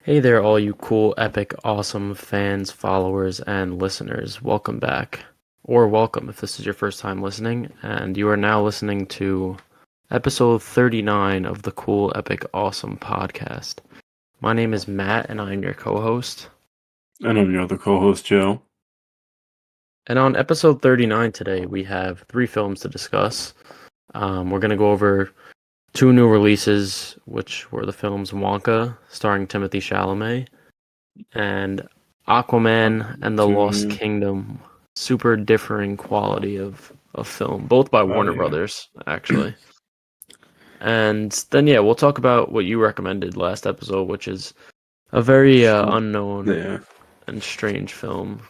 Hey there, all you cool, epic, awesome fans, followers, and listeners. Welcome back. Or welcome if this is your first time listening. And you are now listening to episode 39 of the Cool, Epic, Awesome podcast. My name is Matt, and I'm your co host. And I'm your other co-host, Joe. And on episode 39 today, we have three films to discuss. We're going to go over two new releases, which were the films Wonka, starring Timothée Chalamet, and Aquaman and the Lost Kingdom. Super differing quality of film, both by Warner Brothers, actually. And then, we'll talk about what you recommended last episode, which is a very unknown and strange film.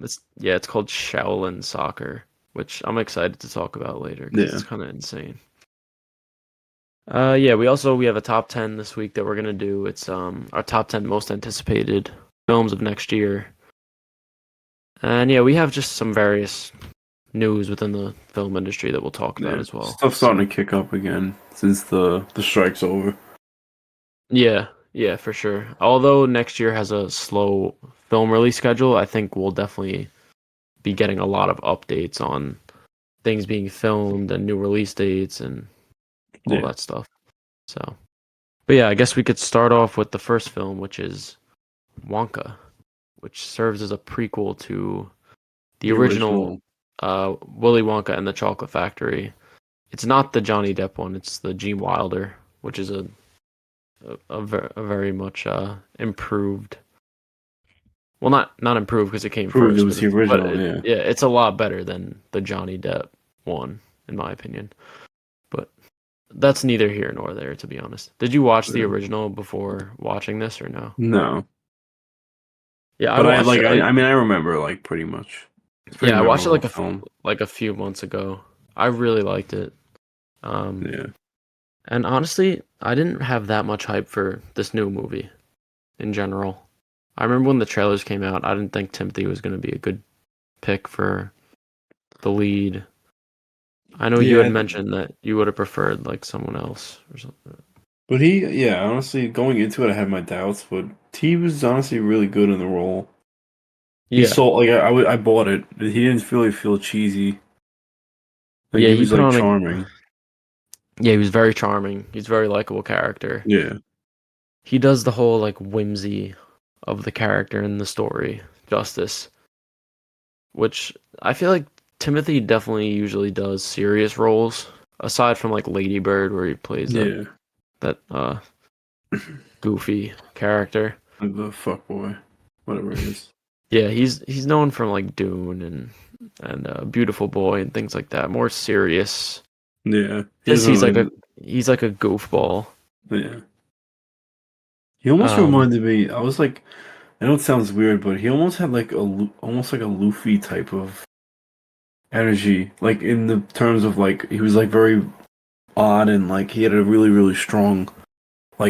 It's called Shaolin Soccer, which I'm excited to talk about later because it's kind of insane. We have a top 10 this week that we're gonna do. It's our top 10 most anticipated films of next year. And we have just some various news within the film industry that we'll talk about as well. Stuff's starting to kick up again since the strike's over. Yeah, for sure. Although next year has a slow film release schedule, I think we'll definitely be getting a lot of updates on things being filmed and new release dates and all that stuff. So, but I guess we could start off with the first film, which is Wonka, which serves as a prequel to the original Willy Wonka and the Chocolate Factory. It's not the Johnny Depp one; it's the Gene Wilder, which is a very much improved. Well, not improved because it came first. It was the original, it's a lot better than the Johnny Depp one, in my opinion. But that's neither here nor there, to be honest. Did you watch the original before watching this, or no? No. Yeah, but I remember pretty much. I watched it a few months ago. I really liked it. And honestly, I didn't have that much hype for this new movie in general. I remember when the trailers came out, I didn't think Timothy was going to be a good pick for the lead. I know you had mentioned that you would have preferred someone else or something. But honestly, going into it, I had my doubts, but he was honestly really good in the role. He sold, I bought it. He didn't really feel cheesy. He was charming. He was very charming. He's a very likable character. Yeah. He does the whole whimsy of the character in the story justice, which I feel like Timothy definitely usually does serious roles, aside from Lady Bird, where he plays that goofy character. The fuckboy, whatever it is. Yeah, he's known from Dune and Beautiful Boy and things like that. More serious. Yeah, he's like a goofball. Yeah, he almost reminded me. I was like, I know it sounds weird, but he almost had almost like a Luffy type of energy, in the terms of he was very odd and he had a really really strong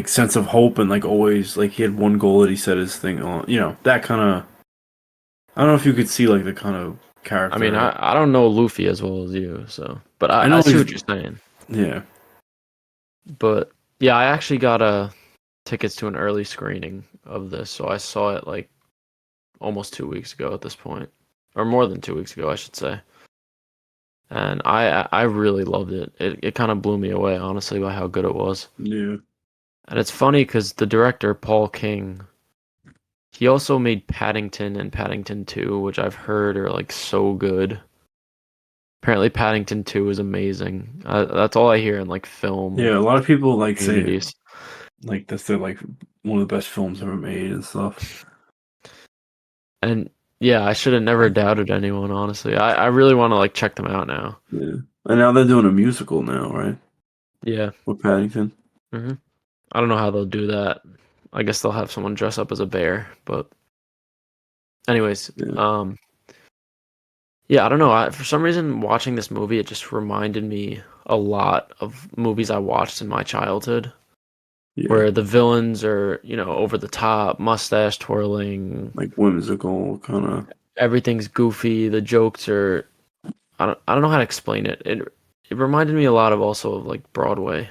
sense of hope and always he had one goal that he set his thing on. That kind of. I don't know if you could see the kind of character. I mean, I don't know Luffy as well as you, but I see what you're saying. Yeah. But I actually got tickets to an early screening of this, so I saw it almost 2 weeks ago at this point, or more than 2 weeks ago, I should say. And I really loved it. It kind of blew me away, honestly, by how good it was. Yeah. And it's funny because the director, Paul King, he also made Paddington and Paddington 2, which I've heard are so good. Apparently Paddington 2 is amazing. That's all I hear in film. Yeah, a lot of people say that's their one of the best films ever made and stuff. And I should have never doubted anyone, honestly. I really want to check them out now. Yeah. And now they're doing a musical now, right? Yeah. With Paddington. Mm-hmm. I don't know how they'll do that. I guess they'll have someone dress up as a bear, but anyways, I don't know. For some reason, watching this movie, it just reminded me a lot of movies I watched in my childhood, where the villains are, over the top, mustache twirling, whimsical kind of. Everything's goofy. The jokes are, I don't know how to explain it. It reminded me a lot of also of Broadway,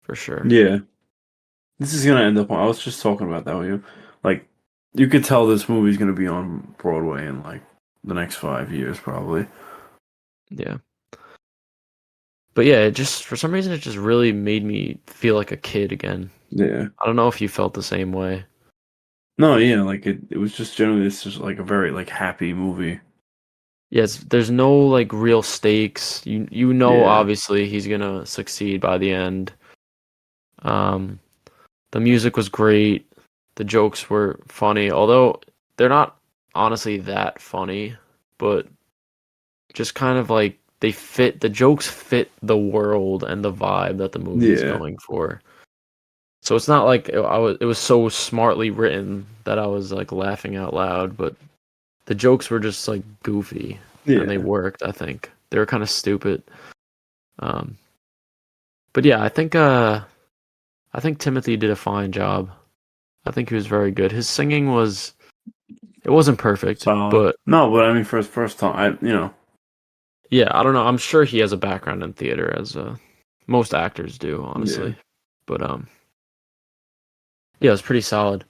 for sure. Yeah. This is gonna end up on. I was just talking about that with you. Like, you could tell this movie's gonna be on Broadway in like the next 5 years, probably. Yeah. But yeah, it just for some reason it just really made me feel like a kid again. Yeah. I don't know if you felt the same way. No, yeah, like it was just generally it's just like a very like happy movie. Yes, there's no like real stakes. You know Yeah. obviously he's gonna succeed by the end. Um, the music was great. The jokes were funny, although they're not honestly that funny, but just kind of like the jokes fit the world and the vibe that the movie is Yeah. going for. So it's not like it was so smartly written that I was like laughing out loud, but the jokes were just like goofy and they Yeah. worked, I think. They were kind of stupid. Um, but yeah, I think Timothy did a fine job. I think he was very good. His singing was it wasn't perfect, Solid. but No, but I mean for his first time, yeah, I don't know. I'm sure he has a background in theater as most actors do, yeah. honestly. But yeah, it was pretty solid.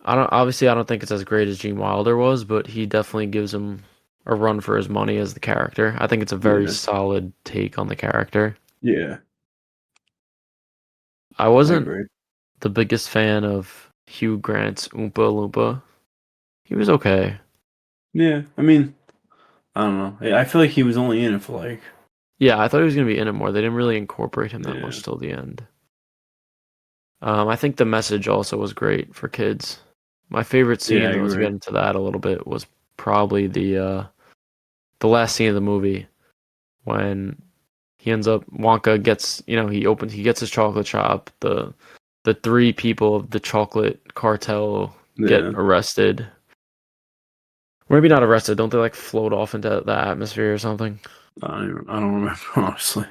I don't think it's as great as Gene Wilder was, but he definitely gives him a run for his money as the character. I think it's a very Yeah. solid take on the character. Yeah. I I wasn't agree. the biggest fan of Hugh Grant's Oompa Loompa. He was okay. Yeah. I mean, I don't know. Yeah, I feel like he was only in it for like Yeah, I thought he was gonna be in it more. They didn't really incorporate him that yeah. much till the end. I think the message also was great for kids. My favorite Yeah, I scene, though, to agree. get into that a little bit, was probably the last scene of the movie when he ends up Wonka gets he gets his chocolate shop. The three people of the chocolate cartel get Yeah. arrested. Or maybe not arrested. Don't they like float off into the atmosphere or something? I don't remember honestly.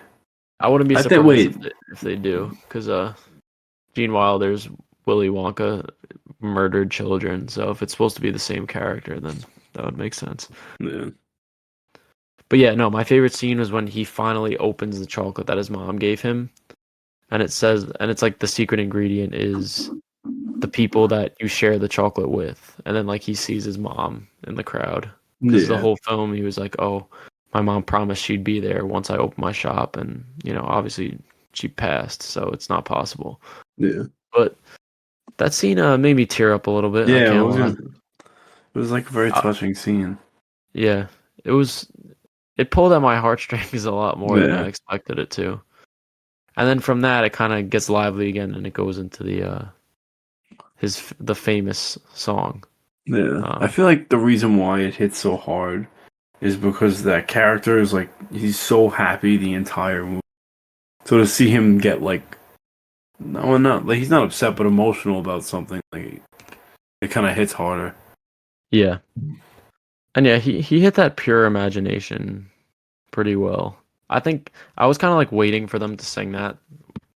I wouldn't be I think surprised if wait. they do, because Gene Wilder's Willy Wonka murdered children. So if it's supposed to be the same character, then that would make sense. Yeah. But yeah, no, my favorite scene was when he finally opens the chocolate that his mom gave him, and it's like the secret ingredient is the people that you share the chocolate with, and then like he sees his mom in the crowd because the Yeah. whole film he was like, oh, my mom promised she'd be there once I open my shop, and obviously she passed, so it's not possible. Yeah. But that scene made me tear up a little bit. I Yeah, can't lie. it was like a very Uh, touching scene. yeah, it was. It pulled at my heartstrings a lot more than I Yeah. expected it to. And then from that, it kind of gets lively again, and it goes into the famous song. Yeah. I Um, feel like the reason why it hits so hard is because that character is like he's so happy the entire movie. So to see him get like no, not like he's not upset but emotional about something, like it kind of hits harder. yeah, and yeah, he hit that pure imagination pretty well. I think I was kind of like waiting for him to sing that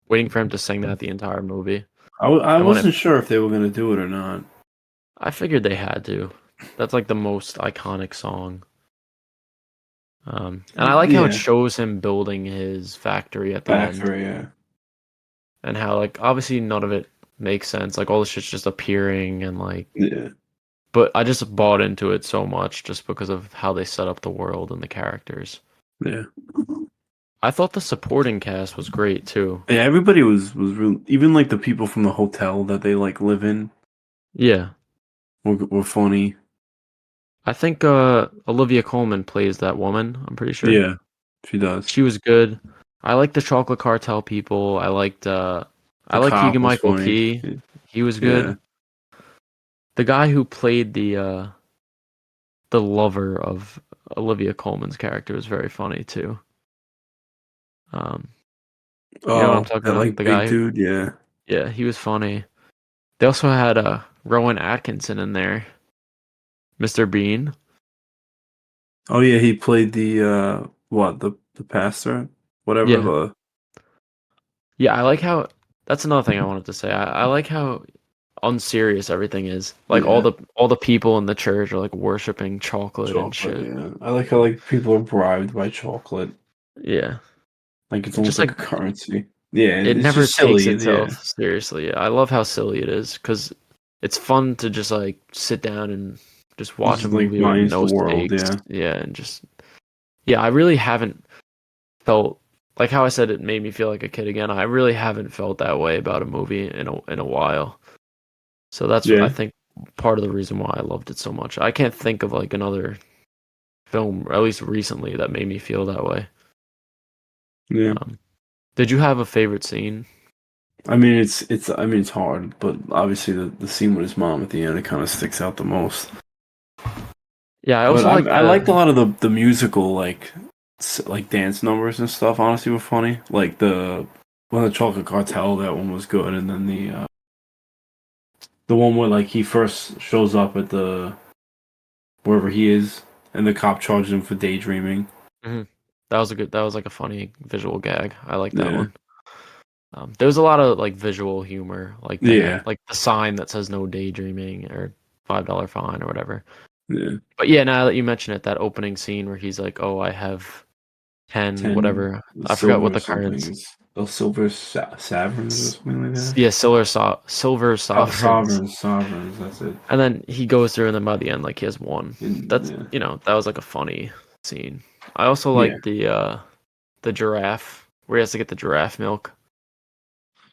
the entire movie. I And when it, wasn't sure if they were gonna do it or not. I figured they had to. That's like the most iconic song. And I like how it Yeah, shows him building his factory at the end, factory. Yeah, and how like obviously none of it makes sense. Like all this shit's just appearing and like, yeah, but I just bought into it so much just because of how they set up the world and the characters. yeah. I thought the supporting cast was great too. Yeah, everybody was real. Even like the people from the hotel that they like live in Yeah, were funny. I think Olivia Colman plays that woman. I'm pretty sure Yeah, she does. she was good. I liked the Chocolate Cartel people. I The like cop Keegan was Michael funny. Key. He was Yeah, good. The guy who played the lover of Olivia Colman's character was very funny too. Um, you know what I'm oh, talking that about? like big dude. Yeah. Yeah, he was funny. They also had Rowan Atkinson in there, Mr. Bean. Oh yeah, he played the what the pastor, whatever Yeah, the yeah. I like how. That's another thing I wanted to say. I like how unserious everything is. Like yeah all the people in the church are like worshiping chocolate and chocolate. shit. Yeah, I like how like people are bribed by chocolate. Yeah, Like it's just almost like like a currency. Yeah, It it's never just takes silly. Yeah, itself seriously. I love how silly it is because it's fun to just like sit down and just it's watch a just like movie with minds the no world. stakes. Yeah, Yeah, and just yeah, I really haven't felt like how I said it made me feel like a kid again. I really haven't felt that way about a movie in a while. So that's I yeah, think part of the reason why I loved it so much. I can't think of like another film, or at least recently, that made me feel that way. yeah. Um, did you have a favorite scene? I mean, it's hard, but obviously the scene with his mom at the end, it kind of sticks out the most. Yeah, I But also like I liked a the lot of the musical like dance numbers and stuff. Honestly, were funny. Like the when the Chocolate Cartel, that one was good, and then the one where like he first shows up at the wherever he is, and the cop charges him for daydreaming. mhm. That was like a funny visual gag. I like that Yeah, one. There was a lot of like visual humor, like that, yeah, like the sign that says no daydreaming or $5 fine or whatever. yeah. But yeah, now that you mention it, that opening scene where he's like, "Oh, I have 10 10 whatever." I forgot silver what or the something. currency. It's those silver saverns or something like that. Yeah, silver sovereigns. Sovereigns. That's it. And then he goes through, and then by the end, like he has one. That's Yeah, that was like a funny scene. I also yeah, like the giraffe where he has to get the giraffe milk.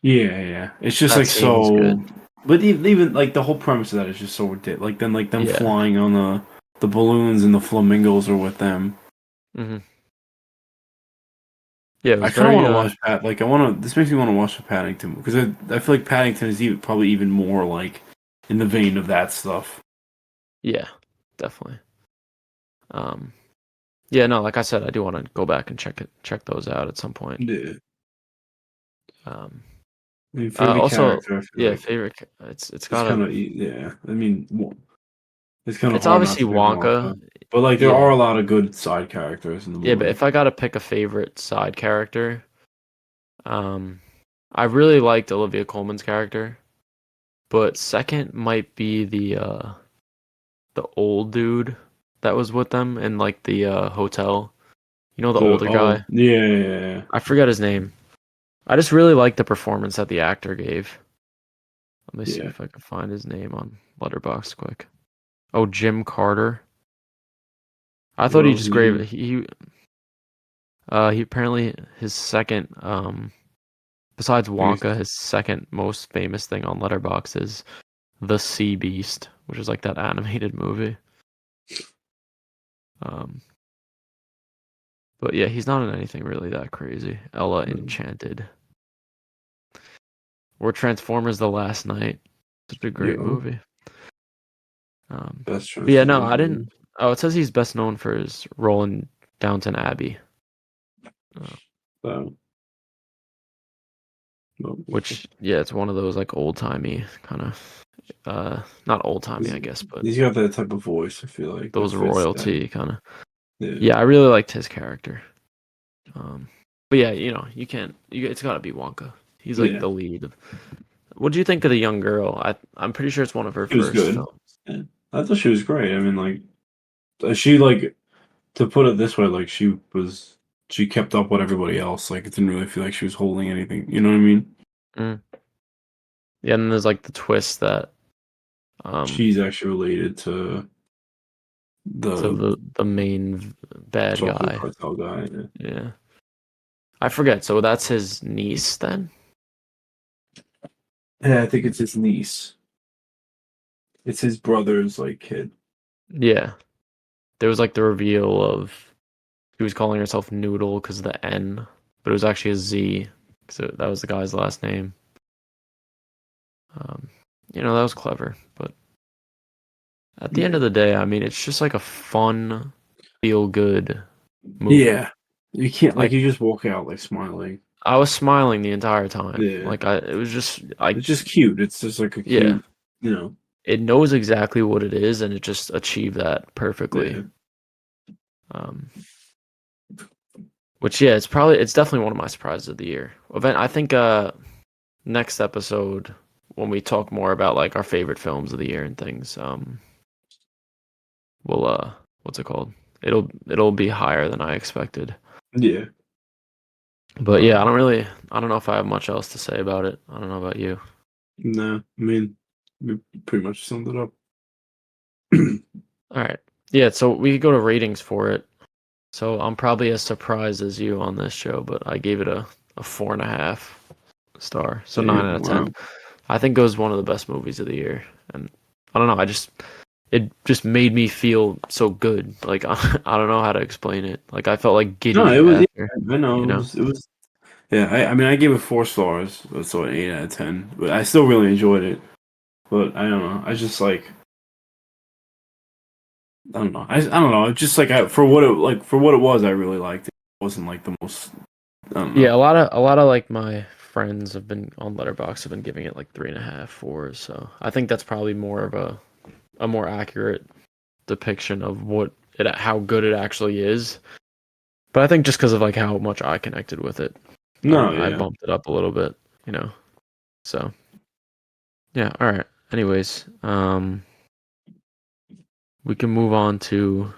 yeah. It's just That like scene was good. so. But even like the whole premise of that is just so ridiculous. Like then like them Yeah. flying on the balloons and the flamingos are with them. hmm Yeah, it I was kind of very want to watch Pat. Like I want to. This makes me want to watch the Paddington because I feel like Paddington is probably even more like in the vein of that stuff. yeah, definitely. Um yeah, no, like I said, I do want to go back and check those out at some point. Yeah. Um I mean, favorite Also, character. I feel yeah, like favorite it's it's gotta kind of yeah. I mean, it's kind of it's hard not obviously to pick Wonka. Wonka, but like there Yeah. are a lot of good side characters in the Yeah, but movie. if I gotta pick a favorite side character, um I really liked Olivia Colman's character, but second might be the old dude that was with them in like the hotel. You know, the The older oh guy. yeah, yeah, yeah. I forgot his name. I just really liked the performance that the actor gave. Let me see Yeah. if I can find his name on Letterboxd quick. Oh, Jim Carter. I thought What he else just did he gave do? he apparently his second besides I guess. Wonka, his second most famous thing on Letterboxd is The Sea Beast, which is like that animated movie. Um but yeah, he's not in anything really that crazy. Ella Enchanted. Or Transformers The Last Night. Such a great Yo, movie. best But yeah, no, Transformers I didn't. movie. Oh, it says he's best known for his role in Downton Abbey, uh, So, no, which yeah, it's one of those like old timey kind of, not old timey, I guess, but he's got that type of voice. I feel like that those fits that. royalty kind of. Yeah, Yeah, I really liked his character. But yeah, you can't. It's got to be Wonka. He's like yeah. the lead. What do you think of the young girl? I'm pretty sure it's one of her She was first good. films. Yeah. I thought she was great. I mean, like she like to put it this way, like she kept up with everybody else. Like it didn't really feel like she was holding anything. You know what I mean? Mm. Yeah, and then there's like the twist that um She's actually related to the the main bad chocolate guy. cartel guy. Yeah. Yeah. I forget. So that's his niece then? Yeah, I think it's his niece. It's his brother's like kid. Yeah. There was like the reveal of she was calling herself Noodle because of the N, but it was actually a Z. So that was the guy's last name. Um, that was clever. But at the end Yeah. of the day, I mean, it's just like a fun, feel good movie. Yeah. You can't like Like you just walk out like smiling. I was smiling the entire time. Yeah. Like it was just It's just cute. It's just like a yeah. cute, you know. It knows exactly what it is, and it just achieved that perfectly. Yeah. Um, Which yeah, it's definitely one of my surprises of the year. Event I think next episode when we talk more about like our favorite films of the year and things, we'll what's it called? It'll be higher than I expected. Yeah. But yeah, I don't know if I have much else to say about it. I don't know about you. No, I mean, we pretty much summed it up. All right. Yeah, so we could go to ratings for it. So I'm probably as surprised as you on this show, but I gave it a 4.5 star. So nine Damn, out of ten. wow. I think it was one of the best movies of the year. And I don't know, it just made me feel so good. Like I don't know how to explain it. Like I felt like No, it giddy was. after, Yeah, I know you it know. was. It was. Yeah, I mean, I gave it 4 stars, so an 8 out of 10. But I still really enjoyed it. But I don't know. I just like. I don't know. I don't know. It's just like for what it was, I really liked it. It wasn't like the most. I don't know. Yeah, a lot of like my friends have been on Letterboxd have been giving it like 3.5, 4. So I think that's probably more of a more accurate depiction of how good it actually is. But I think just because of like how much I connected with it, No, I yeah, bumped it up a little bit, you know. So yeah, all right. Anyways, we can move on to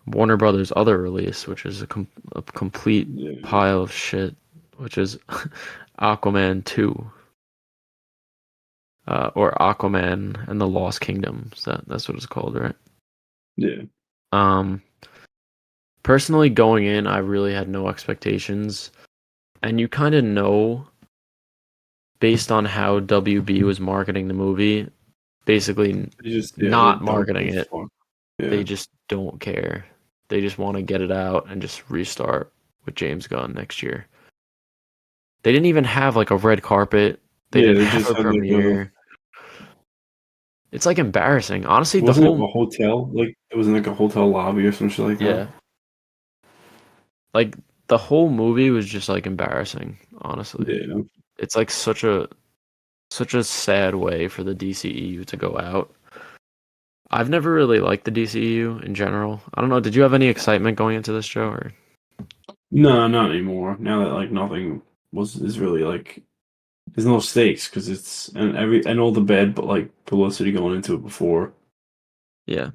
Warner Brothers' other release, which is a complete yeah, pile of shit, which is Aquaman 2, or Aquaman and the Lost Kingdom. That's what it's called, right? yeah. Um, Personally, going in, I really had no expectations, and you kind of know based on how WB was marketing the movie, basically They not don't give marketing a it. fuck. They Yeah, just don't care. They just want to get it out and just restart with James Gunn next year. They didn't even have like a red carpet. They yeah. didn't They have just a had like a. premiere. It's like embarrassing. Honestly, the Wasn't it whole a hotel? Like it was in like a hotel lobby or some shit like that. yeah, like the whole movie was just like embarrassing, honestly. Yeah. It's like such a sad way for the DCEU to go out. I've never really liked the DCEU in general. I don't know, did you have any excitement going into this show or No, not anymore. Now that like nothing was is really like there's no stakes because it's and all the bad but like publicity going into it before. yeah.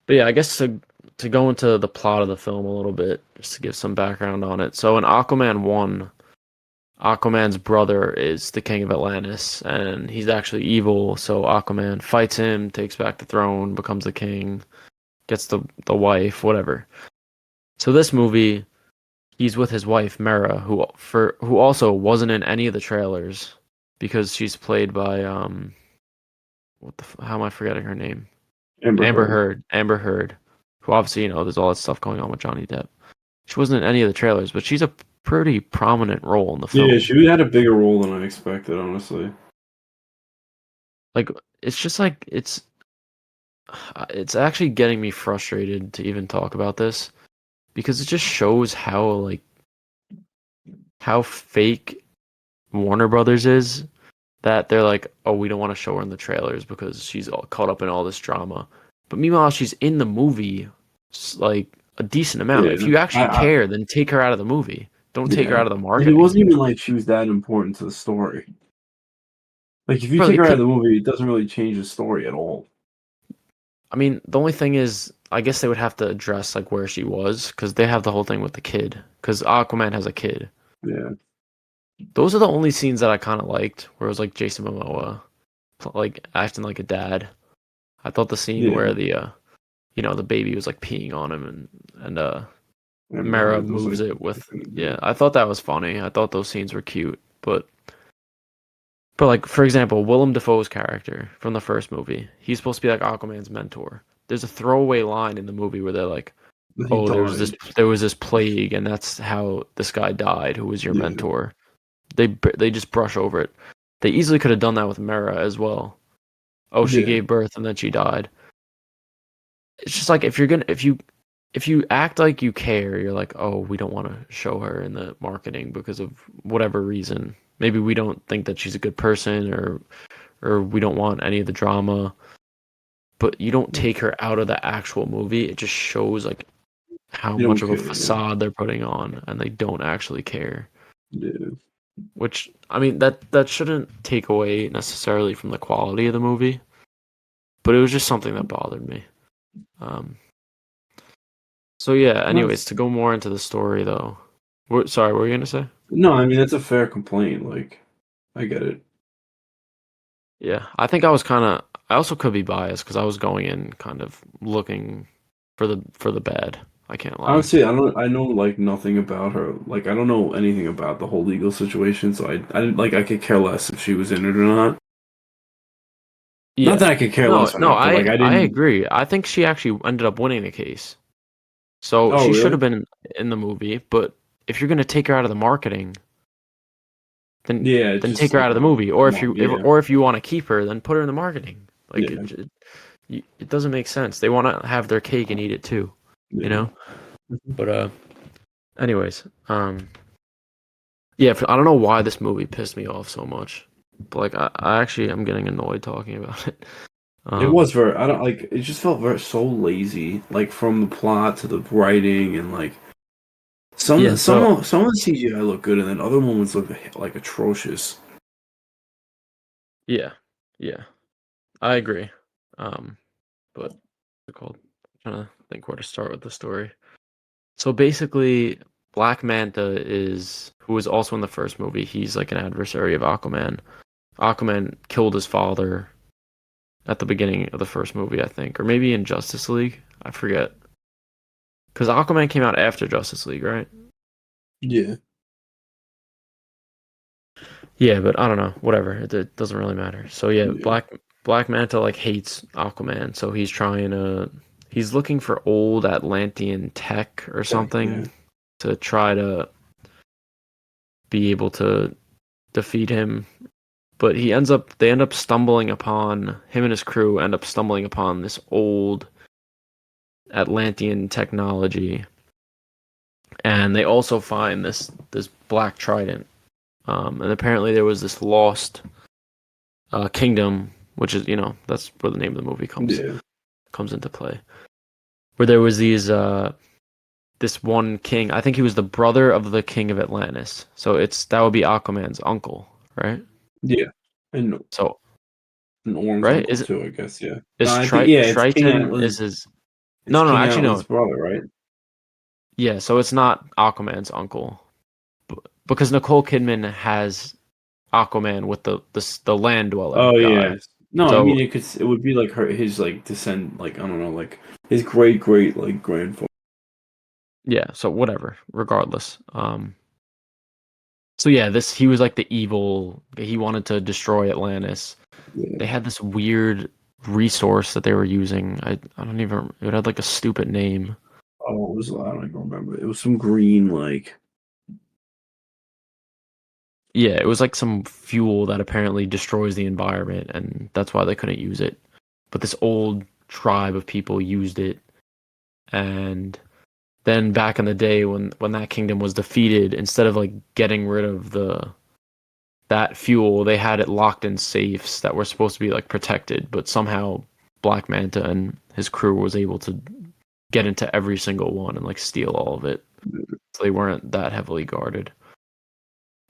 But yeah, I guess to go into the plot of the film a little bit, just to give some background on it. So in Aquaman 1, Aquaman's brother is the king of Atlantis, and he's actually evil. So Aquaman fights him, takes back the throne, becomes the king, gets the wife, whatever. So this movie, he's with his wife Mera, who also wasn't in any of the trailers because she's played by how am I forgetting her name? Amber Heard. Amber Heard, who obviously there's all that stuff going on with Johnny Depp. She wasn't in any of the trailers, but she's a pretty prominent role in the Yeah, film. she had a bigger role than I expected, honestly. Like it's just like it's actually getting me frustrated to even talk about this because it just shows how fake Warner Brothers is that they're like, oh, we don't want to show her in the trailers because she's all caught up in all this drama. But meanwhile, she's in the movie like a decent amount. Yeah, If you actually I care, then take her out of the movie. Don't take her yeah. out of the Like it marketing. wasn't even like she was that important to the story. Like if you Bro, take it her out of could. the movie, it doesn't really change the story at all. I mean, the only thing is, I guess they would have to address like where she was because they have the whole thing with the kid. Because Aquaman has a kid. Yeah, Those are the only scenes that I kind of liked, where it was like Jason Momoa, like acting like a dad. I thought the scene yeah. where the baby was like peeing on him and Amber Mara Heard was moves like, it with yeah. I thought that was funny. I thought those scenes were cute, but like for example, Willem Dafoe's character from the first movie, he's supposed to be like Aquaman's mentor. There's a throwaway line in the movie where they're like, he "Oh, died. there was this plague, and that's how this guy died, who was your Yeah, mentor." They just brush over it. They easily could have done that with Mara as well. Oh, she yeah, gave birth and then she died. It's just like if you act like you care, you're like, oh, we don't want to show her in the marketing because of whatever reason. Maybe we don't think that she's a good person, or we don't want any of the drama. But you don't take her out of the actual movie. It just shows like how you much don't of a care. Yeah, facade they're putting on, and they don't actually care. yeah. Which I mean that shouldn't take away necessarily from the quality of the movie, but it was just something that bothered me. Um, so yeah. Anyways, Nice. to go more into the story though, Sorry, what were you gonna say? No, I mean that's a fair complaint. Like, I get it. Yeah, I think I was kind of. I also could be biased because I was going in kind of looking for the bad. I can't lie. Honestly, I know like nothing about her. Like, I don't know anything about the whole legal situation, so I didn't like I could care less if she was in it or not. Not Yeah. that I could care No, less or no, not, but like I I didn't. agree. I think she actually ended up winning the case. So Oh, she should really? have been in the movie, but if you're gonna take her out of the marketing, Yeah, then just take her like out of the movie. Or yeah, or if you want to keep her, then put her in the marketing. Like yeah, it doesn't make sense. They want to have their cake and eat it too, you yeah. know? Mhm. But anyways, yeah, I don't know why this movie pissed me off so much. But like I actually I'm getting annoyed talking about it. It Um, was very. I don't like. It just felt very so lazy. Like from the plot to the writing and like yeah, so some of the CGI look good, and then other moments look like atrocious. yeah, yeah, I agree. Um, but what's it called? I'm trying to think where to start with the story. So basically, Black Manta is who was also in the first movie. He's like an adversary of Aquaman. Aquaman killed his father at the beginning of the first movie, I think, or maybe in Justice League. I forget. Because Aquaman came out after Justice League, right? Yeah, Yeah, but I don't know. Whatever. It doesn't really matter. So yeah, yeah, Black Manta like hates Aquaman, so he's looking for old Atlantean tech or yeah. something to try to be able to defeat him. But they end up stumbling upon him and his crew end up stumbling upon this old Atlantean technology, and they also find this black trident. And apparently there was this lost kingdom, which is that's where the name of the movie Yeah. comes into play. Where there was this one king. I think he was the brother of the king of Atlantis. So that would be Aquaman's uncle, right? Yeah. And So Orm's right uncle too, I guess, yeah. No, is I think yeah, it's King Triton Atlas. is his It's no King actually no Atlas' brother, right? yeah, so it's not Aquaman's uncle because Nicole Kidman has Aquaman with the land dweller Oh god. yeah. No, I mean So it would be like his like descend like I don't know, like his great like grandfather. yeah, so whatever, regardless. So yeah, this he was like the evil. He wanted to destroy Atlantis. Yeah. They had this weird resource that they were using. I don't even. It had like a stupid name. Oh, it was I don't even remember. It was some green like Yeah, it was like some fuel that apparently destroys the environment, and that's why they couldn't use it. But this old tribe of people used it, and then back in the day when that kingdom was defeated, instead of like getting rid of the that fuel, they had it locked in safes that were supposed to be like protected, but somehow Black Manta and his crew was able to get into every single one and like steal all of it. So they weren't that heavily guarded.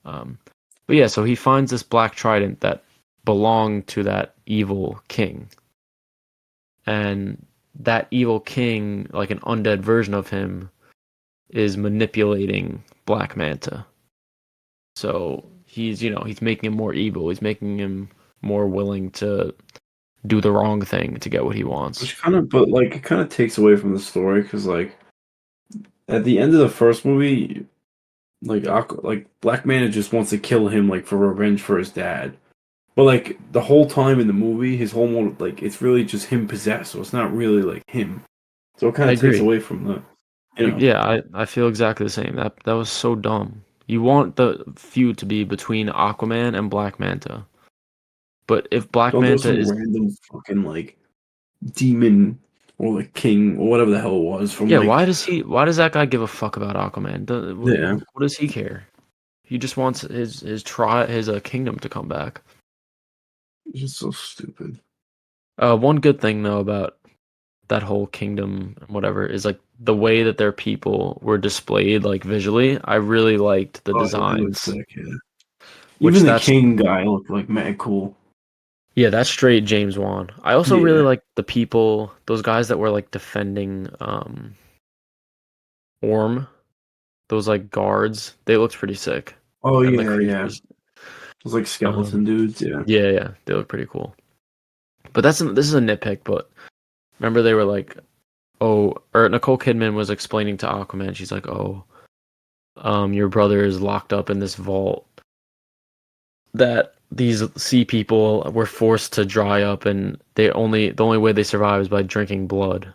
Um, but yeah, so he finds this black trident that belonged to that evil king, and that evil king, like an undead version of him, is manipulating Black Manta. So he's making him more evil. He's making him more willing to do the wrong thing to get what he wants. which kind of but like it kind of takes away from the story because like at the end of the first movie, like like Black Manta just wants to kill him like for revenge for his dad. But like the whole time in the movie, his whole motive, like it's really just him possessed, so it's not really like him. So it kind I of takes agree. away from the, you know. Yeah, I feel exactly the same. That was so dumb. You want the feud to be between Aquaman and Black Manta. But if Black Don't there Manta some is random fucking like demon or like king or whatever the hell it was from yeah, like why does that guy give a fuck about Aquaman? yeah, What does he care? He just wants his kingdom to come back. it's just so stupid. One good thing though about that whole kingdom and whatever is like the way that their people were displayed like visually. I really liked the Oh yeah, they look designs, sick. Yeah, which even the that's king guy looked like mad cool. yeah, that's straight James Wan. I also really Yeah, like the people, those guys that were like defending Orm, those like guards, they looked pretty sick. Oh And the yeah. creatures. Those like skeleton Um, dudes. Yeah. yeah, they look pretty cool. But this is a nitpick, but remember they were like, oh, or Nicole Kidman was explaining to Aquaman, she's like, oh, your brother is locked up in this vault that these sea people were forced to dry up, and the only way they survive is by drinking blood.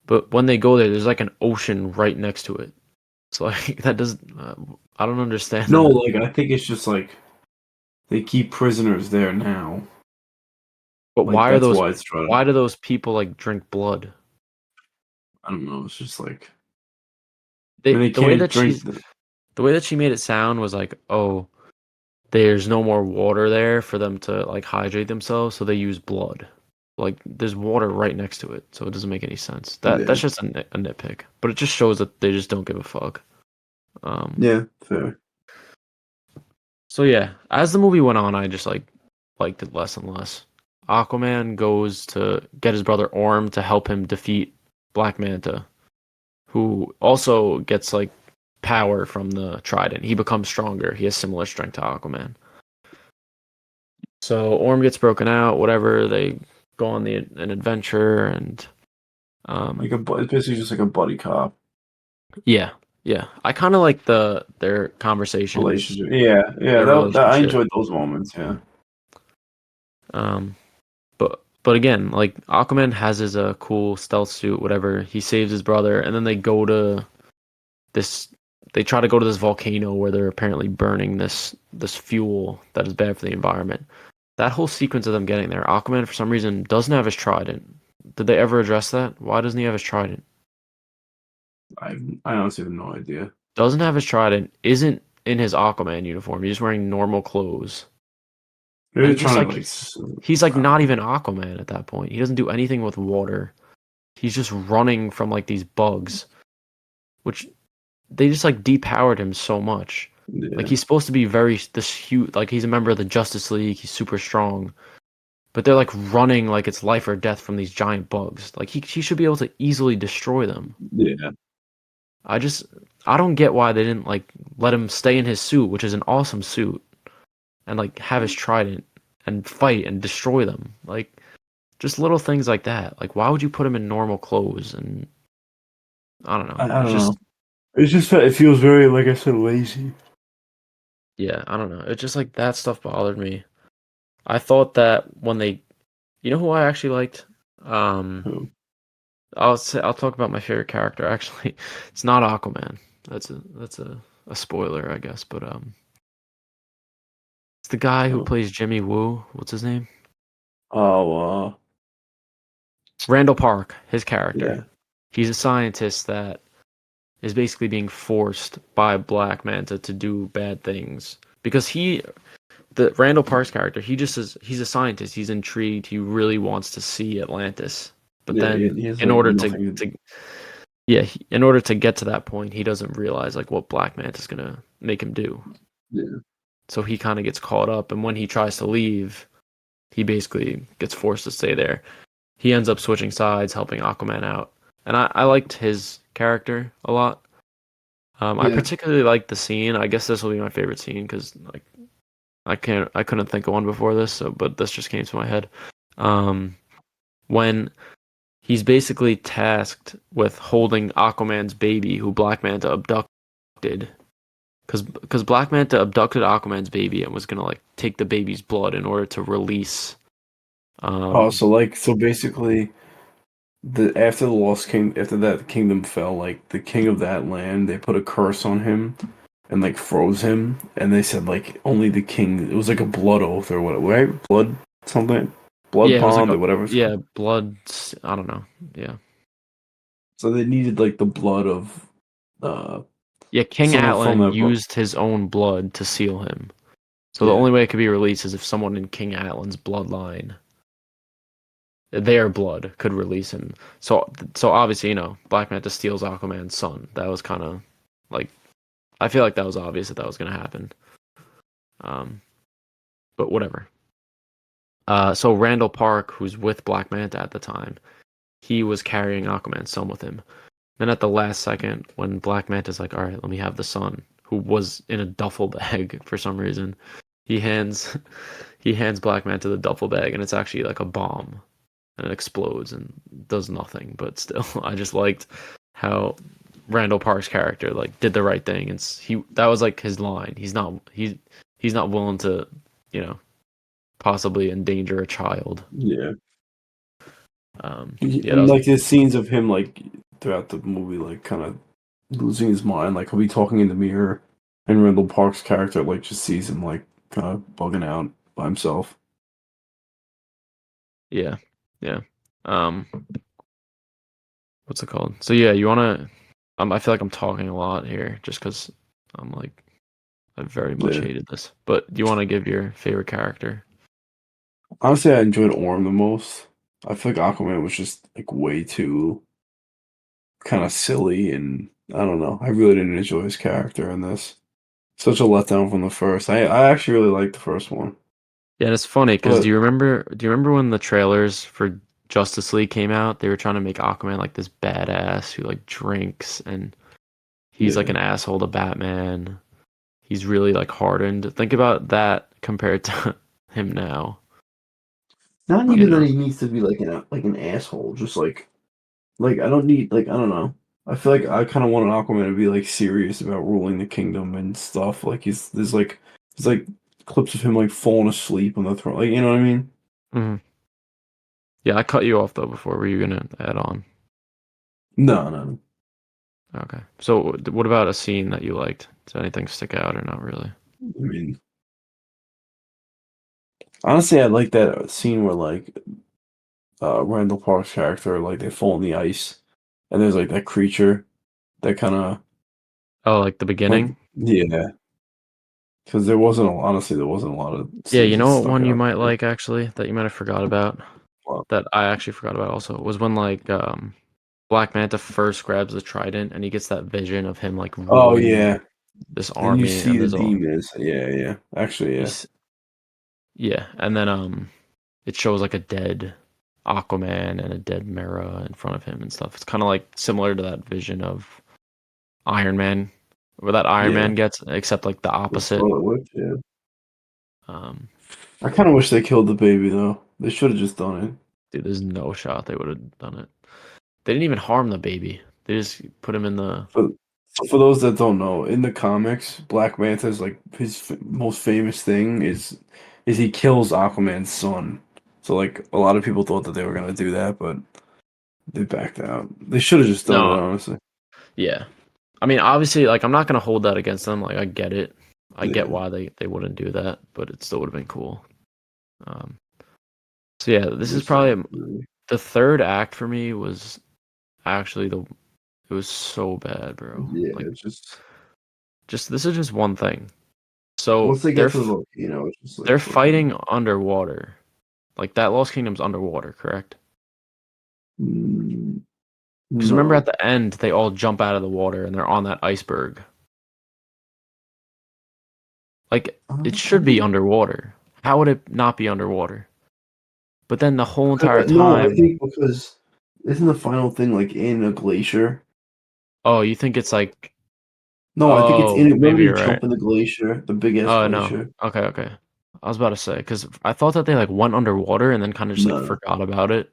But when they go there, there's like an ocean right next to it. So like that does I don't understand No, that. like I think it's just like they keep prisoners there now. But Like that's why it's trying why to. do those people like drink blood? I don't know. It's just like I They mean, they can't drink. the way that she made it sound was like, oh, there's no more water there for them to like hydrate themselves, so they use blood. Like there's water right next to it, so it doesn't make any sense. Yeah. That's just a nitpick, but it just shows that they just don't give a fuck. Um, Yeah. Fair. so yeah, as the movie went on, I just like liked it less and less. Aquaman goes to get his brother Orm to help him defeat Black Manta, who also gets like power from the trident. He becomes stronger. He has similar strength to Aquaman. So Orm gets broken out. Whatever, they go on an adventure, and Like it's basically just like a buddy cop yeah, yeah. I kind of like their conversations, relationship. Yeah. Yeah. their That I relationship. enjoyed those moments. Yeah. Um, but again, like Aquaman has his cool stealth suit, whatever. He saves his brother, and then they go to this. They try to go to this volcano where they're apparently burning this fuel that is bad for the environment. That whole sequence of them getting there, Aquaman for some reason doesn't have his trident. Did they ever address that? Why doesn't he have his trident? I honestly have no idea. Doesn't have his trident, isn't in his Aquaman uniform. He's just wearing normal clothes. They're And just trying to like like. he's like I don't not know. even Aquaman at that point. He doesn't do anything with water. He's just running from like these bugs, which they just like depowered him so much. Like Yeah. he's supposed to be very this huge, like he's a member of the Justice League. He's super strong, but they're like running like it's life or death from these giant bugs. Like he should be able to easily destroy them. Yeah. I just I don't get why they didn't like let him stay in his suit, which is an awesome suit, and like have his trident and fight and destroy them. Like just little things like that. Like why would you put him in normal clothes? And I don't know. I It's don't know. just It's just that it feels very, like I said, lazy. yeah, I don't know. It's just like that stuff bothered me. I thought that when they, you know who I actually liked? Um, Oh, I'll talk about my favorite character actually. It's not Aquaman. That's a spoiler, I guess, but it's the guy who oh, plays Jimmy Woo. What's his name? oh, Randall Park, his character. yeah, He's a scientist that is basically being forced by Black Manta to do bad things because the Randall Park's character, he's a scientist. He's intrigued. He really wants to see Atlantis. But yeah. then He has in like order nothing. to yeah, in order to get to that point, he doesn't realize like what Black Manta's gonna make him do. Yeah, So he kind of gets caught up, and when he tries to leave, he basically gets forced to stay there. He ends up switching sides, helping Aquaman out, and I liked his character a lot. I yeah, particularly liked the scene. I guess this will be my favorite scene because like I couldn't think of one before this, so but this just came to my head. Um, when he's basically tasked with holding Aquaman's baby, who Black Manta abducted, because Black Manta abducted Aquaman's baby and was gonna like take the baby's blood in order to release. Oh, Um, so basically, the after the lost king, after that kingdom fell, like the king of that land, they put a curse on him and like froze him, and they said like only the king. It was like a blood oath or what, right? Blood something, blood yeah, it was like bond a or whatever it's called. yeah blood. I don't know. Yeah, So they needed like the blood of uh yeah. King someone from Atlan that. used his own blood to seal him. So the Yeah, only way it could be released is if someone in King Atlan's bloodline, their blood, could release him. So obviously, Black Manta steals Aquaman's son. That was kind of like I feel like that was obvious that was going to happen. Um, but whatever. So Randall Park, who's with Black Manta at the time, he was carrying Aquaman's son with him. Then at the last second, when Black Manta's like, "All right, let me have the sun," who was in a duffel bag for some reason, he hands he hands Black Manta the duffel bag, and it's actually like a bomb, and it explodes and does nothing. But still, I just liked how Randall Park's character like did the right thing, and he that was like his line. He's not willing to, you know, possibly endanger a child. Yeah. Yeah, that And was like there's scenes of him like throughout the movie, like kind of losing his mind. Like he'll be talking in the mirror, and Randall Park's character like just sees him like kind of bugging out by himself. yeah, yeah. Um, what's it called? So yeah, you wanna? I feel like I'm talking a lot here, just because I'm like I very much Yeah. hated this. But do you want to give your favorite character? Honestly, I enjoyed Orm the most. I feel like Aquaman was just like way too kind of silly, and I don't know. I really didn't enjoy his character in this. Such a letdown from the first. I actually really liked the first one, Yeah, and it's funny because but do you remember when the trailers for Justice League came out? They were trying to make Aquaman like this badass who like drinks and he's like yeah, an asshole to Batman. He's really like hardened. Think about that compared to him now, not you even that know? he needs to be like an asshole. Just like I don't need like I don't know. I feel like I kind of want an Aquaman to be like serious about ruling the kingdom and stuff. Like there's like clips of him like falling asleep on the throne. Like you know what I mean? Hmm. Yeah, I cut you off though before. Were you gonna add on? No, no. Okay. So what about a scene that you liked? Does anything stick out or not really? I mean, honestly, I like that scene where like Randall Park's character like they fall in the ice, and there's like that creature that kind of Oh, like the like beginning? yeah, because there wasn't honestly there wasn't a lot of Yeah, scenes you that know what stuck one you out might to me. like actually that you might have forgot about? Well, That I actually forgot about also was when like Black Manta first grabs the trident and he gets that vision of him like oh ruling yeah, this and you army see and the there's all demons. Yeah, yeah. Actually, yeah. he's yeah, and then it shows like a dead Aquaman and a dead Mera in front of him and stuff. It's kind of like similar to that vision of Iron Man, where that Iron Yeah. Man gets, except like the The opposite. Scarlet Witch, yeah. Um, I kind of wish they killed the baby though. They should have just done it. dude, there's no shot they would have done it. They didn't even harm the baby. They just put him in the. For so for those that don't know, in the comics, Black Manta's like his most famous thing is he kills Aquaman's son. So like a lot of people thought that they were gonna do that, but they backed out. They should have just done it, No, honestly. yeah. I mean, obviously, like I'm not gonna hold that against them. Like I get it. I get Yeah, why they wouldn't do that, but it still would have been cool. Um, so yeah, this is makes sense. probably Really. the third act for me was actually the it was so bad, bro. Yeah, Like it's just just this is just one thing. So once they get to the volcano, it's just like they're fucking. fighting underwater. Like that Lost Kingdom's underwater, correct? Mm, Because remember at no, the end they all jump out of the water and they're on that iceberg. Like it I should be think underwater. How would it not be underwater? But then the whole entire no, I time, think because isn't the final thing like in a glacier? oh, you think it's like, No, I think it's in oh, it. Remember maybe they you're right. jump in the glacier, the big ass Oh no. glacier? Okay, okay. I was about to say because I thought that they like went underwater and then kind of just like No. forgot about it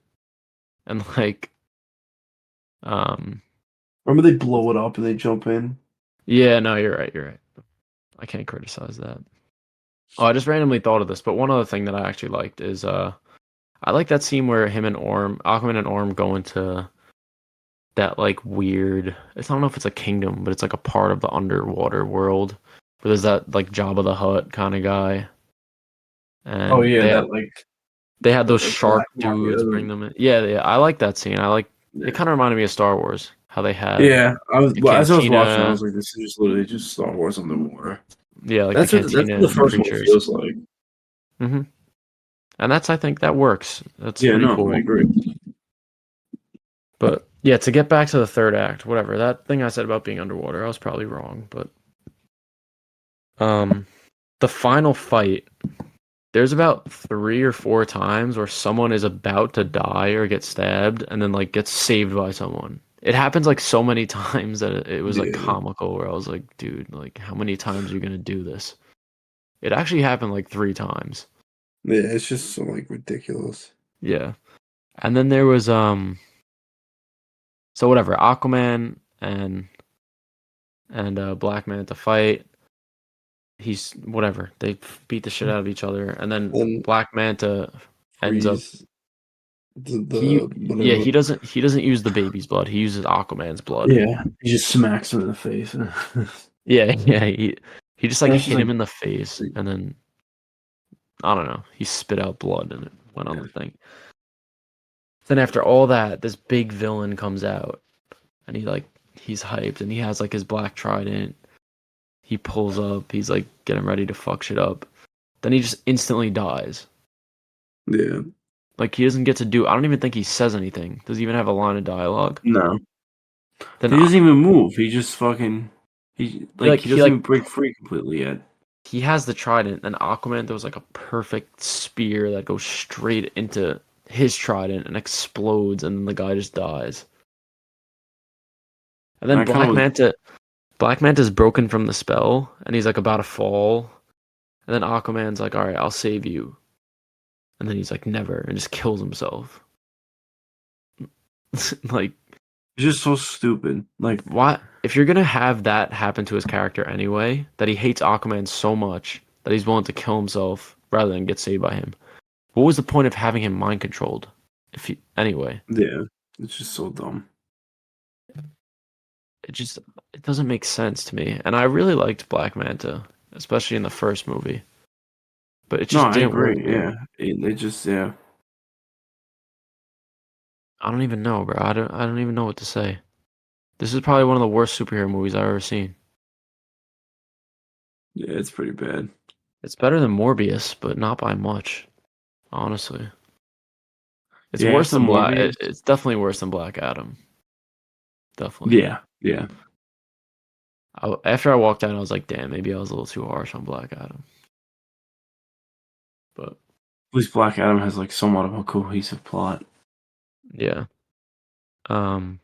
and like um Remember they blow it up and they jump in? yeah, no, you're right, you're right. I can't criticize that. Oh, I just randomly thought of this, but one other thing that I actually liked is I like that scene where him and Aquaman and Orm go into that like weird I don't know if it's a kingdom, but it's like a part of the underwater world where there's that like Jabba the Hutt kind of guy Oh and yeah, that like they had those that like shark black market. dudes bring them in. Yeah, yeah, I like that scene. I like it Yeah. kind of reminded me of Star Wars, how they had Yeah, I was the well, as I was watching, I cantina. was like, this is just literally just Star Wars on the water. Yeah, like the That's cantina what the and the first one creatures. feels like. Hmm. And that's I think that works. That's Yeah, pretty no, I cool. agree. But yeah, to get back to the third act, whatever. That thing I said about being underwater, I was probably wrong, but um the final fight, there's about 3 or 4 times where someone is about to die or get stabbed and then like gets saved by someone. It happens like so many times that it was like Yeah, comical where I was like, dude, like how many times are you gonna do this? It actually happened like 3 times. yeah, it's just so like ridiculous. Yeah. And then there was so whatever, Aquaman and Black Manta fight. He's whatever. They beat the shit out of each other, and then And Black Manta ends up freeze the yeah, whatever. he doesn't use the baby's blood. He uses Aquaman's blood. Yeah, he just smacks him in the face. Yeah, yeah. He just like And it's just hit like, him in the face, and then I don't know. He spit out blood, and it went on yeah, the thing. Then after all that, this big villain comes out, and he's hyped, and he has like his black trident. He pulls up. He's like getting ready to fuck shit up. Then he just instantly dies. yeah. Like he doesn't get to do. I don't even think he says anything. Does he even have a line of dialogue? No, Then he doesn't even move. He just fucking he he doesn't like even break free completely yet. he has the trident. And Aquaman, there was like a perfect spear that goes straight into his trident and explodes, and then the guy just dies. And And then I kind of was Black Manta's broken from the spell, and he's like about to fall. And then Aquaman's like, "All right, I'll save you." And then he's like, "Never," and just kills himself. Like, it's just so stupid. Like, why? If you're gonna have that happen to his character anyway, that he hates Aquaman so much that he's willing to kill himself rather than get saved by him, what was the point of having him mind controlled? If he anyway, yeah, it's just so dumb. it just it doesn't make sense to me. And I really liked Black Manta, especially in the first movie, but it No, just I didn't work agree. here. Yeah, it just yeah, I don't even know, bro. I don't even know what to say. This is probably one of the worst superhero movies I've ever seen. yeah, it's pretty bad. It's better than Morbius, but not by much, honestly. It's Yeah, worse after than Black. Morbius. It's definitely worse than Black Adam. Definitely. Yeah, yeah. After I walked out, I was like, damn, maybe I was a little too harsh on Black Adam. But At least Black Adam has like somewhat of a cohesive plot. yeah. Um.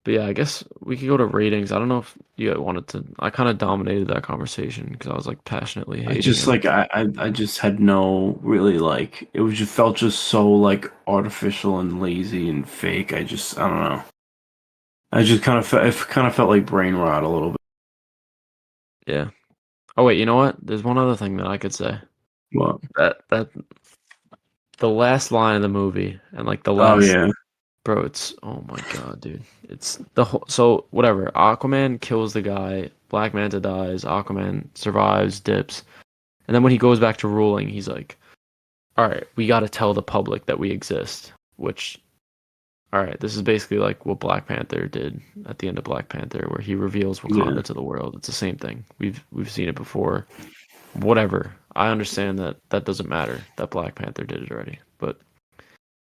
But yeah, I guess we could go to ratings. I don't know if you wanted to. I kind of dominated that conversation because I was like passionately I hating just him. like I just had no really like it was just felt just so like artificial and lazy and fake. I don't know. I just kind of felt like brain rot a little bit. Yeah. Oh wait, you know what? There's one other thing that I could say. But That the last line of the movie and like the oh last yeah, bro, it's oh my god, dude. It's the whole so whatever. Aquaman kills the guy, Black Manta dies, Aquaman survives, dips. And then when he goes back to ruling, he's like, "All right, we got to tell the public that we exist." Which all right, this is basically like what Black Panther did at the end of Black Panther where he reveals yeah. Wakanda to the world. It's the same thing. We've seen it before. Whatever. I understand that that doesn't matter. That Black Panther did it already. But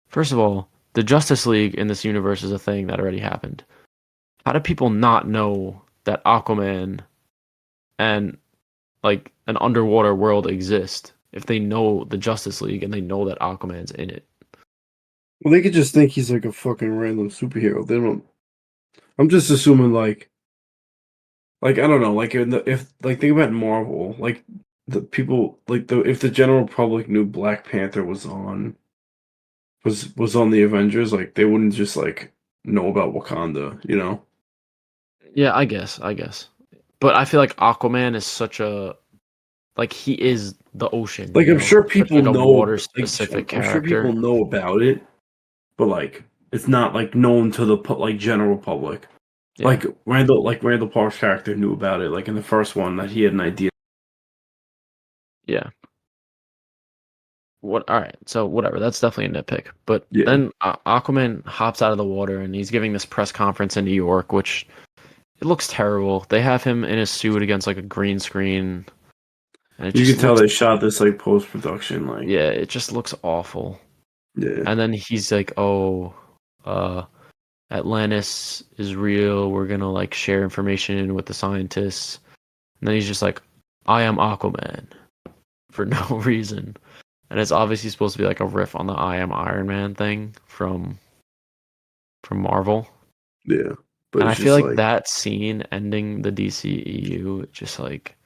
first of all, the Justice League in this universe is a thing that already happened. How do people not know that Aquaman and like an underwater world exist if they know the Justice League and they know that Aquaman's in it? Well, they could just think he's like a fucking random superhero. They don't. I'm just assuming like I don't know, like if like think about Marvel, like the people like the if the general public knew Black Panther was on the Avengers, like they wouldn't just like know about Wakanda, you know? Yeah, I guess. But I feel like Aquaman is such a like he is the ocean, Like you I'm know? sure Such people like a know, water like specific I'm sure people character. know about it, but like it's not like known to the like general public. Yeah. Like Randall Park's character knew about it, like in the first one that he had an idea. Yeah. What? All right. So whatever. That's definitely a nitpick. But Yeah, then Aquaman hops out of the water and he's giving this press conference in New York, which it looks terrible. They have him in his suit against like a green screen, and it you just can tell looks they shot this like post production, like yeah, it just looks awful. yeah. And then he's like, "Oh, uh, Atlantis is real. We're gonna like share information with the scientists." And then he's just like, "I am Aquaman," for no reason. And it's obviously supposed to be like a riff on the I am Iron Man thing from Marvel. Yeah, but And I it's feel just like like, that scene ending the DCEU just like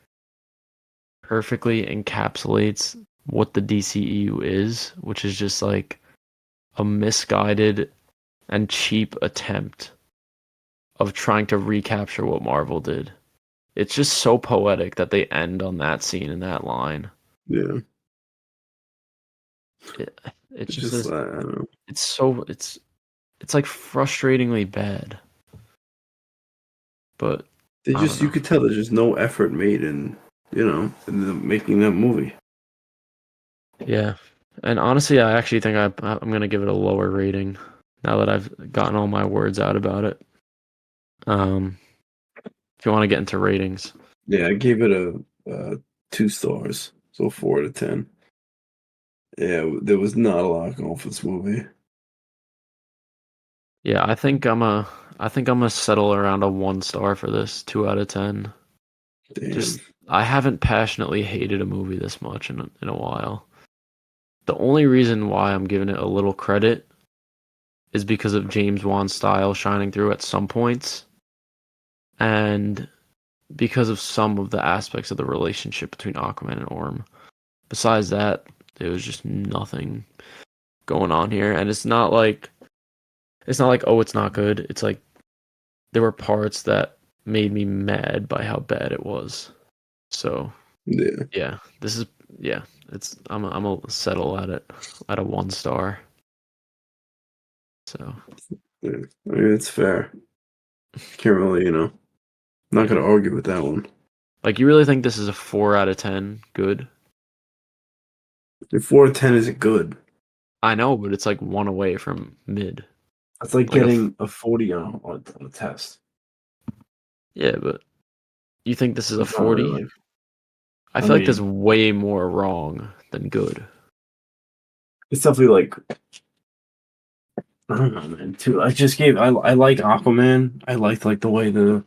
perfectly encapsulates what the DCEU is, which is just like a misguided and cheap attempt of trying to recapture what Marvel did. It's just so poetic that they end on that scene and that line. yeah, It, it it's just just is. I don't know. It's so. It's like frustratingly bad. But They I don't just you know. could tell there's just no effort made in in the making that movie. Yeah, and honestly, I actually think I'm gonna give it a lower rating now that I've gotten all my words out about it. Um, if you want to get into ratings, Yeah, I gave it a 2 stars, so 4 out of 10. Yeah, there was not a lot going for this movie. yeah, I think I'm gonna settle around a 1 star for this, 2 out of 10. Damn. Just I haven't passionately hated a movie this much in a while. The only reason why I'm giving it a little credit is because of James Wan's style shining through at some points, and because of some of the aspects of the relationship between Aquaman and Orm. Besides that, there was just nothing going on here, and it's not like oh it's not good. It's like there were parts that made me mad by how bad it was. So Yeah, yeah, this is yeah. It's I'm gonna settle at it at a 1 star. So yeah. I mean, it's fair. Can't really, not gonna yeah, argue with that one. like you really think this is a 4 out of 10? Good. If 4 out of 10 isn't good, I know, but it's like one away from mid. that's like Like getting a 40 on a test. yeah, but you think this is a That's not really 40? like. I I feel like there's mean, way more wrong than good. it's definitely like I don't know, man. Too. I like Aquaman. I liked like the way the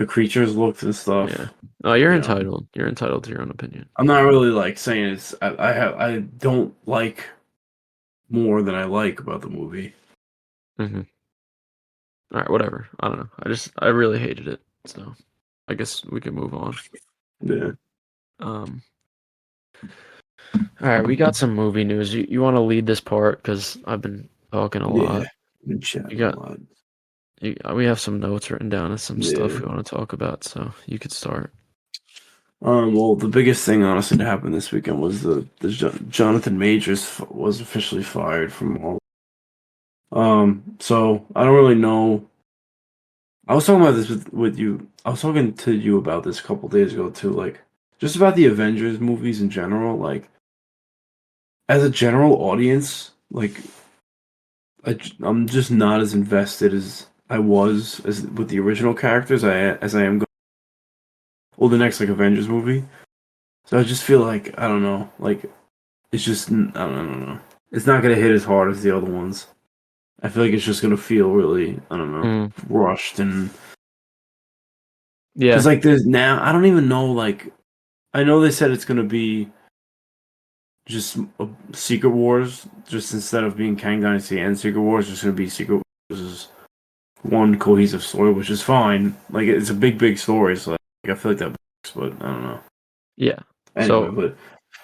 creatures looked and Yeah. stuff. Oh, you're You know, entitled. You're entitled to your own opinion. I'm not really like saying it's. I don't like more than I like about the movie. Hmm. All right, whatever. I don't know. I really hated it. So I guess we can move on. Yeah, Um, all right, we got some movie news. You want to lead this part because I've been talking a yeah. lot. Been You chatting a got lot. we have some notes written down and some stuff Yeah. we want to talk about. So you could start. Well, the biggest thing honestly to happen this weekend was Jonathan Majors was officially fired from all. So I don't really know. I was talking about this with you. I was talking to you about this a couple days ago too, like just about the Avengers movies in general. Like as a general audience, like I'm just not as invested as I was as with the original characters. As I am going well the next like Avengers movie. So I just feel like I don't know, like it's just I don't know. It's not gonna hit as hard as the other ones. I feel like it's just gonna feel really I don't know Mm, rushed and because yeah. like there's now I don't even know like I know they said it's gonna be just Secret Wars just instead of being Kang Dynasty and Secret Wars just gonna be Secret Wars is one cohesive story which is fine like it's a big story so like, I feel like that works but I don't know Yeah. anyway So but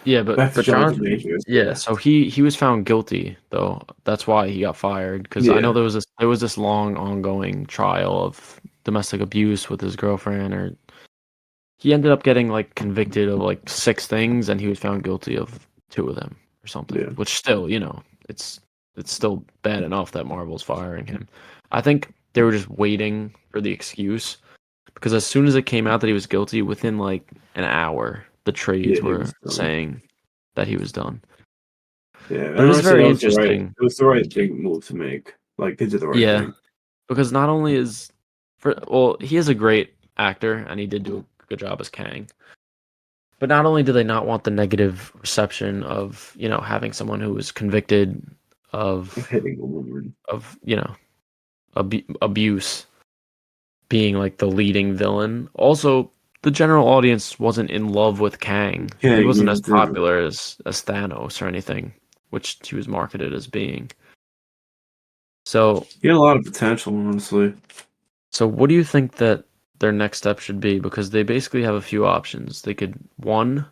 yeah, back to but Jonathan Jonathan, Majors yeah. So he was found guilty though. That's why he got fired. Because I know yeah there was this long ongoing trial of domestic abuse with his girlfriend, or he ended up getting like convicted of like 6 things, and he was found guilty of 2 of them or something. yeah Which still, it's still bad enough that Marvel's firing him. I think they were just waiting for the excuse because as soon as it came out that he was guilty, within like an hour, the yeah trades he were was done. saying that he was done. Yeah, and But it is honestly, that very was the right. interesting. It was the right thing move to make. Like they did the right Yeah, thing. because not only is he is a great actor and he did do a good job as Kang. But not only do they not want the negative reception of, having someone who was convicted of Hitting a woman. of, abuse being like the leading villain. Also, the general audience wasn't in love with Kang. Yeah, He wasn't yeah, as popular as Thanos or anything, which he was marketed as being. So, He had a lot of potential, honestly. so what do you think that their next step should be? Because they basically have a few options. They could, one,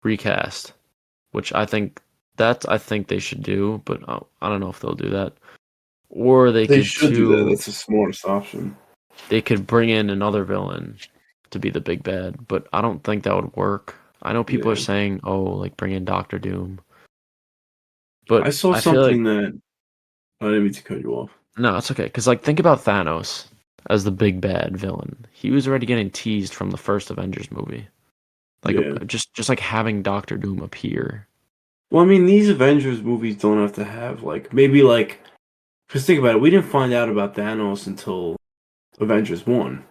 recast, which I think they should do, but I don't know if they'll do that. Or they They could, should do that. two, That's the smartest option. they could bring in another villain to be the big bad, but I don't think that would work. I know people are Yeah. saying, oh, like bring in Doctor Doom, I but saw I feel like something that I didn't mean to cut you off. no, it's okay. Because like think about Thanos as the big bad villain. He was already getting teased from the first Avengers movie. Like Yeah. just like having Doctor Doom appear. Well, I mean, these Avengers movies don't have to have like maybe like because think about it, we didn't find out about Thanos until Avengers 1.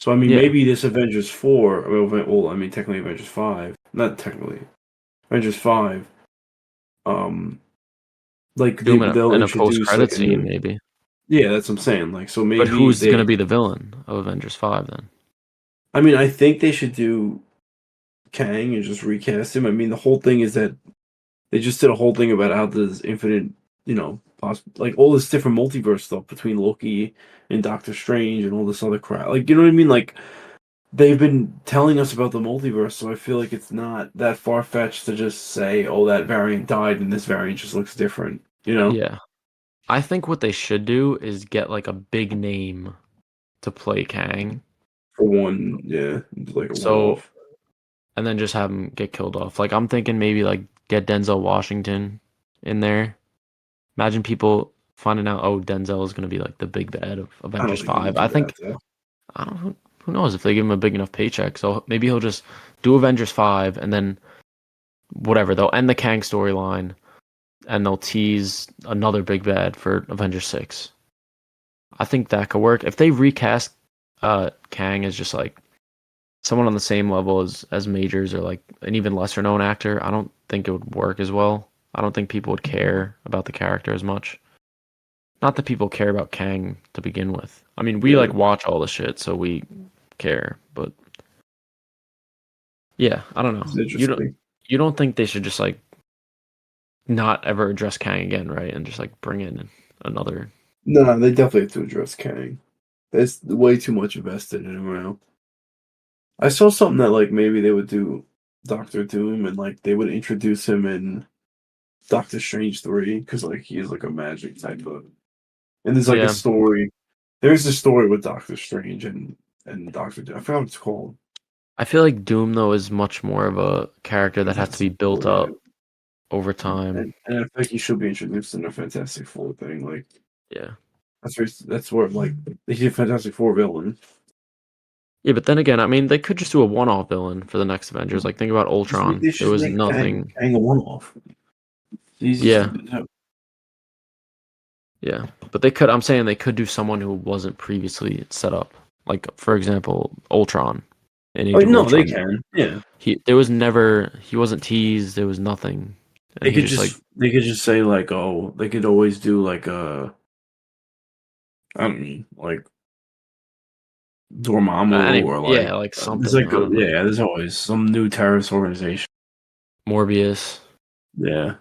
So I mean, Yeah, maybe this Avengers 4, well, I mean, technically Avengers 5, not technically Avengers 5. Um, like Doom they'll in a introduce post-credit like a scene new. maybe. Yeah, that's what I'm saying. Like, so But maybe who's gonna they. be the villain of Avengers 5 then? I mean, I think they should do Kang and just recast him. I mean, the whole thing is that they just did a whole thing about how there's infinite, like all this different multiverse stuff between Loki and Doctor Strange and all this other crap. Like, you know what I mean? Like, they've been telling us about the multiverse, so I feel like it's not that far fetched to just say, "Oh, that variant died, and this variant just looks different." You know, Yeah. I think what they should do is get like a big name to play Kang. for one, yeah, it's like a So one-off. and then just have him get killed off. Like I'm thinking maybe like get Denzel Washington in there. Imagine people finding out, oh, Denzel is going to be like the big bad of I don't Avengers think he would 5. do I that think though. I don't know, who knows if they give him a big enough paycheck. So maybe he'll just do Avengers 5 and then whatever, they'll end the Kang storyline and they'll tease another big bad for Avengers 6. I think that could work. If they recast Kang as just like someone on the same level as Majors or like an even lesser known actor, I don't think it would work as well. I don't think people would care about the character as much. Not that people care about Kang to begin with. I mean, we Yeah, like watch all the shit, so we care. But yeah, I don't know. it's interesting. You don't think they should just like not ever address Kang again, right? And just like bring in another. No, they definitely have to address Kang. There's way too much invested in him now. I saw something that like maybe they would do Doctor Doom and like they would introduce him in Doctor Strange 3 because like he is like a magic type of. And there's like a Yeah, story. There's a story with Doctor Strange and Doctor Doom. I forgot what it's called. I feel like Doom though is much more of a character that has to be Fantastic built Four, yeah. up over time. And I think he should be introduced in the Fantastic Four thing. Like Yeah. that's where like he's a Fantastic Four villain. Yeah, but then again, I mean, they could just do a one-off villain for the next Avengers. Like, think about They Ultron. should There just was make nothing. Kang a one off. Easiest to Yeah, do. yeah. But they could. I'm saying they could do someone who wasn't previously set up. Like, for example, Ultron in Oh Age of no, they Ultron. can. Yeah. There was never. He wasn't teased. There was nothing, and he just like They could just say like, oh, they could always do like I don't know, like Dormammu or like yeah, like there's something. like I don't know. yeah, there's always some new terrorist organization. Morbius Yeah,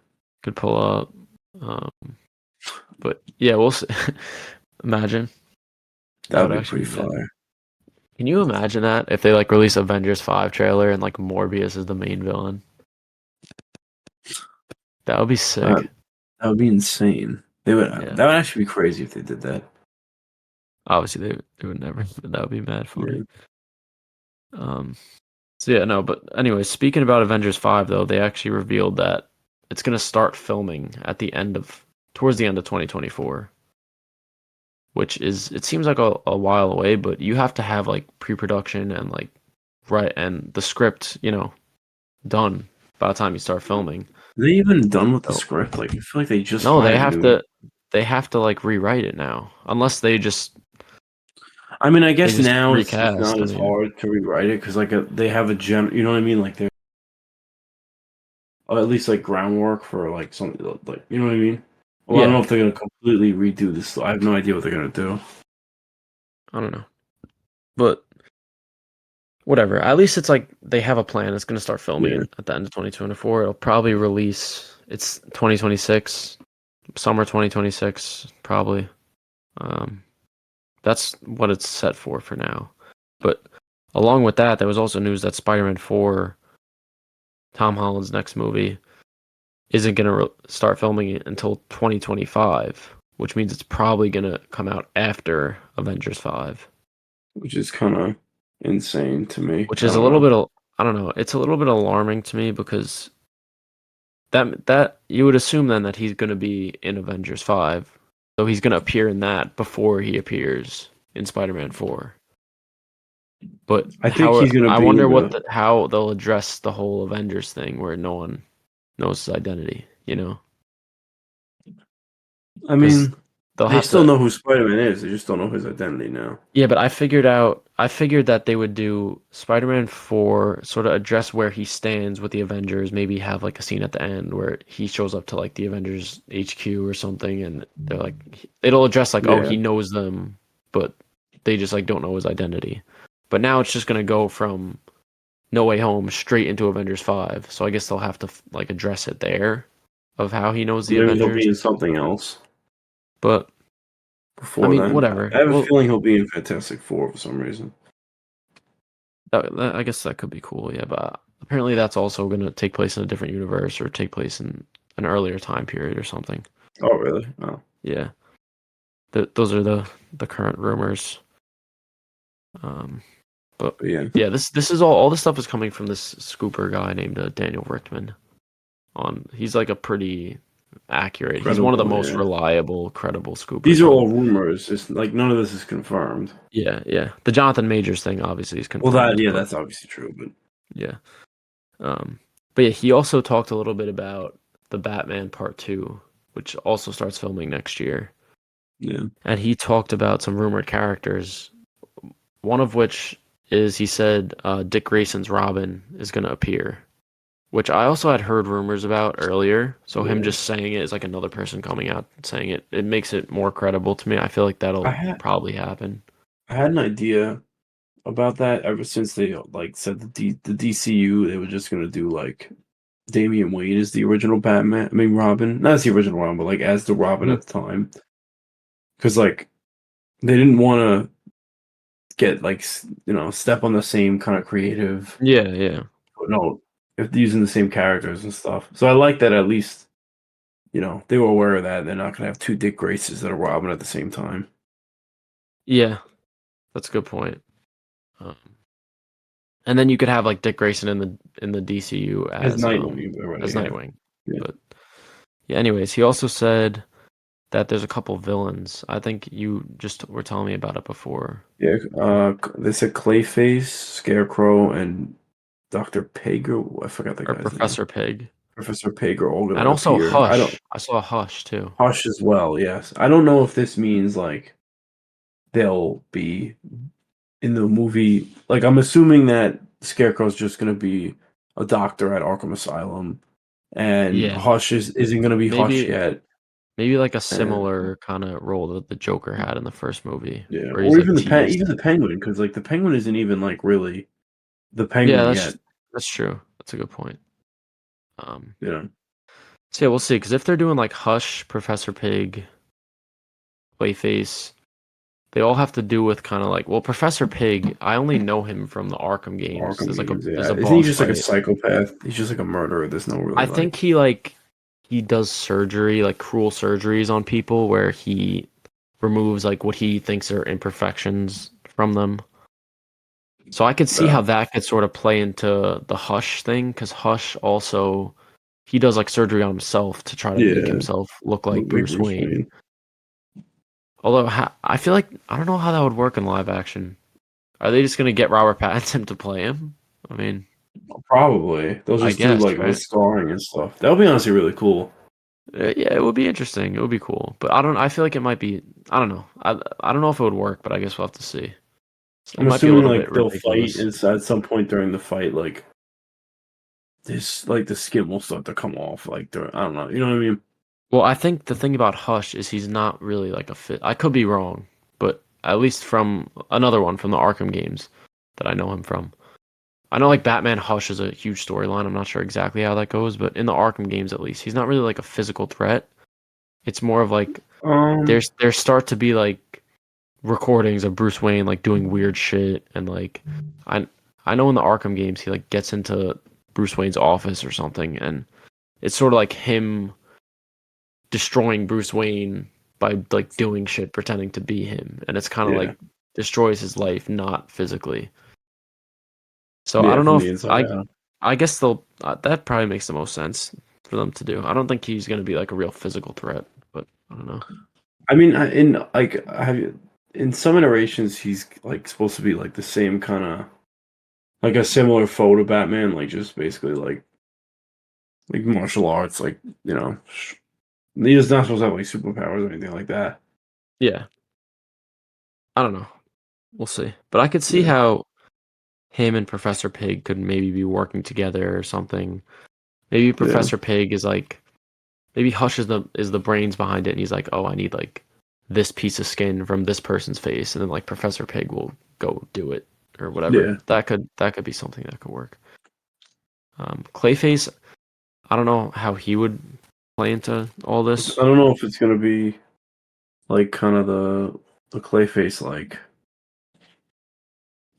could pull up. But yeah, we'll see. Imagine that that would would be actually pretty be mad. fire. Can you imagine that if they like release Avengers 5 trailer and like Morbius is the main villain? That would be That sick. that would be insane. They would Yeah. that would actually be crazy if they did that. Obviously they would never, but that would be mad funny. Yeah. Um so yeah, no, but anyway, speaking about Avengers 5 though, they actually revealed that it's gonna start filming at the end of towards the end of 2024, which is it seems like a while away, but you have to have like pre-production and like right and the script, done by the time you start filming. Are they even done with the So script? Like I feel like they just no, hired a new. they have to like rewrite it now. Unless I mean, I they guess just now it's recast. not I as mean, hard to rewrite it because like they have a you know what I mean? Like they're or at least like groundwork for like something like you know what I mean. Well, I don't know yeah, if they're gonna completely redo this. I have no idea what they're gonna do. I don't know. But whatever. At least it's like they have a plan. It's going to start filming Yeah, it at the end of 2024. It'll probably release it's 2026 summer 2026 probably. Um, that's what it's set for now. But along with that, there was also news that Spider-Man 4, Tom Holland's next movie, isn't going to start filming it until 2025, which means it's probably going to come out after Avengers 5, which is kind of insane to me. which I is a don't little know. bit, I don't know, it's a little bit alarming to me because that you would assume then that he's going to be in Avengers 5, so he's going to appear in that before he appears in Spider-Man 4. But I think how he's gonna I be in wonder the. how they'll address the whole Avengers thing where no one knows his identity, you know? I Because mean, they'll they have still to. know who Spider-Man is. They just don't know his identity now. Yeah, but I figured that they would do Spider-Man 4, sort of address where he stands with the Avengers, maybe have like a scene at the end where he shows up to like the Avengers HQ or something, and they're like, it'll address like, oh, Yeah, he knows them, but they just like don't know his identity. But now it's just gonna go from No Way Home straight into Avengers 5, so I guess they'll have to like address it there of how he knows the maybe he'll Avengers. be in something else But I before mean, then. I whatever. have a Well, feeling he'll be in Fantastic Four for some reason. I guess that could be cool, yeah. But apparently, that's also going to take place in a different universe or take place in an earlier time period or something. Oh, really? Oh, Yeah, those are the current rumors. Um, but but yeah. yeah, this is all this stuff is coming from this scooper guy named Daniel Richtman. He's like a pretty accurate. He's one of the Credible, most yeah. reliable, credible These scoopers are on. all rumors. It's like none of this is confirmed. Yeah, yeah. The Jonathon Majors thing obviously is Well, confirmed, but that's obviously true, but yeah. Um, but yeah, he also talked a little bit about the Batman Part 2, which also starts filming next year. yeah. And he talked about some rumored characters, one of which is he said Dick Grayson's Robin is going to appear, which I also had heard rumors about earlier. So him Yeah. just saying it is like another person coming out and saying it. It makes it more credible to me. I feel like I that'll had probably happen. I had an idea about that ever since they like said the DCU they were just gonna do like Damian Wayne is the original Batman. I mean Robin, not as the original Robin, but like as the Robin Mhm. at the time, because like they didn't want to get like step on the same kind of creative, Yeah, yeah. no, if using the same characters and stuff. So I like that at least they were aware of that. They're not gonna have two Dick Graces that are Robin at the same time. Yeah, that's a good point. Um, And then you could have like Dick Grayson in the DCU As Nightwing already, as yeah, Nightwing. yeah. But yeah, anyways, he also said that there's a couple villains. I think you just were telling me about it before. Yeah, they said Clayface, Scarecrow, and Dr. Pager. I forgot the Or guy's name. Professor Pig. Professor Pager are all And gonna also appear. I don't Hush. I saw Hush too. Hush as well. Yes, I don't know if this means like they'll be in the movie. Like I'm assuming that Scarecrow's just gonna be a doctor at Arkham Asylum, and Yeah. Hush isn't gonna be Hush Maybe yet. maybe like a And similar kind of role that the Joker had in the first movie, yeah, where or he's like even teased. even the Penguin, because like the Penguin isn't even like really the Yeah, Penguin yet. that's true. That's a good point. Um, You know. so yeah, we'll see. Because if they're doing like Hush, Professor Pig, Clayface, they all have to do with kind of like, well, Professor Pig, I only know him from the Arkham games. Arkham games, There's yeah. a Isn't he boss just like a fight. psychopath? He's just like a murderer. There's no really I think like. he does surgery, like cruel surgeries on people where he removes like what he thinks are imperfections from them. So I could see how that could sort of play into the Hush thing, because Hush also he does like surgery on himself to try to make Yeah, himself look like like Bruce Bruce Wayne. Wayne. Although I feel like I don't know how that would work in live action. Are they just gonna get Robert Pattinson to play him? I mean, Probably they'll I just do guess, like right? restoring and stuff. That would be honestly really cool. Yeah, it would be interesting. It would be cool, but I don't. I feel like it might be. I don't know. I don't know if it would work, but I guess we'll have to see. It I'm might be a assuming little bit like they'll fight, ridiculous. and at some point during the fight, like this, like the skin will start to come off. Like I don't know. You know what I mean? Well, I think the thing about Hush is he's not really like a fit. I could be wrong, but at least from another one from the Arkham games that I know him from. I know like Batman Hush is a huge storyline. I'm not sure exactly how that goes, but in the Arkham games at least, he's not really like a physical threat. It's more of like Um, there start to be like recordings of Bruce Wayne like doing weird shit and like I I know in the Arkham games he like gets into Bruce Wayne's office or something and it's sort of like him destroying Bruce Wayne by like doing shit pretending to be him and it's kind of yeah, like destroys his life not physically. So I yeah, don't know from the if inside out. I guess they'll that probably makes the most sense for them to do. I don't think he's going to be like a real physical threat, but I don't know. I mean, in like, have you, in some iterations, he's like supposed to be like the same kind of like a similar foe to Batman, like just basically like martial arts, like he's not supposed to have like superpowers or anything like that. Yeah, I don't know. We'll see. But I could see Yeah, how him and Professor Pig could maybe be working together or something. Maybe yeah, Professor Pig is like maybe Hush is the brains behind it and he's like, "Oh, I need like this piece of skin from this person's face." And then like Professor Pig will go do it or whatever. yeah. That could be something that could work. Clayface, I don't know how he would play into all I this. don't know if it's gonna be like kind of the Clayface like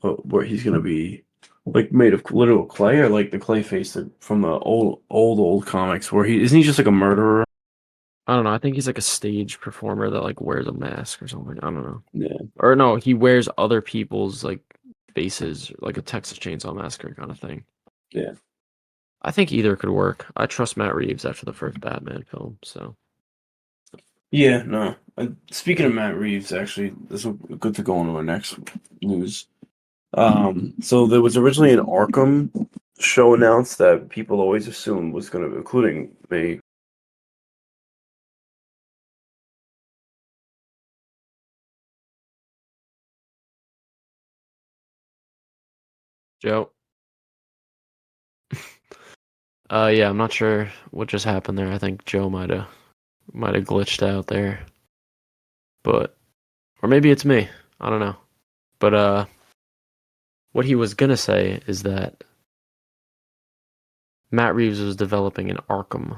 where he's gonna be like made of literal clay or like the Clayface that from the old comics where he isn't he just like a murderer? I don't know. I think he's like a stage performer that like wears a mask or something. I don't know. Yeah, Or no, he wears other people's like faces, like a Texas Chainsaw Massacre kind of thing. yeah. I think either could work. I trust Matt Reeves after the first Batman film, so Yeah, no. Speaking of Matt Reeves, actually, this is good to go on to our next news. So there was originally an Arkham show announced that people always assumed was going to, including me. Joe. Yeah, I'm not sure what just happened there. I think Joe might have glitched out there, but or maybe it's me. I don't know. But what he was gonna say is that Matt Reeves was developing an Arkham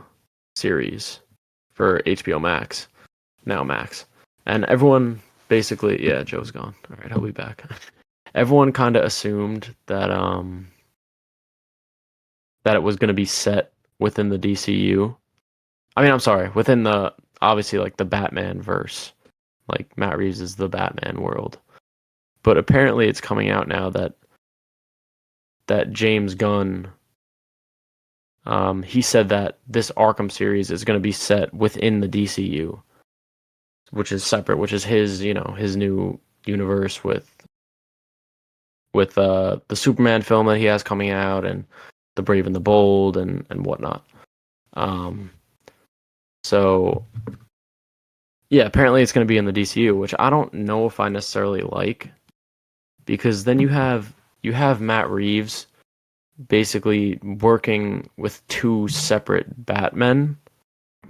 series for HBO Max, now Max. And everyone basically, yeah, Joe's gone. All right, he'll be back. Everyone kind of assumed that it was going to be set within the DCU. I mean, I'm sorry, within the obviously like the Batman verse. Like Matt Reeves is the Batman world. But apparently it's coming out now that James Gunn he said that this Arkham series is going to be set within the DCU, which is separate, which is his, his new universe with the Superman film that he has coming out and the Brave and the Bold and whatnot. Um, so yeah, apparently it's going to be in the DCU, which I don't know if I necessarily like because then you have Matt Reeves basically working with two separate Batmen,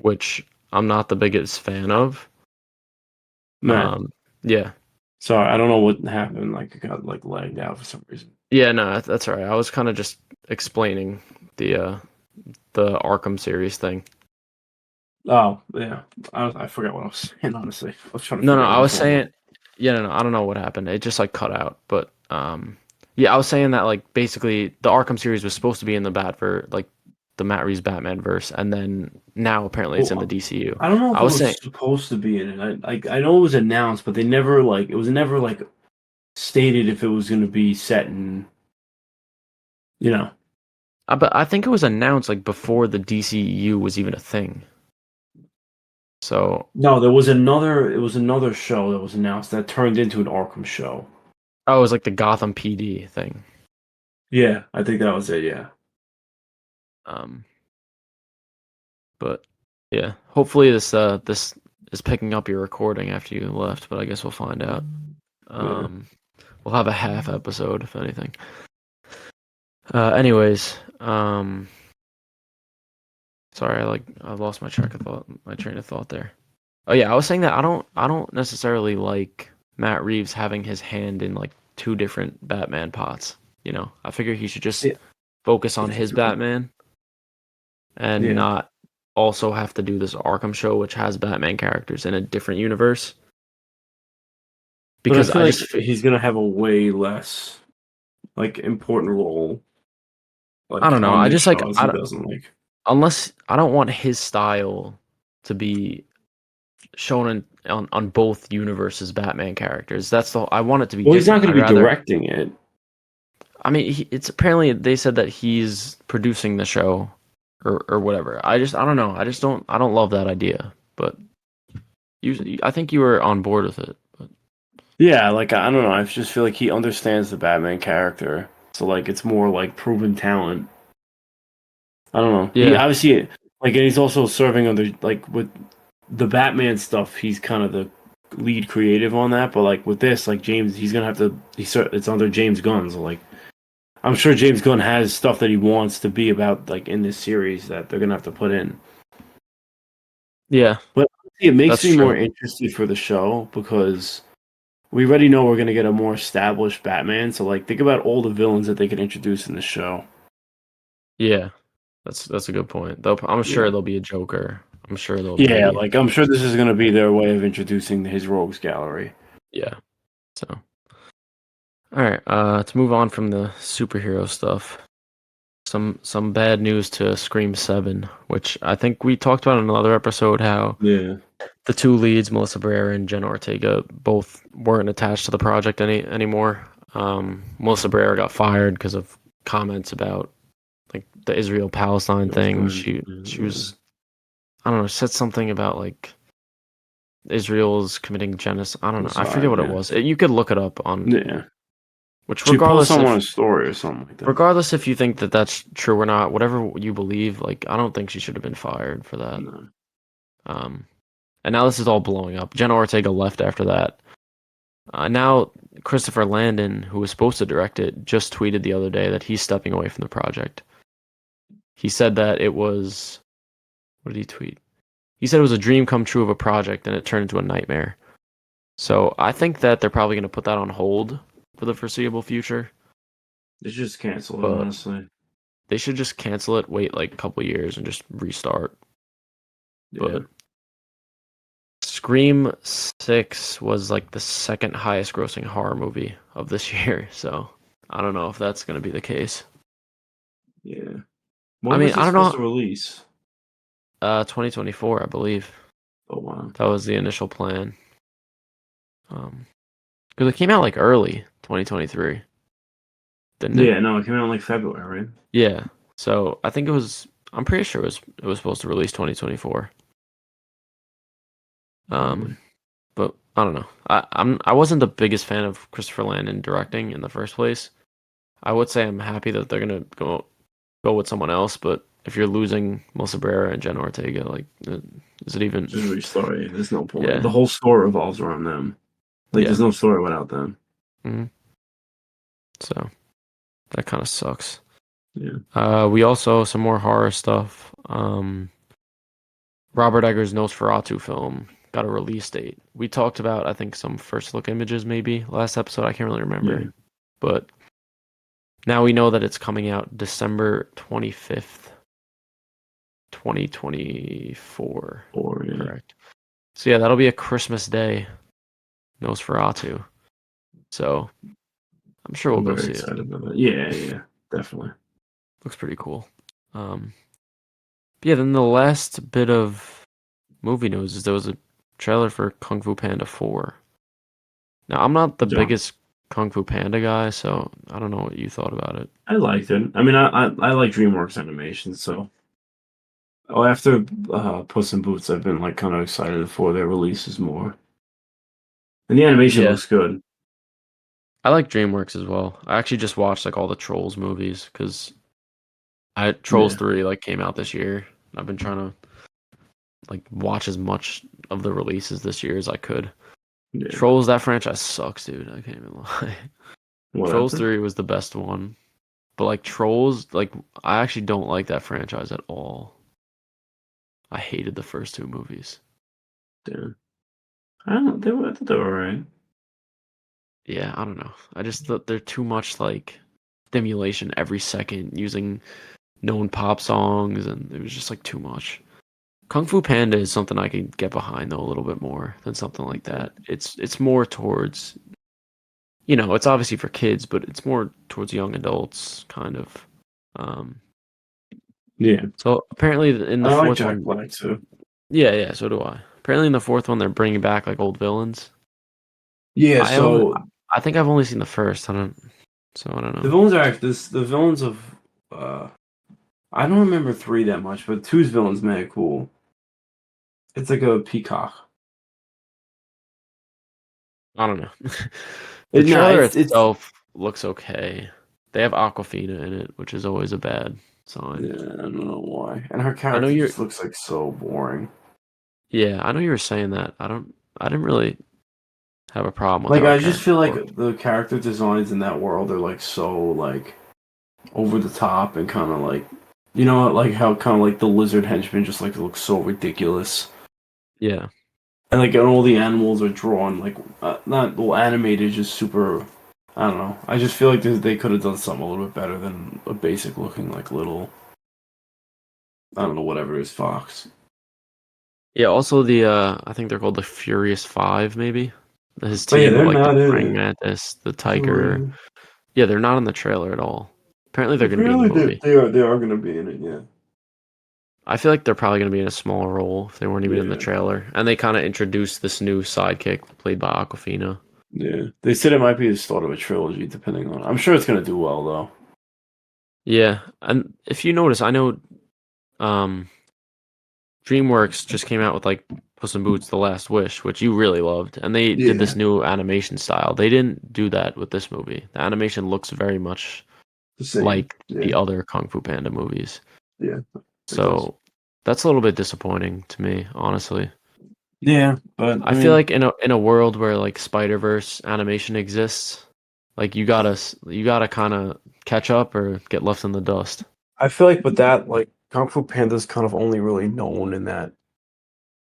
which I'm not the biggest fan of. Matt, Yeah. sorry, I don't know what happened. Like, it got like lagged out for some reason. Yeah, no, that's all right. I was kind of just explaining the Arkham series thing. Oh, yeah. I forgot what I was saying, honestly. I was trying to No, no, figure out I what was was going on. saying, yeah, no, no, I don't know what happened. It just like cut out, but yeah, I was saying that like basically the Arkham series was supposed to be in the like the Matt Reeves Batman verse, and then now apparently it's in the Well, DCU. I don't know if I it was was saying, supposed to be in it. I know it was announced, but they never like it was never like stated if it was going to be set in, you know. but I think it was announced like before the DCU was even a thing. So, No, there was another. It was another show that was announced that turned into an Arkham show. oh, it was like the Gotham PD thing. Yeah, I think that was it. Yeah, Um, but yeah, hopefully this is picking up your recording after you left, but I guess we'll find out. yeah. Um, we'll have a half episode if anything. Anyways, sorry, I lost my train of thought there. Oh yeah, I was saying that I don't necessarily like Matt Reeves having his hand in like two different Batman pots. I figure he should just Yeah, focus on his Batman and yeah. also have to do this Arkham show, which has Batman characters in a different universe. But I Because feel I like just, he's gonna have a way less like important role I like don't know. on I this just like, show as he doesn't like. unless I don't want his style to be shown on both universes Batman characters. That's the I want it to be Well, he's not different. gonna I'd be rather directing it. I mean it's apparently they said that he's producing the show or whatever. I don't know. I don't love that idea. But I think you were on board with it. But Yeah, like I don't know. I just feel like he understands the Batman character, so like it's more like proven talent. I don't know. He yeah. obviously like, and he's also serving under like with the Batman stuff. He's kind of the lead creative on that, but like with this, like James, he's gonna have to. It's under James Gunn, so like I'm sure James Gunn has stuff that he wants to be about like in this series that they're gonna have to put in. Yeah, But it makes that's me more true. interested for the show because we already know we're gonna get a more established Batman. So like, think about all the villains that they could introduce in the show. Yeah. That's a good point. I'm sure Yeah, there'll be a Joker. I'm sure there'll yeah. be Like I'm sure this is gonna be their way of introducing his rogues gallery. yeah. So, all right, to move on from the superhero stuff. Some bad news to Scream 7, which I think we talked about in another episode how Yeah, the two leads, Melissa Barrera and Jenna Ortega, both weren't attached to the project anymore. Melissa Barrera got fired because of comments about like the Israel Palestine that's thing. fine. She Yeah, was I don't know, said something about like Israel's committing genocide. I don't know. I forget genocide. what it Yeah, was. You could look it up on yeah. which She posts someone a story or something like that. regardless if you think that that's true or not, whatever you believe, like I don't think she should have been fired for that. No. Um, and now this is all blowing up. Jenna Ortega left after that. Now Christopher Landon, who was supposed to direct it, just tweeted the other day that he's stepping away from the project. He said that it was what did he tweet? He said it was a dream come true of a project and it turned into a nightmare. So I think that they're probably going to put that on hold for the foreseeable future. They should just cancel it, But honestly. they should just cancel it, wait like a couple years, and just restart. Yeah. But Scream 6 was like the second highest grossing horror movie of this year, so I don't know if that's going to be the case. Yeah. I When mean, was I it don't supposed to know. release? 2024, I believe. Oh wow. That was the initial plan. Because it came out like early 2023, didn't it? Yeah, no, it came out in like February, right? Yeah. So I think it was. I'm pretty sure it was supposed to release 2024. Probably. But I don't know. I wasn't the biggest fan of Christopher Landon directing in the first place. I would say I'm happy that they're gonna go with someone else, but if you're losing Melissa Barrera and Jenna Ortega, like, is it even? Just restart it. There's no point. Yeah, The whole story revolves around them. Like, yeah. there's no story without them. hmm So that kind of sucks. Yeah. We also some more horror stuff. Robert Eggers' Nosferatu film got a release date. We talked about I think some first look images maybe last episode. I can't really remember, Yeah. but now we know that it's coming out December 25th, 2024. Or yeah. Correct. So yeah, that'll be a Christmas Day Nosferatu. So I'm sure we'll I'm go very see it. excited about that. Yeah, yeah, definitely. Looks pretty cool. Yeah, then the last bit of movie news is there was a trailer for Kung Fu Panda 4. Now, I'm not the Yeah. biggest Kung Fu Panda guy, so I don't know what you thought about it. I liked it. I mean, I like DreamWorks animation, so after Puss in Boots, I've been like kind of excited for their releases more. And the animation Yeah, looks good. I like DreamWorks as well. I actually just watched like all the Trolls movies because I Trolls Yeah, 3 like came out this year. I've been trying to like watch as much of the releases this year as I could. yeah. Trolls, that franchise sucks, dude. I can't even lie. What Trolls happened? 3 was the best one. But like Trolls, like I actually don't like that franchise at all. I hated the first two movies. Yeah. I don't. I thought they were alright. Yeah, I don't know. I just thought they're too much like stimulation every second using known pop songs and it was just like too much. Kung Fu Panda is something I could get behind though a little bit more than something like Yeah. that. It's more towards, it's obviously for kids, but it's more towards young adults kind of. Um, Yeah. so apparently in the I like fourth Jack one, Black too. yeah, yeah, so do I. Apparently in the fourth one they're bringing back like old villains. Yeah, I only, so I think I've only seen the first. I don't the know. villains are actually the villains of uh I don't remember three that much, but two's villain's mad cool. It's like a peacock. I don't know. The Nah, trailer it's itself looks okay. They have Aquafina in it, which is always a bad sign. yeah, I don't know why. And her I know character you're, just looks like so boring. yeah, I know you were saying that. I didn't really have a problem with Like how her I just character feel like looked. the character designs in that world are like so like over the top and kind of like like how kind of like the lizard henchman just like looks so ridiculous. Yeah. And all the animals are drawn like not well animated, just super. I don't know. I just feel like they could have done something a little bit better than a basic looking like little. I don't know whatever it is fox. Yeah, also the I think they're called the Furious Five, maybe. His But yeah, team of they're like the not in Praying it. Mantis, the For Tiger. real. Yeah, they're not in the trailer at all. Apparently they're gonna be in the Apparently movie. they are gonna be in it. Yeah. I feel like they're probably gonna be in a small role if they weren't even in the Yeah. trailer. And they kind of introduced this new sidekick played by Aquafina. Yeah. They said it might be the start of a trilogy, depending on. I'm sure it's gonna do well though. Yeah, and if you notice, I know um DreamWorks just came out with like Puss in Boots: The Last Wish, which you really loved, and they did Yeah. this new animation style. They didn't do that with this movie. The animation looks very much The same. like the Yeah. other Kung Fu Panda movies. Yeah. It does. So that's a little bit disappointing to me, honestly. Yeah, but I I feel mean, like in a world where like Spider-Verse animation exists, like you gotta kind of catch up or get left in the dust. I feel like with that, like Kung Fu Panda's kind of only really known in that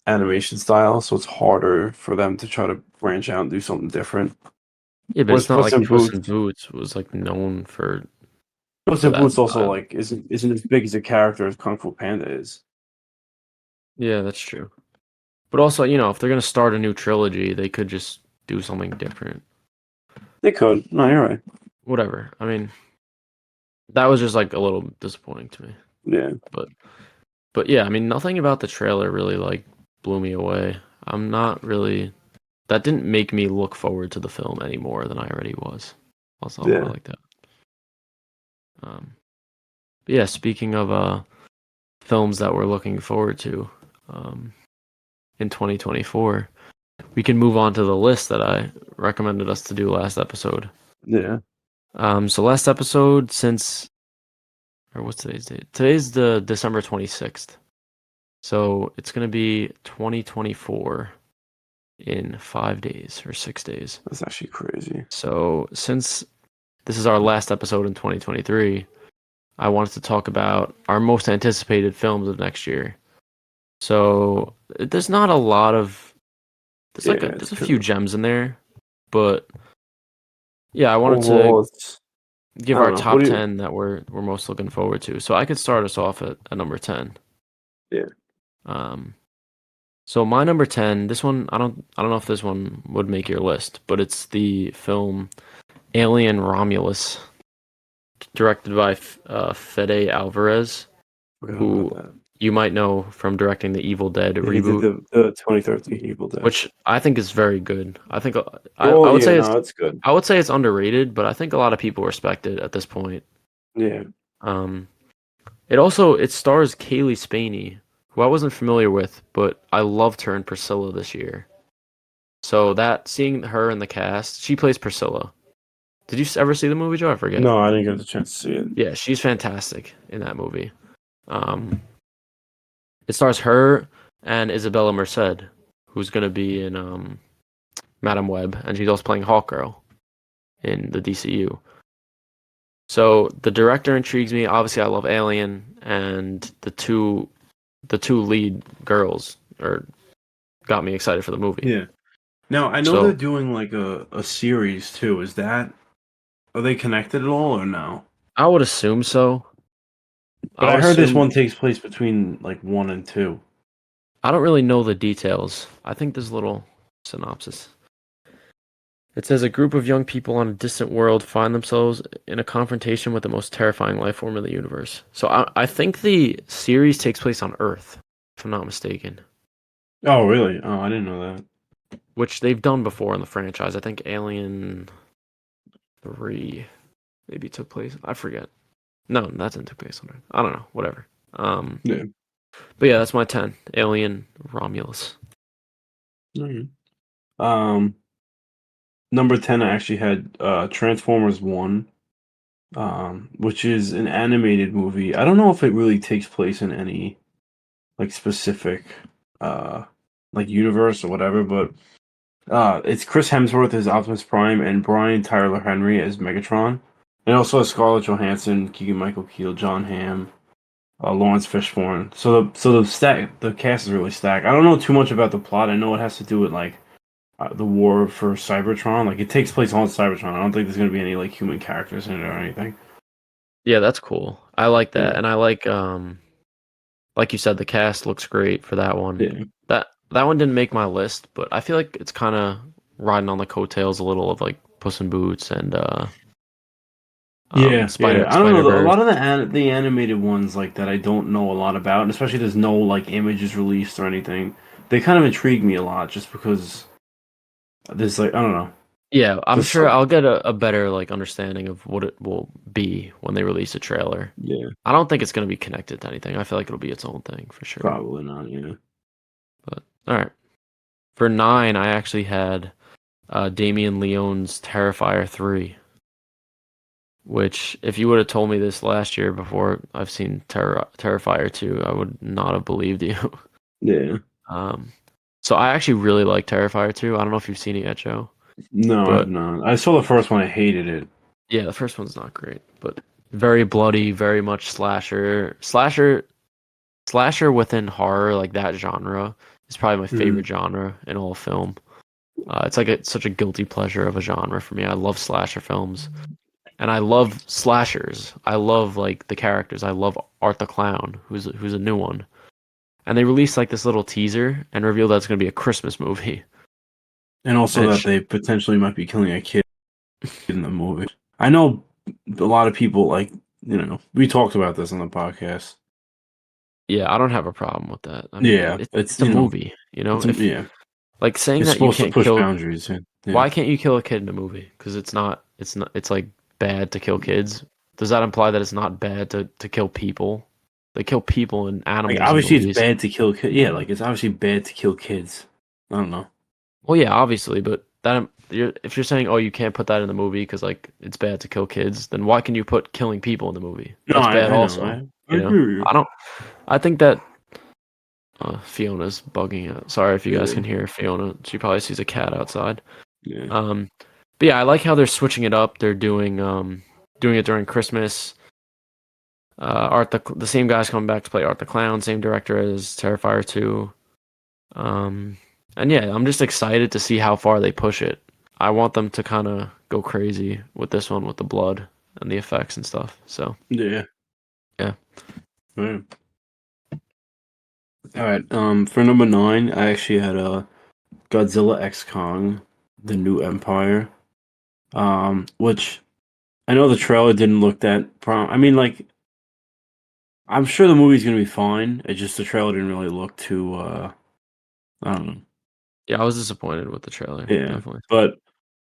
animation style, so it's harder for them to try to branch out and do something different. Yeah, but Whereas it's not Puss like in Puss Boots, in Boots was like known Puss for in that Boots also style. like isn't as big as a character as Kung Fu Panda is. Yeah, that's true. But also, if they're gonna start a new trilogy, they could just do something different. They could. No, you're right. Whatever. I mean, that was just like a little disappointing to me. Yeah, But yeah, I mean, nothing about the trailer really like blew me away. I'm not really that didn't make me look forward to the film any more than I already was. I'll put it yeah, like that. But yeah, speaking of films that we're looking forward to um, in 2024, we can move on to the list that I recommended us to do last episode. yeah. So last episode or what's today's date? Today's the December 26th. So it's gonna be 2024 in 5 days or 6 days. That's actually crazy. So since this is our last episode in 2023, I wanted to talk about our most anticipated films of next year. So there's not a lot of Yeah, it's there's a good. few gems in there, but yeah, I wanted to Overall, it's I give don't our know. What top do you? 10 that we're most looking forward to. So I could start us off at number 10. Yeah, Um, so my number 10, this one I don't know if this one would make your list, but it's the film Alien Romulus, directed by Fede Alvarez, forgot about who that. you might know from directing the Evil Dead Yeah, he did reboot, the 2013 Evil Dead. which I think is very good. I think Well, yeah, no, it's good. I would say it's underrated, but I think a lot of people respect it at this point. Yeah, Um, it stars Kaylee Spaney, who I wasn't familiar with, but I loved her in Priscilla this year. So that seeing her in the cast, she plays Priscilla. Did you ever see the movie, Joe? I forget. no, I didn't get the chance to see it. Yeah, she's fantastic in that movie. Um, it stars her and Isabella Merced, who's gonna be in Madam Web, and she's also playing Hawkgirl in the DCU. So the director intrigues me. Obviously, I love Alien, and the two lead girls are got me excited for the movie. Yeah. Now I know they're So doing like a series too. Are they connected at all or no? I would assume so. But I I would heard this assume one takes place between like one and two. I don't really know the details. I think there's a little synopsis. It says a group of young people on a distant world find themselves in a confrontation with the most terrifying life form in the universe. So I think the series takes place on Earth, if I'm not mistaken, Oh, really? Oh, I didn't know that. which they've done before in the franchise. I think Alien 3 maybe took place. I forget. No, that didn't take place on Earth. I don't know. Whatever. Um, Yeah. but yeah, that's my 10. Alien Romulus. Mhm. Um, number 10, I actually had Transformers 1, which is an animated movie. I don't know if it really takes place in any like specific uh like universe or whatever, but it's Chris Hemsworth as Optimus Prime and Brian Tyler Henry as Megatron. And also has Scarlett Johansson, Keegan-Michael Key, John Hamm, Lawrence Fishburne. So the cast is really stacked. I don't know too much about the plot. I know it has to do with like the war for Cybertron. Like it takes place on Cybertron. I don't think there's gonna be any like human characters in it or anything. Yeah, that's cool. I like that, Yeah, and I like you said, the cast looks great for that one. yeah, That one didn't make my list, but I feel like it's kind of riding on the coattails a little of like Puss in Boots and yeah, yeah. I don't know. A Spider-Verse. lot of the animated ones like that I don't know a lot about, and especially there's no like images released or anything. They kind of intrigue me a lot just because there's like I don't know. Yeah, I'm There's sure some I'll get a better like understanding of what it will be when they release a trailer. yeah, I don't think it's going to be connected to anything. I feel like it'll be its own thing for sure. probably not. Yeah, But all right. For 9, I actually had Damien Leone's Terrifier 3, which if you would have told me this last year before I've seen Terrifier 2, I would not have believed you. yeah. Um, so I actually really like Terrifier 2. I don't know if you've seen it yet, Joe, No, I've but not. I saw the first one. I hated it. yeah, the first one's not great, but very bloody, very much slasher within horror, like that genre is probably my Mhm. favorite genre in all film. It's like such a guilty pleasure of a genre for me. I love slasher films, and I love slashers. I love like the characters. I love Art the Clown, who's a new one. And they released like this little teaser and revealed that it's going to be a Christmas movie. And And also that they potentially might be killing a kid in the movie. I know a lot of people like, we talked about this on the podcast. yeah, I don't have a problem with that. I mean, Yeah, it's, it's a movie, you know. If yeah, like saying it's that you supposed to can't push kill, boundaries. Yeah, yeah. why can't you kill a kid in a movie? Because it's like bad to kill kids. Does that imply that it's not bad to kill people? They kill people and Like animals in obviously it's movies. bad to kill kids. Yeah, like it's obviously bad to kill kids. I don't know. Well, yeah, obviously, but if you're saying, oh, you can't put that in the movie because like it's bad to kill kids, then why can you put killing people in the movie? No, That's bad I know. also. I You know, agree with you. I don't. I think that Fiona's bugging out. Sorry if you guys Yeah, can hear Fiona. She probably sees a cat outside. yeah, Um, but yeah, I like how they're switching it up. They're doing it during Christmas. Art the same guy's coming back to play Art the Clown, same director as Terrifier 2. Um, and yeah, I'm just excited to see how far they push it. I want them to kind of go crazy with this one with the blood and the effects and stuff. So yeah. yeah, Right. All right. For number 9, I actually had Godzilla X Kong, The New Empire. Which I know the trailer didn't look that I mean, like, I'm sure the movie's gonna be fine. It's just the trailer didn't really look too. I don't know. yeah, I was disappointed with the trailer, Yeah, definitely. but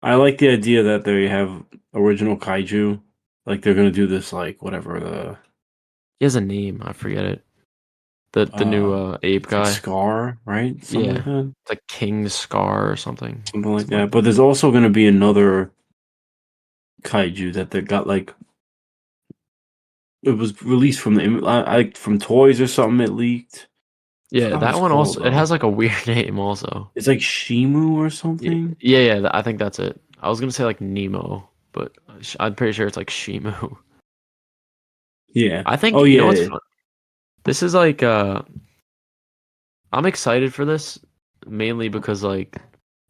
I like the idea that they have original kaiju. Like they're gonna do this, like whatever He has a name, I forget it. The new ape it's like guy. Scar, right? Something like Yeah, that. it's like King Scar or something, Something like something like that. that. But there's also gonna be another kaiju that they got like it was released from from toys or something. It leaked. Yeah, Forgot what that it's one called also it though. has like a weird name also. It's like Shimu or Yeah, something. yeah, I think that's it. I was gonna say like Nemo, but I'm pretty sure it's like Shimu. Yeah. I think Oh you know yeah. what's Yeah. fun. This is like I'm excited for this mainly because like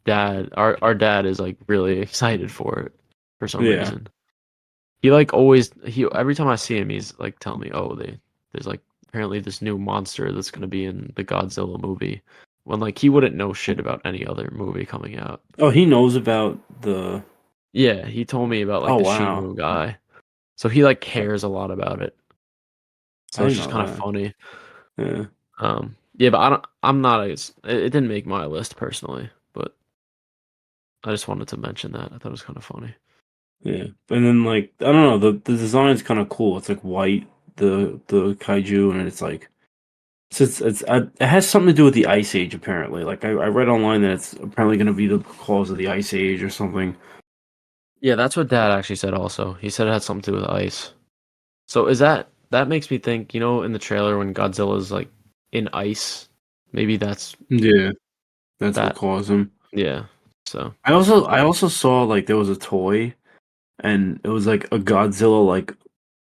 our dad is like really excited for it for some Yeah. reason. He like always he every time I see him he's like telling me, "Oh, there's like apparently this new monster that's going to be in the Godzilla movie. When like he wouldn't know shit about any other movie coming out. Oh, he knows about the. Yeah, he told me about like Oh the wow, Shinmu guy. So he like cares a lot about it. I So it's didn't just know kind of that. funny. Yeah, Yeah, but I'm not as it didn't make my list personally, but I just wanted to mention that. I thought it was kind of funny. yeah. And then like I don't know, the design's kind of cool. It's like white, the kaiju, and it's like it has something to do with the Ice Age apparently. Like I read online that it's apparently going to be the cause of the Ice Age or something. Yeah, that's what Dad actually said also. He said it had something to do with ice. So that makes me think, in the trailer when Godzilla's like in ice, maybe that's Yeah, that's what that. caused him. Yeah. So, I also saw like there was a toy, and it was like a Godzilla like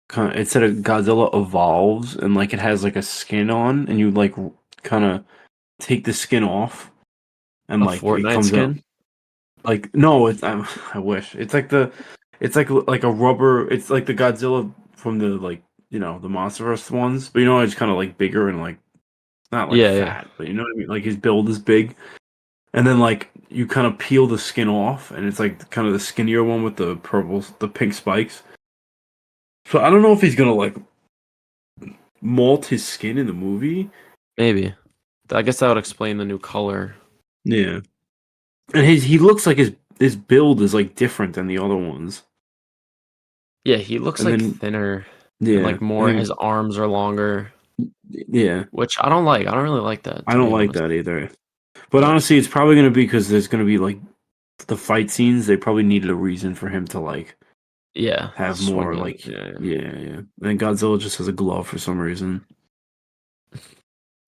kind of it said a Godzilla evolves, and like it has like a skin on, and you like kind of take the skin off, and a like it Fortnite comes out skin? like no, I wish it's like a rubber. It's like the Godzilla from the like the MonsterVerse ones, but it's kind of like bigger and like not like Yeah, yeah. fat, but you know what I mean. Like his build is big, and then like you kind of peel the skin off, and it's like kind of the skinnier one with the pink spikes. So I don't know if he's gonna like molt his skin in the movie. Maybe. I guess that would explain the new color. Yeah, and he looks like his build is like different than the other ones. Yeah, he looks And like then thinner and yeah, like more his arms are longer, yeah, which I don't like. I don't really like that, I to don't be like honest. that either. But But honestly, it's probably gonna be because there's gonna be like the fight scenes. They probably needed a reason for him to like yeah, have swing more it. like Yeah, yeah. yeah. And Godzilla just has a glove for some reason.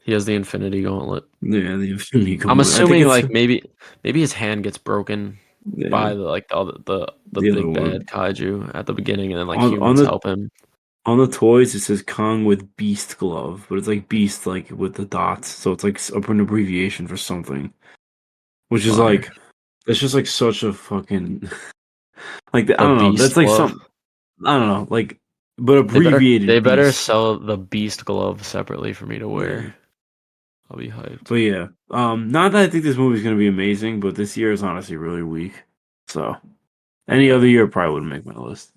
He has the Infinity Gauntlet. Yeah, the Infinity I'm Gauntlet. I think assuming it's like maybe his hand gets broken yeah by the the other big bad one kaiju at the beginning, and then like on humans the help him. on the toys. It says Kong with Beast glove, but it's like Beast like with the dots, so it's like an abbreviation for something, which is Fire. like it's just like such a fucking like I The don't know. That's Beast like glove. some I don't know like but They abbreviated better Beast. sell the Beast glove separately for me to Yeah. wear. I'll be hyped. But yeah, not that I think this movie's gonna be amazing, but this year is honestly really weak. So any Okay. other year probably wouldn't make my list.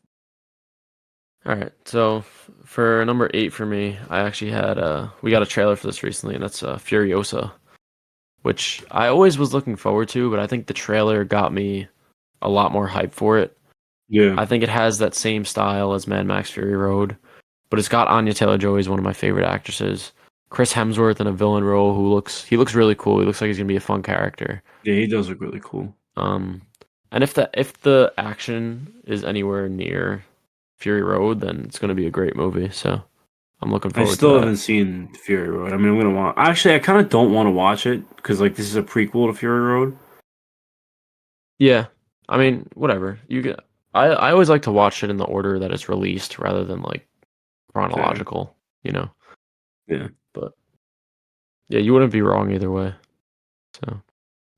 All right. So for number 8 for me, I actually had we got a trailer for this recently, and that's Furiosa, which I always was looking forward to, but I think the trailer got me a lot more hype for it. Yeah, I think it has that same style as Mad Max Fury Road, but it's got Anya Taylor-Joy as one of my favorite actresses. Chris Hemsworth in a villain role he looks really cool. He looks like he's gonna be a fun character. yeah, he does look really cool. Um, and if the action is anywhere near Fury Road, then it's gonna be a great movie. So I'm looking I forward to still that. haven't seen Fury Road. I mean, I'm gonna want. Actually, I kind of don't want to watch it because like this is a prequel to Fury Road. Yeah, I mean, whatever. I always like to watch it in the order that it's released rather than like Fair. chronological, you know. Yeah, But yeah, you wouldn't be wrong either way. So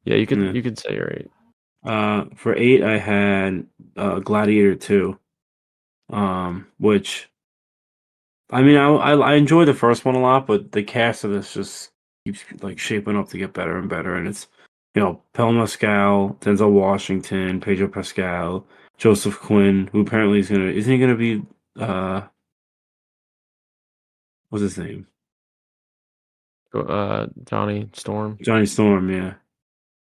yeah, you could yeah. you could say you're right. For 8, I had Gladiator 2. Which I mean, I enjoy the first one a lot, but the cast of this just keeps like shaping up to get better and better. And it's Pel Mescal, Denzel Washington, Pedro Pascal, Joseph Quinn, who apparently isn't he gonna be what's his name? Johnny Storm, Johnny Storm, yeah.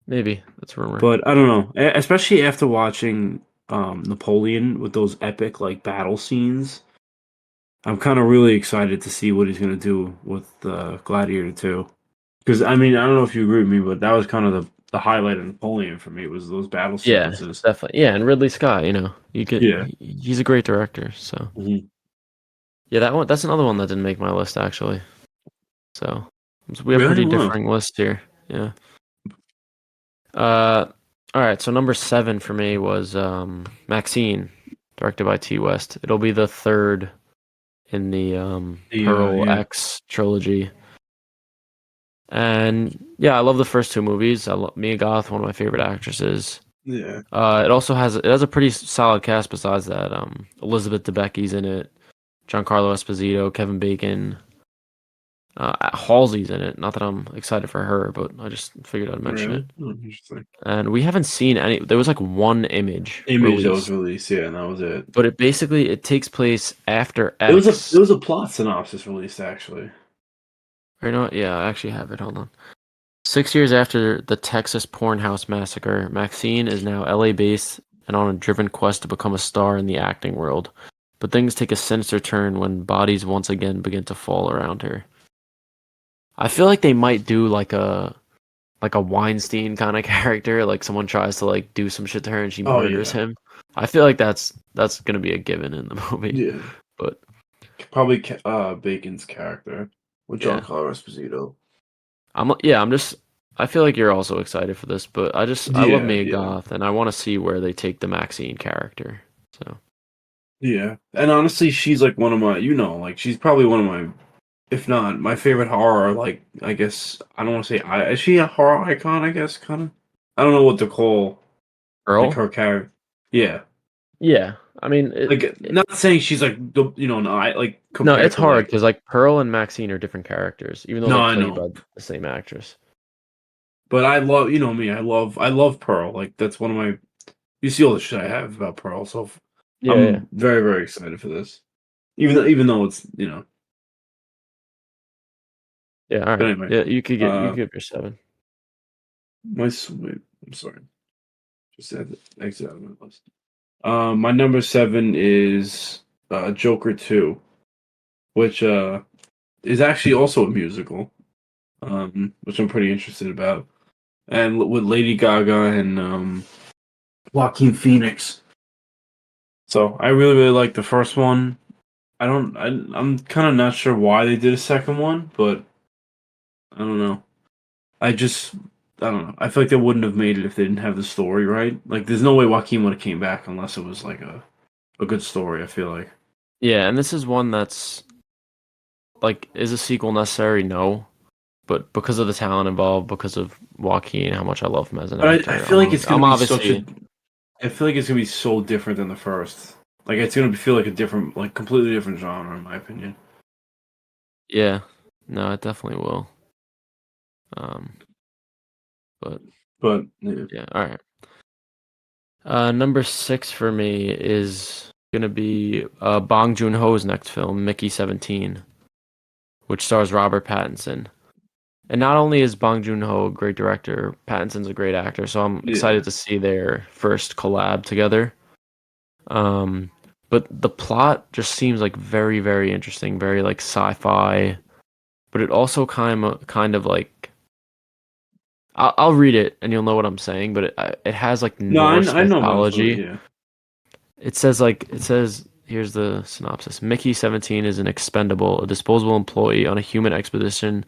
maybe that's a rumor. But I don't know, especially after watching Napoleon with those epic like battle scenes. I'm kind of really excited to see what he's gonna do with Gladiator 2. Because I mean, I don't know if you agree with me, but that was kind of the highlight of Napoleon for me was those battle Yeah, sequences. definitely. Yeah, and Ridley Scott, Yeah. he's a great director. So Mhm. yeah, that's another one that didn't make my list actually. So we have Really? pretty Wow. differing lists here. Yeah. Uh, all right. So number 7 for me was Maxine, directed by T. West. It'll be the third in the Pearl Yeah. X trilogy. And yeah, I love the first two movies. I love Mia Goth, one of my favorite actresses. Yeah. It has a pretty solid cast besides that. Elizabeth Debicki's in it, Giancarlo Esposito, Kevin Bacon. Halsey's in it. Not that I'm excited for her, but I just figured I'd mention it. Really? Oh, interesting. And we haven't seen any. There was like one image Image that was released, released, yeah, and that was it. but it takes place after It was a X. it was a plot synopsis released actually. Or not? Yeah, I actually have it. Hold on. 6 years after the Texas porn house massacre, Maxine is now LA based and on a driven quest to become a star in the acting world. But things take a sinister turn when bodies once again begin to fall around her. I feel like they might do like a Weinstein kind of character, like someone tries to like do some shit to her and she Oh murders yeah, him. I feel like that's gonna be a given in the movie. yeah. But Probably Bacon's character with yeah, Giancarlo Esposito. I'm just I feel like you're also excited for this, but I love Yeah, Mia yeah, Goth and I want to see where they take the Maxine character. So yeah. And honestly, she's like one of my, like she's probably one of my, if not my favorite horror. Like I guess I don't want to say is she a horror icon? I guess kind of. I don't know what to call like Earl, her character. Yeah, yeah, I mean like not saying she's like the no, I like no, compared it's to hard like because like Pearl and Maxine are different characters, even though no, they're I played know. by the same actress. But I love, me, I love Pearl. Like that's one of my. You see all the shit I have about Pearl, so Yeah, yeah, I'm very very excited for this. Even though it's yeah. All but right, anyway, yeah, you uh, could give your 7. wait, I'm sorry, just had to exit out of my list. My number 7 is Joker 2, which is actually also a musical, which I'm pretty interested about, and with Lady Gaga and Joaquin Phoenix. So I really really like the first one. I'm kind of not sure why they did a second one, but I don't know. I just I don't know. I feel like they wouldn't have made it if they didn't have the story right. Like, there's no way Joaquin would have came back unless it was like a good story. I feel like. Yeah, and this is one that's like, is a sequel necessary? No, but because of the talent involved, because of Joaquin, how much I love him as an But I actor, feel like it's I'm gonna be such a. obviously I feel like it's gonna be so different than the first. Like it's gonna feel like a different, like completely different genre, in my opinion. yeah. No, it definitely will. Um, but But yeah, yeah, all right. Number 6 for me is gonna be Bong Joon-ho's next film, Mickey 17, which stars Robert Pattinson. And not only is Bong Joon-ho a great director, Pattinson's a great actor, so I'm yeah. excited to see their first collab together. Um, but the plot just seems like very, very interesting, very like sci-fi, but it also kind of like I'll read it and you'll know what I'm saying, but it has like No, Norse I know about this movie. mythology. Yeah, It says here's the synopsis. Mickey 17 is an expendable, a disposable employee on a human expedition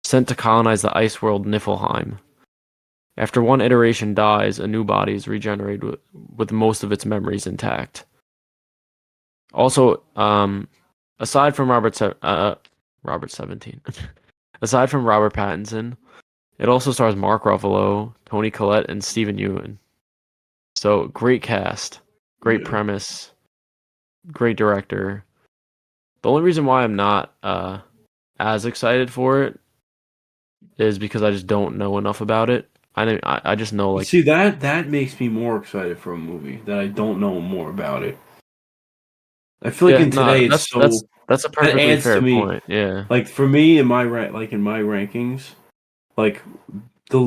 sent to colonize the ice world Niflheim. After one iteration dies, a new body is regenerated with most of its memories intact. Also, aside from Robert 17, aside from Robert Pattinson, it also stars Mark Ruffalo, Tony Collette, and Stephen Ewan. So great cast, great yeah. premise, great director. The only reason why I'm not as excited for it is because I just don't know enough about it. I just know But like see, that makes me more excited for a movie that I don't know more about it. I feel like yeah, in no, today it's so that's a that perfectly adds to fair me. point. Yeah. Like for me in my like in my rankings, like the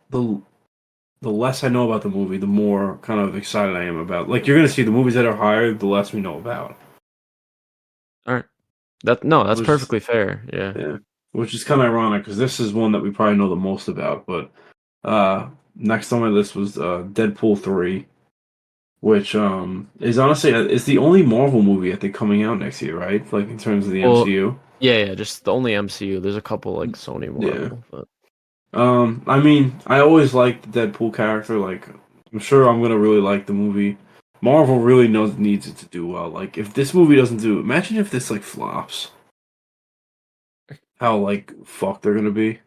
the the less I know about the movie, the more kind of excited I am about. Like you're gonna see the movies that are higher, the less we know about. All right. That's Which is perfectly fair. Yeah. yeah, which is kind of ironic because this is one that we probably know the most about. But next on my list was Deadpool 3, which is honestly it's the only Marvel movie I think coming out next year, right? Like in terms of the Well, MCU. yeah, just the only MCU. There's a couple like Sony Yeah. Marvel, but I mean, I always liked the Deadpool character. Like, I'm sure I'm gonna really like the movie. Marvel really knows needs it to do well. Like, if this movie doesn't do, imagine if this like flops. How like fucked they're gonna be.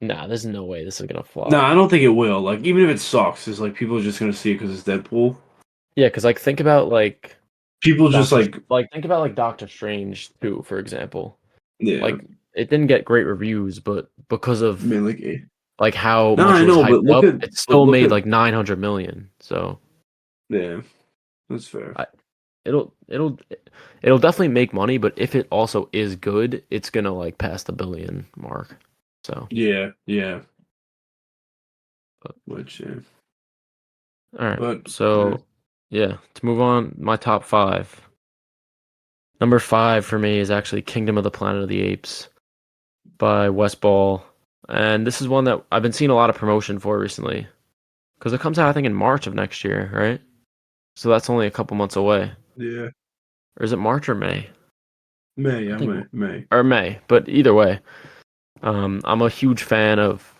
nah, there's no way this is gonna No, flop. I don't think it will. Like, even if it sucks, it's like people are just gonna see it because it's Deadpool. Yeah, because like think about like People just Doctor like, like think about like Doctor Strange too, for example. Yeah, like it didn't get great reviews, but because I of mean, like how no, much I it was know, but hyped up, it still look made at, like 900 million. So yeah, that's fair. I, it'll it'll it'll definitely make money, but if it also is good, it's gonna like pass the billion mark. So, Yeah, yeah, but, which, yeah, all right. but So, yeah, to move on, my top five. Number five for me is actually Kingdom of the Planet of the Apes by Wes Ball, and this is one that I've been seeing a lot of promotion for recently because it comes out I think in March of next year, right? So that's only a couple months away. yeah, Or is it March or May? May, I yeah, think May. or May, but either way, I'm a huge fan of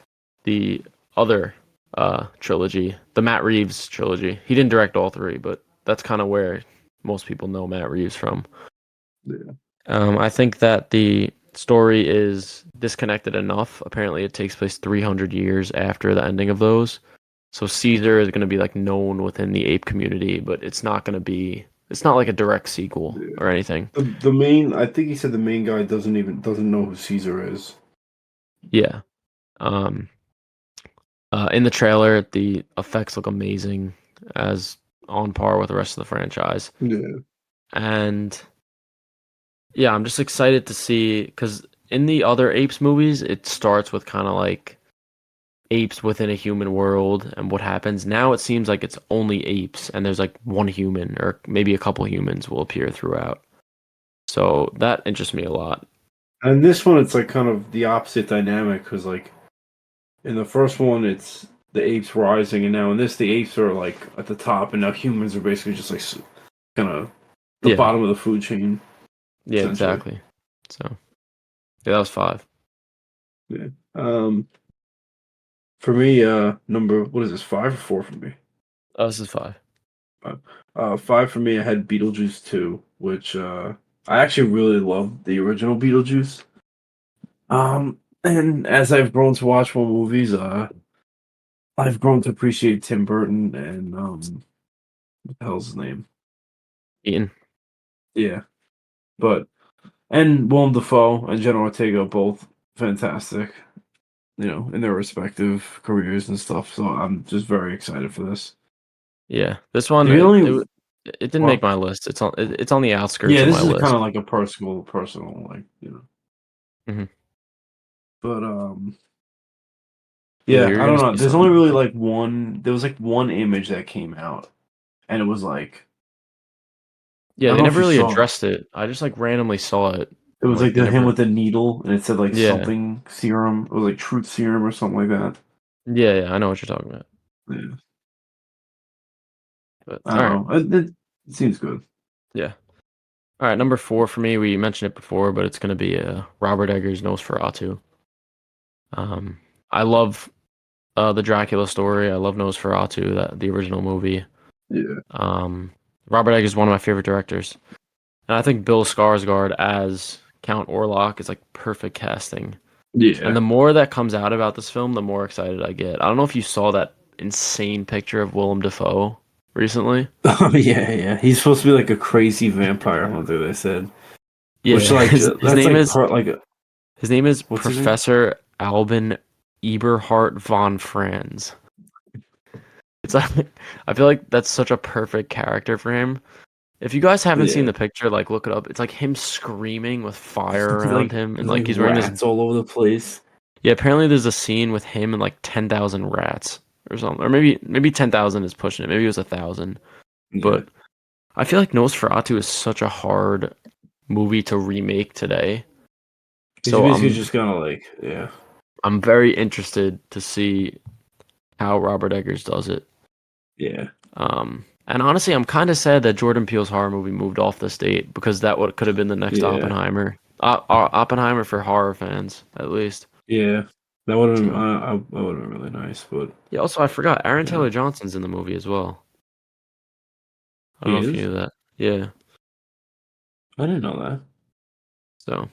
the other trilogy, the Matt Reeves trilogy. He didn't direct all three, but that's kind of where most people know Matt Reeves from. Yeah, I think that the story is disconnected enough. Apparently, it takes place 300 years after the ending of those. So Caesar is going to be like known within the ape community, but it's not going to be. It's not like a direct sequel yeah. or anything. The main, I think he said the main guy doesn't know who Caesar is. Yeah. Um, in the trailer, the effects look amazing, as on par with the rest of the franchise. Yeah, And yeah, I'm just excited to see because in the other apes movies, it starts with kind of like apes within a human world and what happens. Now it seems like it's only apes, and there's like one human or maybe a couple humans will appear throughout. So that interests me a lot. and this one it's like kind of the opposite dynamic because like in the first one it's the apes rising, and now in this the apes are like at the top, and now humans are basically just like kind of the Yeah, bottom of the food chain yeah, essentially. exactly. So yeah, that was five. Yeah. For me, number what is this, 5 or 4 for me? Oh, this is five. Five for me. I had Beetlejuice 2, which I actually really loved the original Beetlejuice. And as I've grown to watch more movies, I've grown to appreciate Tim Burton and what the hell's his name? Eaton. Yeah, but and Willem Dafoe and Jenna Ortega both fantastic, in their respective careers and stuff. So I'm just very excited for this. Yeah, this one The only it didn't make well, my list. It's on the outskirts yeah, of this my is kind list. of like a personal, like Hmm. But Yeah, yeah, you're I gonna don't know. see There's only something. really like one. There was like one image that came out, and it was like Yeah, I don't they know if never you really saw it. addressed it. I just like randomly saw it, It and was like like they the him never. with the needle, and it said like Yeah, something serum. It was like truth serum or something like that. yeah, I know what you're talking about. Yeah, But I all right, don't know. It seems good. yeah, all right. Number four for me, we mentioned it before, but it's gonna be Robert Eggers' Nosferatu. Um, I love the Dracula story. I love Nosferatu, that the original movie. Yeah, Um, Robert Eggers is one of my favorite directors, and I think Bill Skarsgård as Count Orlok is like perfect casting. And yeah. the more that comes out about this film, the more excited I get. I don't know if you saw that insane picture of Willem Dafoe recently. Oh yeah, yeah. He's supposed to be like a crazy vampire hunter. They said, which Yeah, like his that's name like is part like his name is what's his name? Professor Albin Eberhard von Franz. It's like I feel like that's such a perfect character for him. If you guys haven't seen Yeah, the picture, like look it up. It's like him screaming with fire around like him, and there's like like he's wearing this. rats all over the place. Yeah, apparently there's a scene with him and like 10,000 rats or something, or maybe 10,000 is pushing it. Maybe it was 1,000. Yeah, But I feel like Nosferatu is such a hard movie to remake today. he's So basically just gonna like yeah. I'm very interested to see how Robert Eggers does it. Yeah. And honestly, I'm kind of sad that Jordan Peele's horror movie moved off this date because that would could have been the next Yeah. Oppenheimer. Oppenheimer for horror fans, at least. Yeah. That would have So that would have been really nice, but yeah. Also, I forgot Aaron yeah. Taylor Johnson's in the movie as well. I don't He know if you is? knew that. Yeah. I didn't know that. So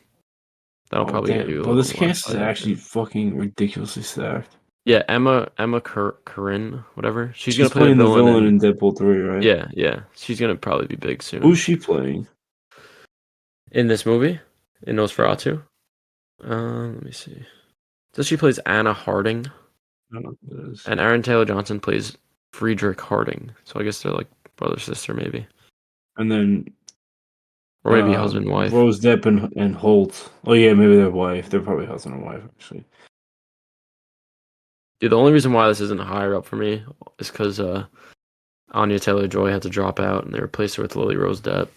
that'll Oh probably get damn. you a Bro, little this more cast is excited. actually fucking ridiculously stacked. Yeah, Emma Corrin, whatever. She's gonna She's play the playing the villain villain in. in Deadpool 3, right? Yeah, yeah. She's gonna probably be big Who's soon she playing? in this movie, in Yeah. Nosferatu. Let me see. So she plays Anna Harding, I don't know what it is. and Aaron Taylor Johnson plays Friedrich Harding. So I guess they're like brother sister maybe, And then or maybe husband and wife. Rose Depp and Holt. Oh yeah, maybe their wife. They're probably husband and wife actually. Dude, the only reason why this isn't higher up for me is because Anya Taylor-Joy had to drop out, and they replaced her with Lily Rose Depp,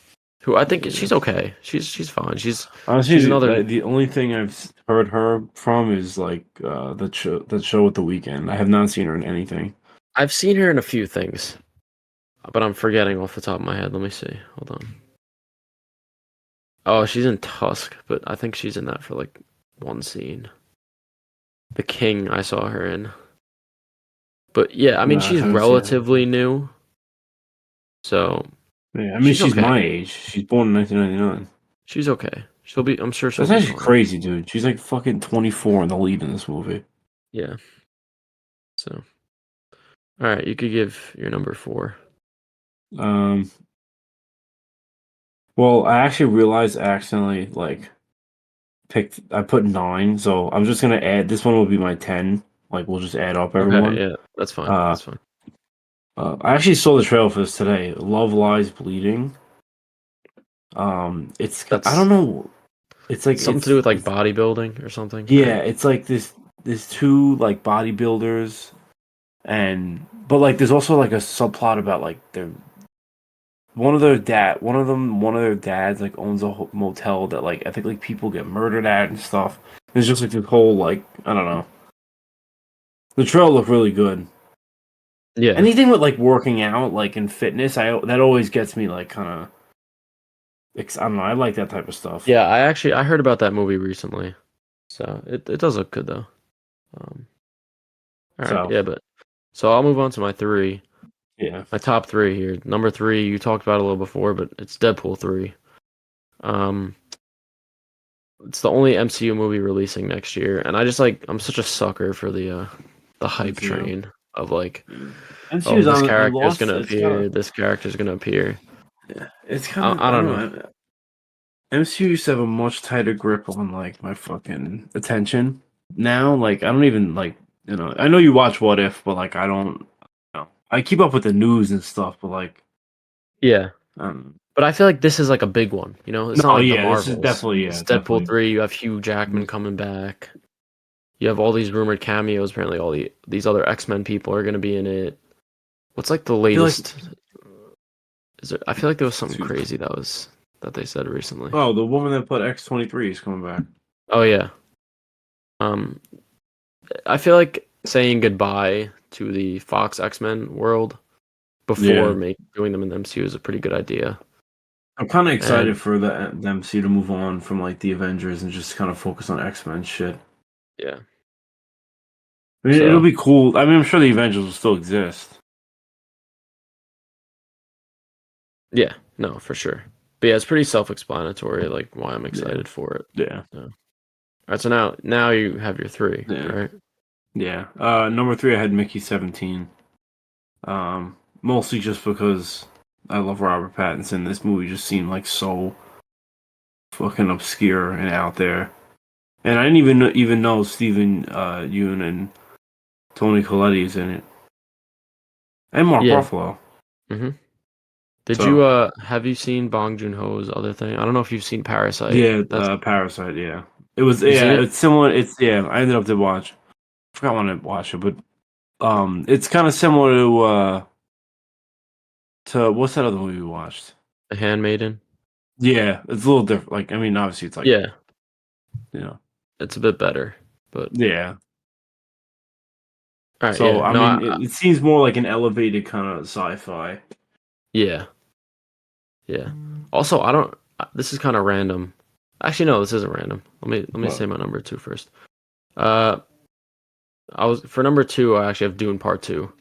who I think Yeah. she's okay. She's fine. She's Honestly, another. the only thing I've heard her from is like that show with The Weeknd. I have not seen her in anything. I've seen her in a few things, but I'm forgetting off the top of my head. Let me see. Hold on. Oh, she's in Tusk, but I think she's in that for like one scene. The King, I saw her in. But yeah, I mean, No, I she's haven't seen it. relatively new, so Yeah, I mean she's she's okay. my age. She's born in 1999. She's okay. She'll be. I'm sure she'll That's be actually fine. crazy, dude. She's like fucking 24 in the lead in this movie. Yeah. So, all right, you could give your number 4. Um, well, I actually realized I accidentally like I put 9, so I'm just gonna add this one will be my 10. Like we'll just add up Okay, everyone. yeah, that's fine. Uh, That's fine. I actually saw the trailer for this today. Love Lies Bleeding. I don't That's know. It's like something to do with like bodybuilding or something, yeah, right? it's like this two like bodybuilders but like there's also like a subplot about like one of their dads like owns a motel that like I think like people get murdered at and stuff. There's just like this whole like I don't know. The trailer looked really good. Yeah. Anything with like working out, like in fitness, I that always gets me like kind of. I don't know. I like that type of stuff. Yeah, I heard about that movie recently. So it does look good though. Um, all right, So yeah, but so I'll move on to my 3. yeah, My top 3 here. Number 3, you talked about it a little before, but it's Deadpool 3. Um, it's the only MCU movie releasing next year, and I just like I'm such a sucker for the hype MCU. train of like, oh, MCU's this on character is lost. gonna It's got appear, a. this character is gonna appear. Yeah, it's kind of. I I don't don't know. know. MCU used to have a much tighter grip on like my fucking attention. Now, like I don't even like I know you watch What If, but like I don't. I keep up with the news and stuff, but like Yeah. um, But I feel like this is like a big one, you know? It's not no, like the yeah, this is Marvels. definitely It's yeah, Deadpool definitely. 3, you have Hugh Jackman coming back. You have all these rumored cameos. Apparently, these other X-Men people are going to be in it. What's like the I feel like latest? I feel like there was something excuse me. crazy that they said recently. Oh, the woman that put X-23 is coming back. Oh yeah. Um, I feel like saying goodbye to the Fox X-Men world before Yeah. doing them in the MCU is a pretty good idea. I'm kind of excited And for the MC to move on from like the Avengers and just kind of focus on X-Men shit. yeah, I mean, it'll so be cool. I mean, I'm sure the Avengers will still exist. yeah, no, for sure. But yeah, it's pretty self-explanatory, like why I'm Yeah, excited for it. yeah, So, all right, so now you have your 3, yeah, right? yeah. Number 3, I had Mickey 17. Mostly just because I love Robert Pattinson. This movie just seemed like so fucking obscure and out there, and I didn't even know Stephen Yeun and Tony Collette is in it, and Mark Yeah. Ruffalo. hmm Did So you have you seen Bong Joon-ho's other thing? I don't know if you've seen Parasite. yeah, That's Parasite. Yeah, it was. You seen Yeah, it? it's similar. It's yeah. I ended up to watch. I forgot when I watched it, but it's kind of similar to what's that other movie we watched? The Handmaiden. Yeah, it's a little different. Like, I mean, obviously, it's like Yeah, you know, it's a bit better. But yeah. all right, So yeah. I No, mean, it seems more like an elevated kind of sci-fi. yeah, yeah. Also, I don't. This is kind of random. Actually, no, this isn't random. Let me say Well, my number 2 first. Uh, I was for number 2. I actually have Dune Part 2.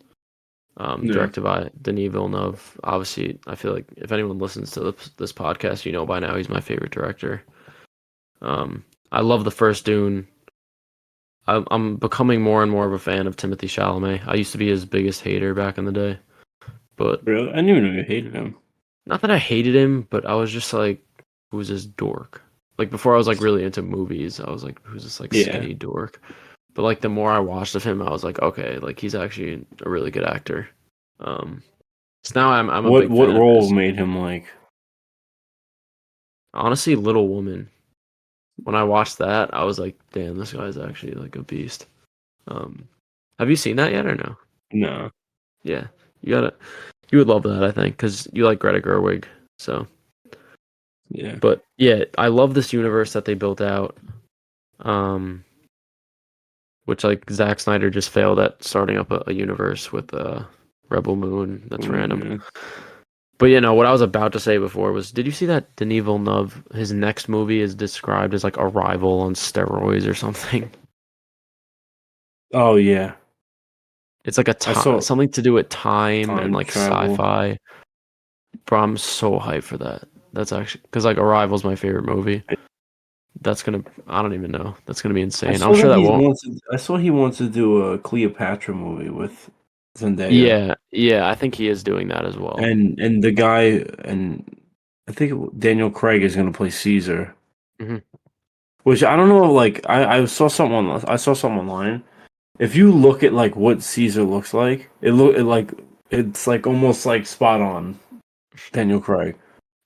yeah, Directed by Denis Villeneuve. Obviously, I feel like if anyone listens to this podcast, you know by now he's my favorite director. I love the first Dune. I'm becoming more and more of a fan of Timothy Chalamet. I used to be his biggest hater back in the day, but really, I didn't even know you hated him. not that I hated him, but I was just like, who's this dork? like before I was like really into movies. I was like, who's this like Yeah. skinny dork? But like the more I watched of him, I was like, okay, like he's actually a really good actor. Um, so now I'm a big What fan of role his. made him like? Honestly, Little Woman. When I watched that, I was like, damn, this guy's actually like a beast. Um, have you seen that yet or no? No. Yeah, you gotta. You would love that, I think, because you like Greta Gerwig. So, Yeah. but yeah, I love this universe that they built out. Um, which like Zack Snyder just failed at starting up a universe with Rebel Moon. That's random. Yeah. But you know what I was about to say before was, did you see that Denis Villeneuve, his next movie is described as like Arrival on steroids or something? Oh yeah. It's like a I saw something to do with time and time like travel. sci-fi. Bro, I'm so hyped for that. That's actually because like Arrival's my favorite movie. That's gonna, I don't even know. That's gonna be insane. I'm sure that won't. I saw he wants to do a Cleopatra movie with Zendaya Yeah, yeah, I think he is doing that as well. and the guy and I think Daniel Craig is gonna play Caesar. Hmm. Which I don't know. Like I saw something online. If you look at like what Caesar looks like, it's like almost like spot on Daniel Craig.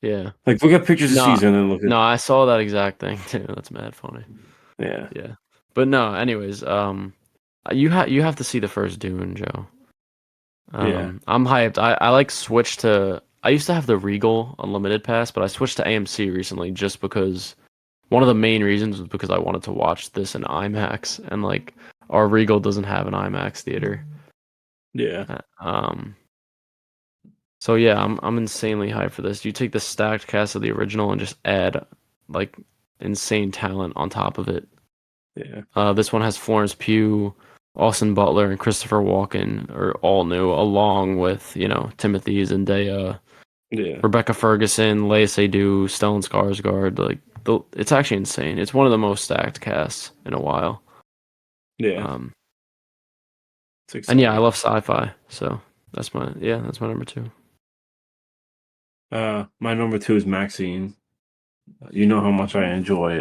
Yeah. Like look at pictures of No, Caesar and then look at no, I saw that exact thing too. That's mad funny. yeah Yeah. But no, anyways, you have to see the first Dune, Joe. yeah I'm hyped. I like switched to I used to have the Regal Unlimited Pass, but I switched to AMC recently just because one of the main reasons was because I wanted to watch this in IMAX and like our Regal doesn't have an IMAX theater. yeah Uh, Um so yeah, I'm insanely hyped for this. You take the stacked cast of the original and just add like insane talent on top of it. yeah This one has Florence Pugh, Austin Butler, and Christopher Walken are all new, along with, you know, Timothy Zendaya, yeah Rebecca Ferguson, Lea Seydoux, Stellan Skarsgård. Like, it's actually insane. It's one of the most stacked casts in a while. yeah. Um, It's and yeah, I exciting. love sci-fi, so that's my number two. My number two is Maxine. You know how much I enjoy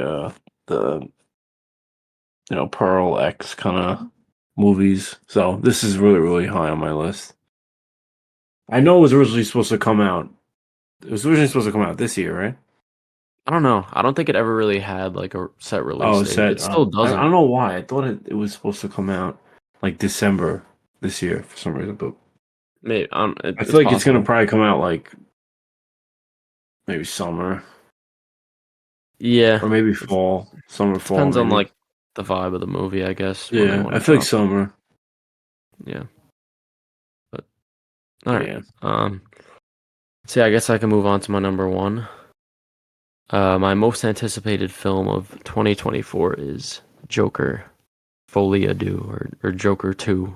the Pearl X kind of movies. So this is really high on my list. I know it was originally supposed to come out. It was originally supposed to come out this year, right? I don't know. I don't think it ever really had like a set release Oh, it date. said It still I doesn't. don't know why. I thought it was supposed to come out like December this year for some reason, but Maybe I it's feel like it's gonna possible. probably come out like maybe summer Yeah, or maybe it fall, summer, fall, depends on maybe. like the vibe of the movie, I guess, when they Yeah, want I to feel like drop it. summer. Yeah, but all But right. yeah, So yeah, I guess I can move on to my number one. My most anticipated film of 2024 is Joker, Folie à Deux, or Joker 2.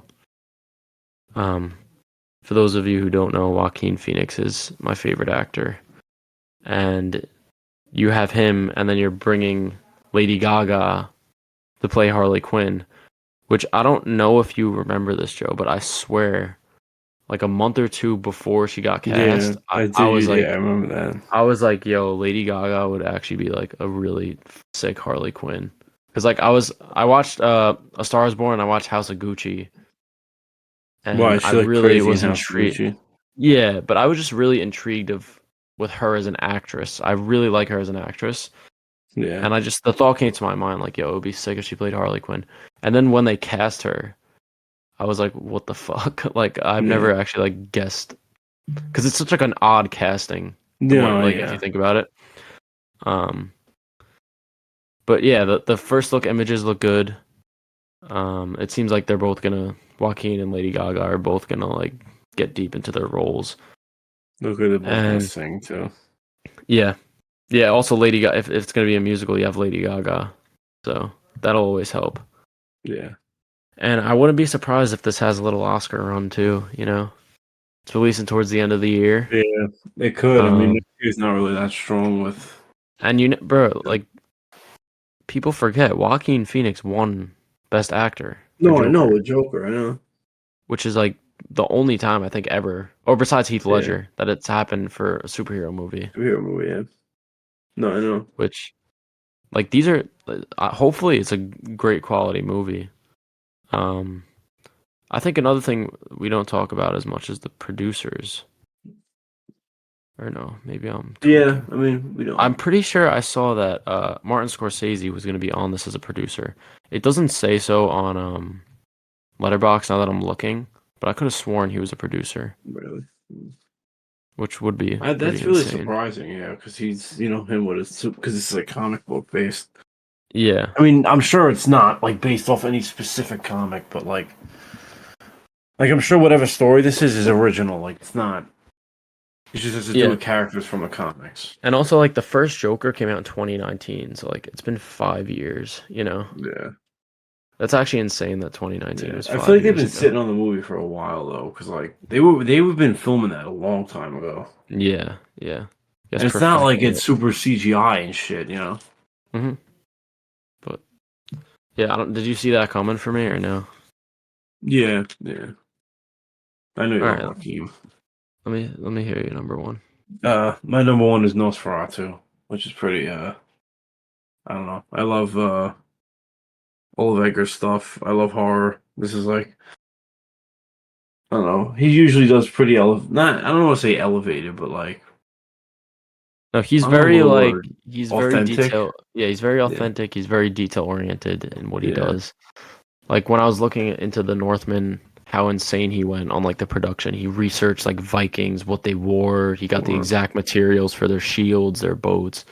Um, for those of you who don't know, Joaquin Phoenix is my favorite actor, and you have him, and then you're bringing Lady Gaga to play Harley Quinn, which I don't know if you remember this, Joe, but I swear, like a month or two before she got yeah, cast, I I do. was Yeah, I like, remember that. yo, Lady Gaga would actually be like a really sick Harley Quinn. Because like I watched A Star Is Born, I watched House of Gucci, Why and is I she like really crazy in was House of intrigued. Gucci? Yeah, but I was just really intrigued of with her as an actress. I really like her as an actress, Yeah, and I just the thought came to my mind like, yo, it would be sick if she played Harley Quinn. And then when they cast her, I was like, what the fuck? Like I've yeah, never actually like guessed because it's such like an odd casting. The more no, like if you yeah, think about it. Um, but yeah, the first look images look good. It seems like they're both gonna Joaquin and Lady Gaga are both gonna like get deep into their roles. look at it, both gonna And sing too. yeah, yeah. Also, Lady Gaga. If it's gonna be a musical, you have Lady Gaga, so that'll always help. Yeah, And I wouldn't be surprised if this has a little Oscar run too. You know, it's releasing towards the end of the year. yeah, it could. I mean, Um, next year's not really that strong with. and bro, like people forget Joaquin Phoenix won Best Actor for No, I know Joker, with Joker. I know. which is like the only time I think ever, or besides Heath Yeah, Ledger, that it's happened for a superhero movie. superhero movie. Yeah, no, I know. Which Like these are hopefully it's a great quality movie. Um, I think another thing we don't talk about as much is the producers. Or no, maybe I'm Yeah, tweaking. I mean, we I'm don't. pretty sure I saw that Martin Scorsese was going to be on this as a producer. It doesn't say so on Letterboxd now that I'm looking, but I could have sworn he was a producer, Really. which would be pretty That's really insane. surprising, yeah, because he's, him with his, because it's like comic book based. Yeah, I mean, I'm sure it's not like based off any specific comic, but like I'm sure whatever story this is original. Like it's not. It just has to do yeah. with characters from the comics. And also like the first Joker came out in 2019, so like it's been 5 years, you know. Yeah, That's actually insane that 2019 yeah. was I feel five like they've years been ago. sitting on the movie for a while though, because like they've been filming that a long time ago, Yeah, yeah. Guess and it's not like perfecting it's it. super CGI and shit, you know. Hmm. But yeah, I don't. Did you see that coming for me or no? Yeah, yeah. I know you All love right, Hakeem. let me hear your number one. My number one is Nosferatu, which is pretty. I don't know. I love Olive Edgar stuff. I love horror. This is like I don't know. He usually does pretty not. I don't want to say elevated, but like No, I don't know the word. he's very Authentic. detail. Yeah, he's very Yeah. authentic. He's very detail oriented in what he Yeah. does. Like when I was looking into the Northman, how insane he went on like the production. He researched like Vikings, what they wore. He got the Or, exact materials for their shields, their boats.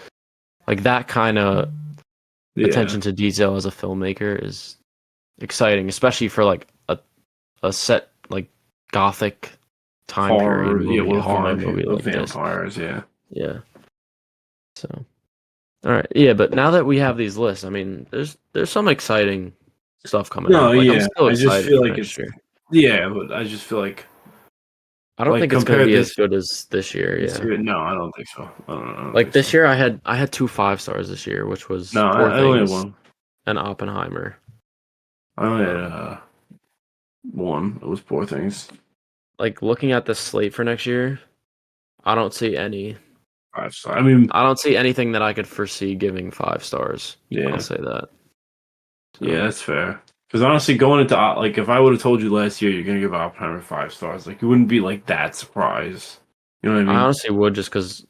Like that kind of yeah. attention to detail as a filmmaker is exciting, especially for like a set like gothic time period Horror. Yeah. movie, a With horror movie like this. vampires. Yeah. Yeah. So, all right. Yeah, but now that we have these lists, I mean, there's some exciting stuff coming No. out. Like I'm Yeah. still I just excited feel for like next it's. year. Yeah, but I just feel I don't like think it's going to compare be as this. good as this year, This yeah. year. No, I don't think so. I don't Like think this so. year I had two 5 stars this year, which was No, Poor I only had Things one. and Oppenheimer. I only had Um one. It was Poor Things. like looking at the slate for next year, I don't see any 5 star. I mean, I don't see anything that I could foresee giving 5 stars. I'll yeah. say that. Yeah, So that's fair. Because honestly, going into like, if I would have told you last year you're gonna give Oppenheimer 5 stars, like you wouldn't be like that surprised. You know what I I mean? honestly would just because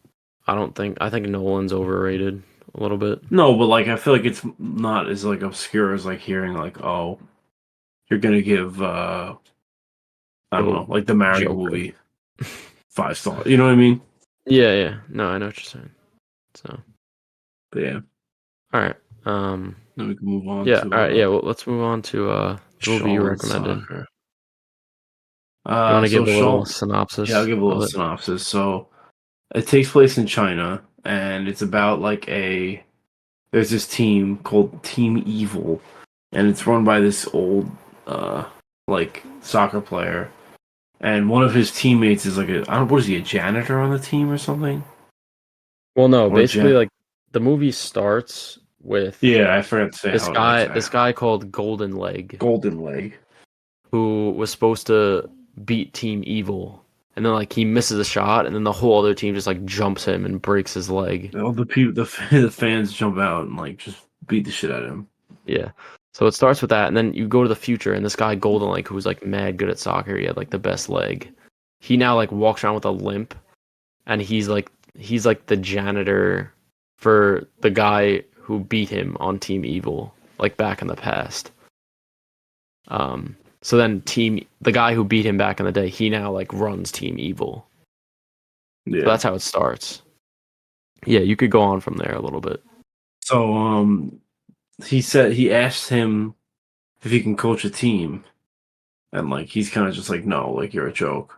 I think Nolan's overrated a little bit. No, but like I feel like it's not as like obscure as like hearing like, oh, you're gonna give I don't know, Go like the Mario Joker. movie 5 stars. You know what I mean? Yeah, yeah. No, I know what you're saying. So, But yeah, all right. then we can move on Yeah, all right. to Yeah, well, let's move on to the movie you Shaolin recommended. Soccer. You want to So give a little Shaolin, yeah, I'll synopsis give a little of it? synopsis. So it takes place in China, and it's about like there's this team called Team Evil, and it's run by this old like soccer player, and one of his teammates is like I don't what is he, a janitor on the team or something? Well, no, Or basically, like the movie starts with yeah, I forgot to say this how like guy, this guy called Golden Leg, Golden Leg. who was supposed to beat Team Evil, and then like he misses a shot, and then the whole other team just like jumps him and breaks his leg. All the people, the fans jump out and like just beat the shit out of him. Yeah. So it starts with that, and then you go to the future, and this guy Golden Leg, who was like mad good at soccer, he had like the best leg. He now like walks around with a limp, and he's like the janitor for the guy who beat him on Team Evil, like back in the past. So then the guy who beat him back in the day, he now like runs Team Evil. So Yeah. that's how it starts. Yeah, you could go on from there a little bit. So he asked him if he can coach a team, and like he's kind of just like no, like you're a joke.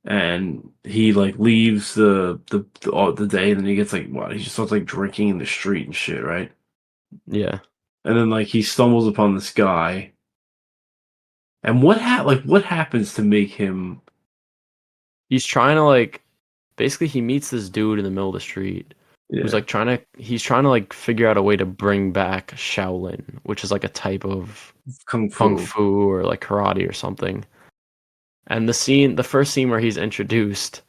And he like leaves the day, and then he gets like what? He just starts like drinking in the street and shit, right? Yeah. And then like he stumbles upon this guy, and what happens to make him? He's trying to like basically he meets this dude in the middle of the street who's Yeah, like he's trying to like figure out a way to bring back Shaolin, which is like a type of kung kung fu. fu or like karate or something. And the first scene where he's introduced,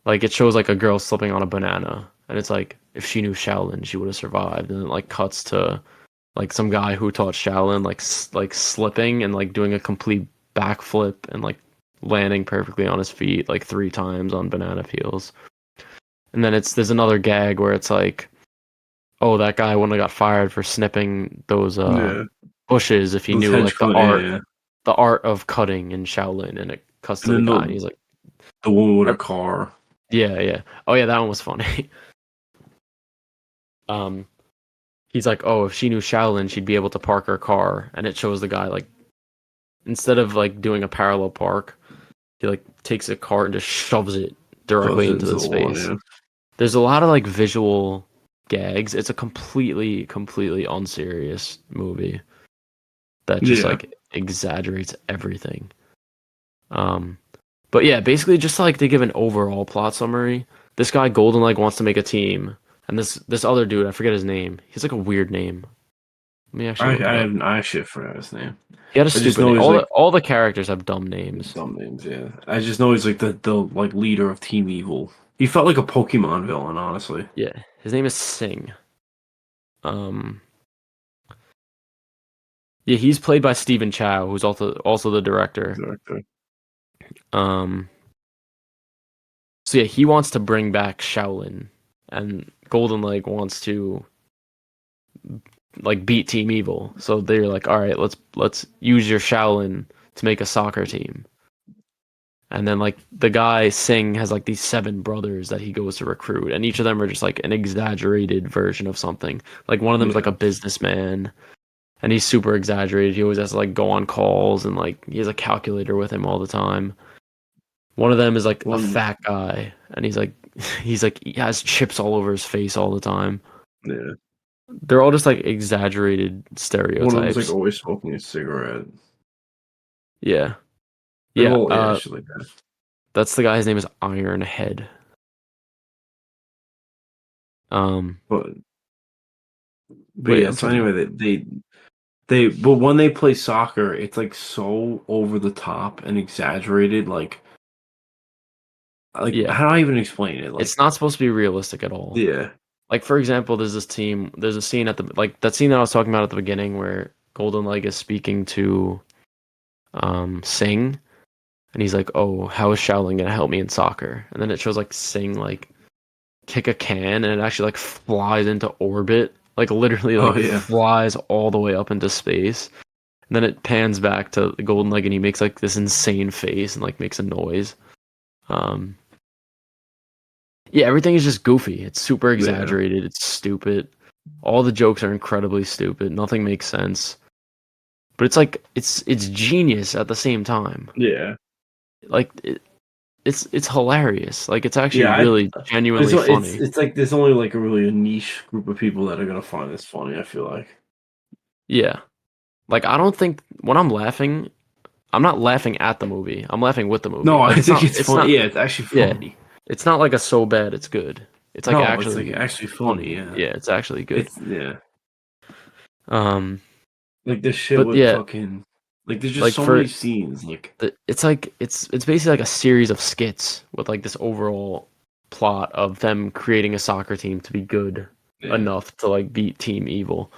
like it shows like a girl slipping on a banana, and it's like if she knew Shaolin, she would have survived. And it like cuts to like some guy who taught Shaolin like slipping and like doing a complete backflip and like landing perfectly on his feet like 3 times on banana peels. And then there's another gag where it's like, oh, that guy wouldn't have got fired for snipping those Yeah. bushes if he Those knew hedge like cut, yeah, yeah. the art of cutting in Shaolin. And it cuts And to the then guy and he's like, the woman with her car. yeah, yeah. Oh yeah, that one was funny. um, he's like, oh, if she knew Shaolin, she'd be able to park her car. And it shows the guy like instead of like doing a parallel park, he like takes a cart and just shoves it Shoves directly it into into the the wall, space. yeah. There's a lot of like visual gags. It's a completely unserious movie that just Yeah. like exaggerates everything. Um, but yeah, basically just like to give an overall plot summary. This guy Golden Leg wants to make a team, and this other dude, I forget his name. He's like a weird name. Let me actually look it up. I actually forgot his name. He had a I just stupid know name. he's like All the characters have dumb names. dumb names, yeah. I just know he's like the like leader of Team Evil. He felt like a Pokemon villain, honestly. Yeah, his name is Singh. Um, yeah, he's played by Stephen Chow, who's also the director. Director. Um, so yeah, he wants to bring back Shaolin, and Golden Leg wants to like beat Team Evil. So they're like, all right, let's use your Shaolin to make a soccer team. And then like the guy Singh has like these 7 brothers that he goes to recruit, and each of them are just like an exaggerated version of something. Like one of them is like Yeah. a businessman, and he's super exaggerated. He always has to like go on calls, and like he has a calculator with him all the time. One of them is like a One fat guy, and he has chips all over his face all the time. yeah. They're all just like exaggerated One of them's like stereotypes. always smoking a cigarette. Yeah. They're Yeah, all yeah, shit like that. that's the guy. His name is Ironhead. Um, But wait, yeah, I'm so trying to. anyway, they but when they play soccer, it's like so over the top and exaggerated. Like Yeah, how do I even explain it? it's not supposed to be realistic at all. Yeah, Like for example, there's this team. There's a scene at the like that scene that I was talking about at the beginning where Golden Leg is speaking to Singh, and he's like, "Oh, how is Shaolin gonna help me in soccer?" And then it shows like Singh like kick a can, and it actually like flies into orbit, like literally oh like yeah, flies all the way up into space. And then it pans back to the Golden Leg, and he makes like this insane face and like makes a noise. Um, yeah, everything is just goofy. It's super yeah, exaggerated. It's stupid. All the jokes are incredibly stupid. Nothing makes sense. But it's like it's genius at the same time. yeah, Like it's hilarious. Like it's actually yeah. really genuinely funny. It's like there's only like a really a niche group of people that are gonna find this funny. I feel like. Yeah. Like I don't think when I'm laughing, I'm not laughing at the movie. I'm laughing with the movie. No, Like I think it's it's funny. not Yeah, it's actually yeah. funny. It's not like a so bad it's good. It's like No, it's like actually actually funny. funny. Yeah, Yeah, it's actually good. it's yeah. Um Like this shit but with yeah, fucking like there's just like so many for scenes. Like it's like it's basically like a series of skits with like this overall plot of them creating a soccer team to be good yeah. enough to like beat Team Evil.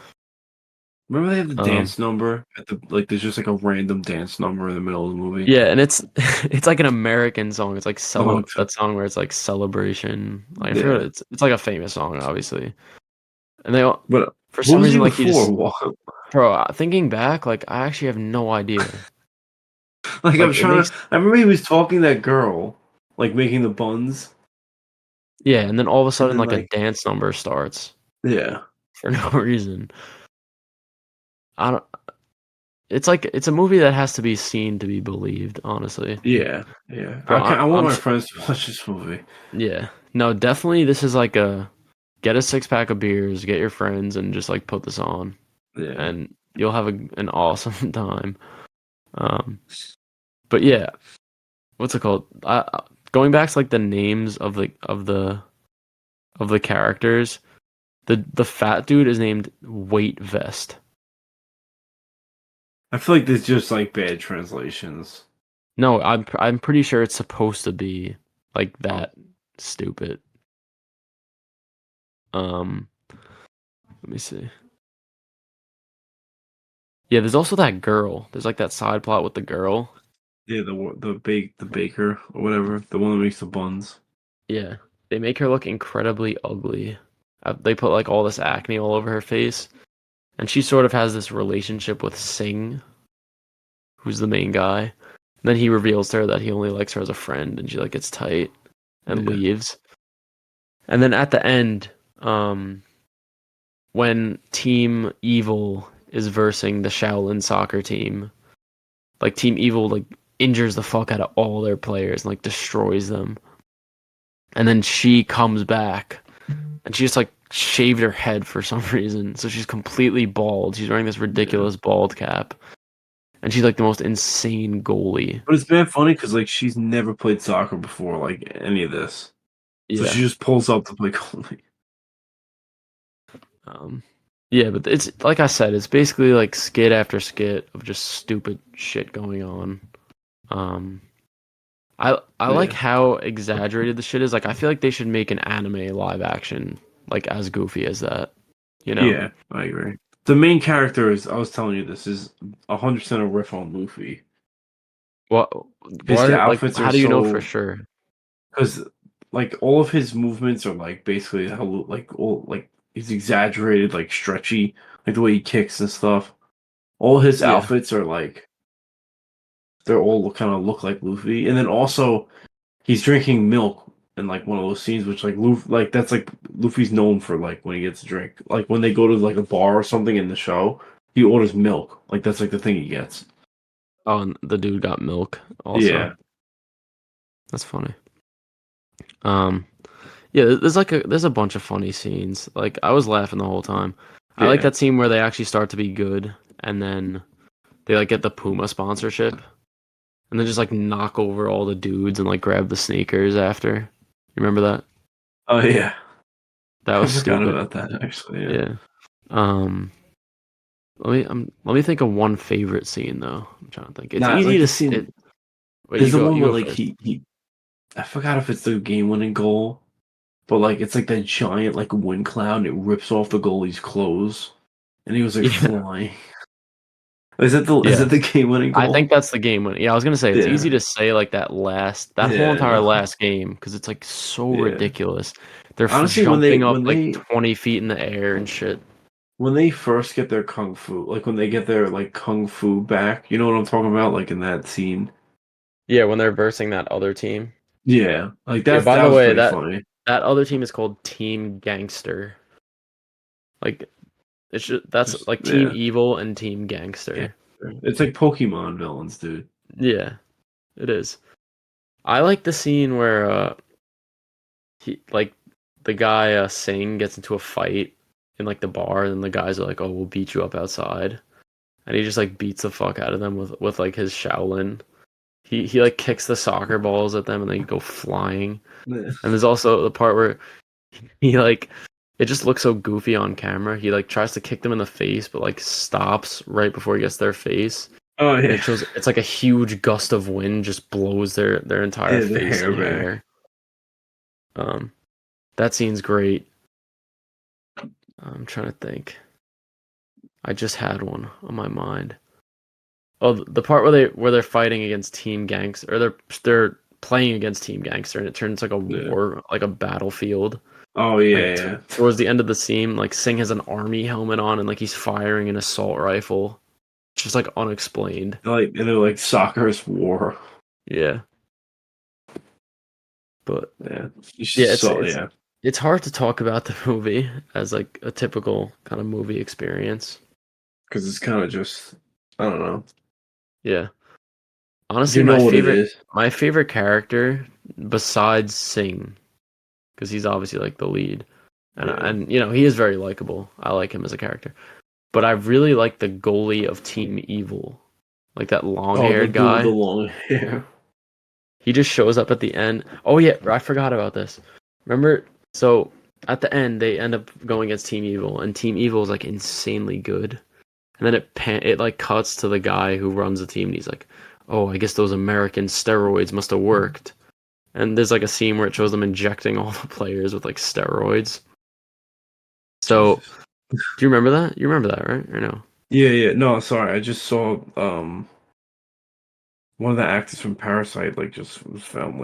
Remember they have the Um dance number at the like there's just like a random dance number in the middle of the movie. yeah, and it's it's like an American song. It's like Oh, it's, that song where it's like celebration. Like I forget yeah. it's like a famous song obviously. And they all But for what some was he reason like he before? just What? bro, thinking back like I actually have no idea. Like I'm Like it trying makes to. I remember he was talking to that girl, like making the buns, yeah, and then all of a and sudden then like a like dance number starts yeah, for no reason. I don't It's like it's a movie that has to be seen to be believed, honestly. yeah, yeah. Bro, I want I'm my friends to watch this movie. yeah. No, definitely this is like a get a 6 pack of beers, get your friends and just like put this on Yeah, and you'll have an awesome time. Um but yeah, what's it called? Going back to like the names of the characters, the fat dude is named Weight Vest. I feel like there's just like bad translations. No, I'm pretty sure it's supposed to be like Oh, that stupid. Um, let me see. Yeah, there's also that girl. There's like that side plot with the girl. Yeah, the baker or whatever, the one that makes the buns. Yeah, they make her look incredibly ugly. They put like all this acne all over her face, and she sort of has this relationship with Singh, who's the main guy. And then he reveals to her that he only likes her as a friend, and she like gets tight and Yeah, leaves. And then at the end, um, when Team Evil is versing the Shaolin Soccer team, like Team Evil like injures the fuck out of all their players and like destroys them. And then she comes back and she just like shaved her head for some reason. So she's completely bald. She's wearing this yeah. ridiculous bald cap. And she's like the most insane goalie. But it's been funny because like she's never played soccer before, like any of this. So she Yeah. just pulls up to play goalie. Um yeah, but it's like I said, it's basically like skit after skit of just stupid shit going on. Um I like Yeah, how exaggerated the shit is. Like I feel like they should make an anime live action like as goofy as that, you know? yeah, I agree. The main character is I was telling you this is 100% a riff on Luffy What because the like outfits are how do you know for so sure? because like all of his movements are like basically how like all like he's exaggerated, like stretchy, like the way he kicks and stuff. All his Yeah. outfits are like they're all kind of look like Luffy, and then also he's drinking milk in like one of those scenes, which like Luffy, like that's like Luffy's known for like when he gets a drink, like when they go to like a bar or something in the show, he orders milk, like that's like the thing he gets. Oh, and the dude got milk also. Yeah, That's funny. Um, yeah, there's a bunch of funny scenes. Like I was laughing the whole time. I like yeah, that scene where they actually start to be good, and then they like get the Puma sponsorship, and then just like knock over all the dudes and like grab the sneakers after. You remember that? oh yeah, That I was forgot stupid. about that actually. Yeah, Yeah. Um, let me think of one favorite scene though. I'm trying to think. It's not easy like to the scene. wait. There's the one You where go like first. he I forgot if it's the game-winning goal, but like it's like that giant like wind cloud and it rips off the goalie's clothes, and he was like Yeah. flying. Is Yeah. that the game-winning I think goal? that's the game winning. Yeah, I was gonna say it's Yeah, easy to say like that whole yeah, entire no, last game because it's like so yeah. ridiculous. They're Honestly, jumping up like 20 feet in the air and shit. when they first get their kung fu, like when they get their like kung fu back, you know what I'm talking about? Like in that scene. Yeah, when they're versing that other team. Yeah, like Yeah, by that the was way, pretty that funny. that other team is called Team Gangster. Like that's Just like Team yeah, Evil and Team yeah. Gangster. It's like Pokemon villains, dude. Yeah, it is. I like the scene where he like the guy Singh gets into a fight in like the bar and the guys are like, "Oh, we'll beat you up outside." And he just like beats the fuck out of them with like his Shaolin. He like kicks the soccer balls at them and they go flying. Yeah, And there's also the part where he like it just looks so goofy on camera. He like tries to kick them in the face but like stops right before he gets their face. oh And yeah, it shows it's like a huge gust of wind just blows their entire yeah. The face hair and back. hair. Um that scene's great. I'm trying to think. I just had one on my mind. Oh, the part where they're fighting against Team Gangster, or they're playing against Team Gangster, and it turns like a Yeah. war, like a battlefield. Oh Like yeah, yeah. towards the end of the scene, like Singh has an army helmet on, and like he's firing an assault rifle. It's just like unexplained. They're like soccer's war. Yeah, but Yeah, you yeah, just saw. Yeah, it's hard to talk about the movie as like a typical kind of movie experience. because it's kind of just I don't know. Yeah, honestly, You know what it is. my favorite character besides Singh, because he's obviously like the lead. Yeah. And you know, he is very likable. I like him as a character. But I really like the goalie of Team Evil. Like that Oh, the long-haired dude with the guy. long hair. He just shows up at the end. Oh yeah, I forgot about this. Remember, so at the end they end up going against Team Evil and Team Evil is like insanely good. And then it like cuts to the guy who runs the team and he's like, "Oh, I guess those American steroids must have worked." And there's like a scene where it shows them injecting all the players with like steroids. So, Jesus. do you remember that? You remember that, right? Or no? Yeah. No, sorry. I just saw one of the actors from Parasite just was found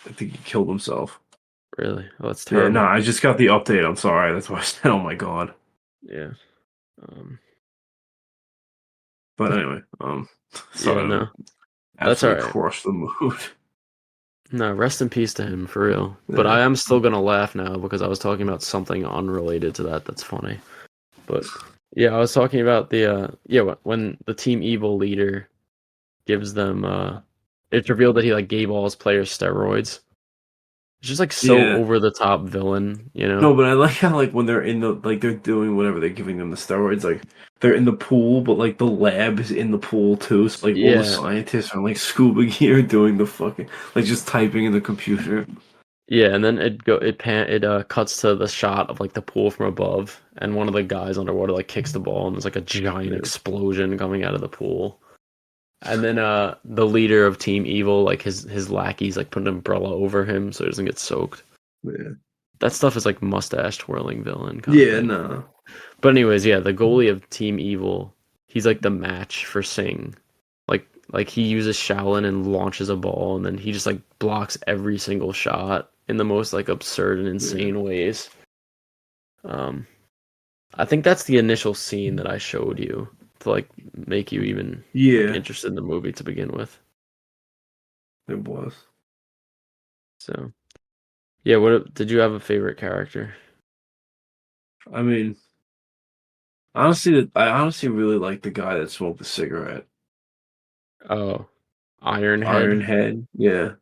I think he killed himself. Really? Oh, that's Yeah, no, terrible. I just got the update. I'm sorry. That's why I said, "Oh my god." Yeah. Um, But anyway, yeah, sorry, no. to That's all absolutely right. crush the mood. No, rest in peace to him, for real. But Yeah, I am still gonna laugh now because I was talking about something unrelated to that that's funny. But yeah, I was talking about when the Team Evil leader gives them it's revealed that he like gave all his players steroids. It's just like so yeah. over the top villain, you know? No, but I like how when they're in the they're doing whatever they're giving them the steroids they're in the pool, but the lab is in the pool too. So all the Yeah. scientists are scuba gear doing the fucking just typing in the computer. Yeah, and then it cuts to the shot of like the pool from above, and one of the guys underwater like kicks the ball, and there's like a giant Yeah, explosion coming out of the pool. And then the leader of Team Evil, like his lackeys like put an umbrella over him so he doesn't get soaked. yeah, That stuff is like mustache twirling villain kind of yeah. thing. No, But anyways, yeah, the goalie of Team Evil, he's like the match for Singh. Like he uses Shaolin and launches a ball, and then he just like blocks every single shot in the most like absurd and yeah, insane ways. Um, I think that's the initial scene that I showed you to like make you even like yeah. interested in the movie to begin with. It was. So yeah, what did you have a favorite character? I mean, honestly, I honestly really like the guy that smoked the cigarette. Oh, Ironhead. Ironhead. Yeah.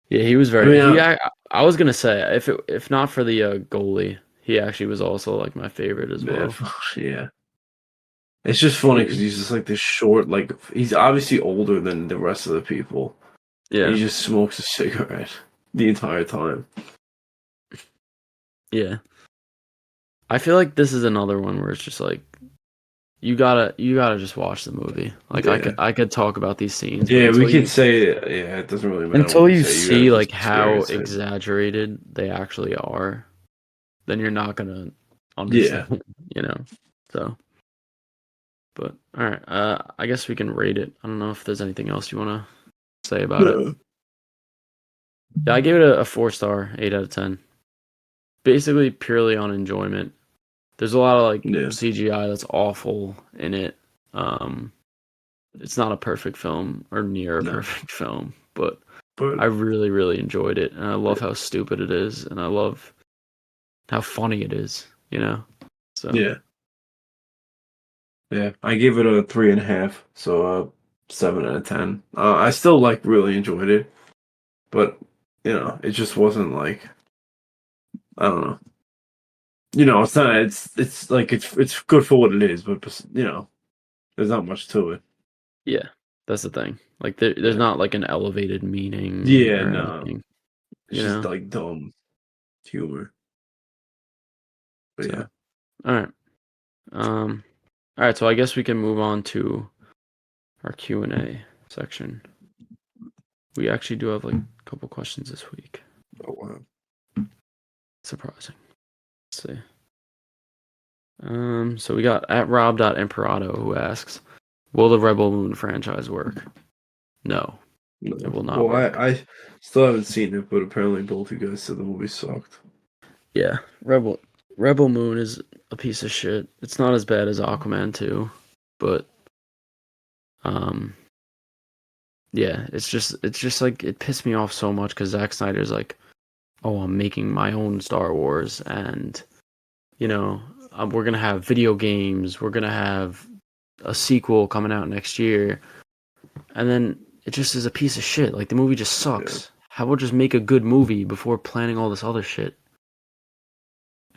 Yeah, he was I very. mean, I was gonna say if not for the goalie, he actually was also like my favorite as yeah, well. yeah. It's just funny because He, he's just this short, he's obviously older than the rest of the people. And he yeah, just smokes a cigarette the entire time. yeah. I feel like this is another one where it's just like you gotta just watch the movie. Like Yeah. I could talk about these scenes, but Yeah, we could say, yeah, it doesn't really matter what until we you say. You gotta see like just how experience it. exaggerated they actually are, then you're not gonna Yeah. understand, you know. So, but all right, I guess we can rate it. I don't know if there's anything else you wanna say about it. No. Yeah, I gave it a 4 star, 8 out of 10. Basically, purely on enjoyment. There's a lot of like Yeah. CGI that's awful in it. Um, it's not a perfect film or near a No. perfect film, but But, I really, really enjoyed it, and I love how stupid it is, and I love how funny it is. You know, so yeah. Yeah. I gave it a 3.5. So, 7 out of 10. I still, really enjoyed it. But, it just wasn't I don't know. It's not, it's good for what it is, but, there's not much to it. yeah, that's the thing. Like there's Yeah. not like an elevated meaning Yeah, or no. anything. It's You just know, dumb humor. But so yeah. all right, um, all right. So I guess we can move on to our Q&A section. We actually do have like a couple questions this week. Oh wow. Surprising. Let's see. So we got at Rob.Imperado who asks, will the Rebel Moon franchise work? No, it No. will not Well, work. I still haven't seen it, but apparently both you guys said the movie sucked. Yeah, Rebel Moon is a piece of shit. It's not as bad as Aquaman 2, but um yeah, it's just like it pissed me off so much because Zack Snyder's like, oh, I'm making my own Star Wars, and you know, we're gonna have video games, we're gonna have a sequel coming out next year, and then it just is a piece of shit. Like the movie just Yeah. sucks. How about just make a good movie before planning all this other shit?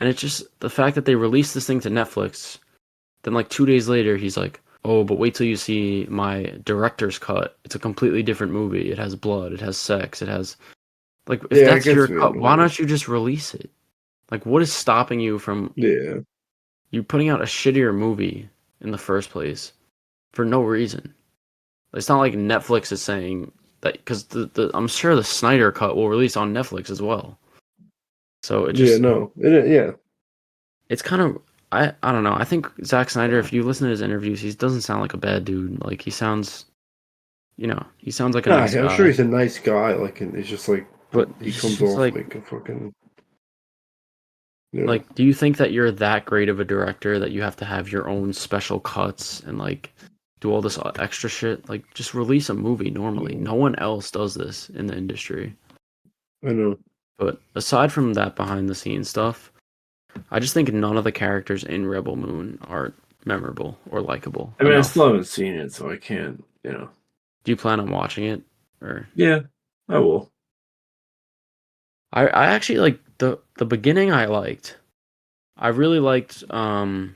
And it's just the fact that they released this thing to Netflix, then like 2 days later he's like, oh, but wait till you see my director's cut. It's a completely different movie. It has blood, it has sex, it has like if Yeah, it that's your gets me cut, why annoyed. don't you just release it? Like what is stopping you from Yeah. you putting out a shittier movie in the first place for no reason? It's not like Netflix is saying that because I'm sure the Snyder cut will release on Netflix as well. So it Yeah, just no. Yeah. it's kind of I don't know. I think Zack Snyder, if you listen to his interviews, he doesn't sound like a bad dude. Like he sounds, he sounds like a Nah, nice I'm sure guy. he's a nice guy. Like, and it's just like But he he's comes just off like like a fucking yeah. like, do you think that you're that great of a director that you have to have your own special cuts and like do all this extra shit? Like, just release a movie normally. Yeah, No one else does this in the industry. I know. But aside from that behind the scenes stuff, I just think none of the characters in Rebel Moon are memorable or likable I mean, I still enough. haven't seen it, so I can't. Do you plan on watching it? Or Yeah, I will. I actually like the beginning I liked. I really liked when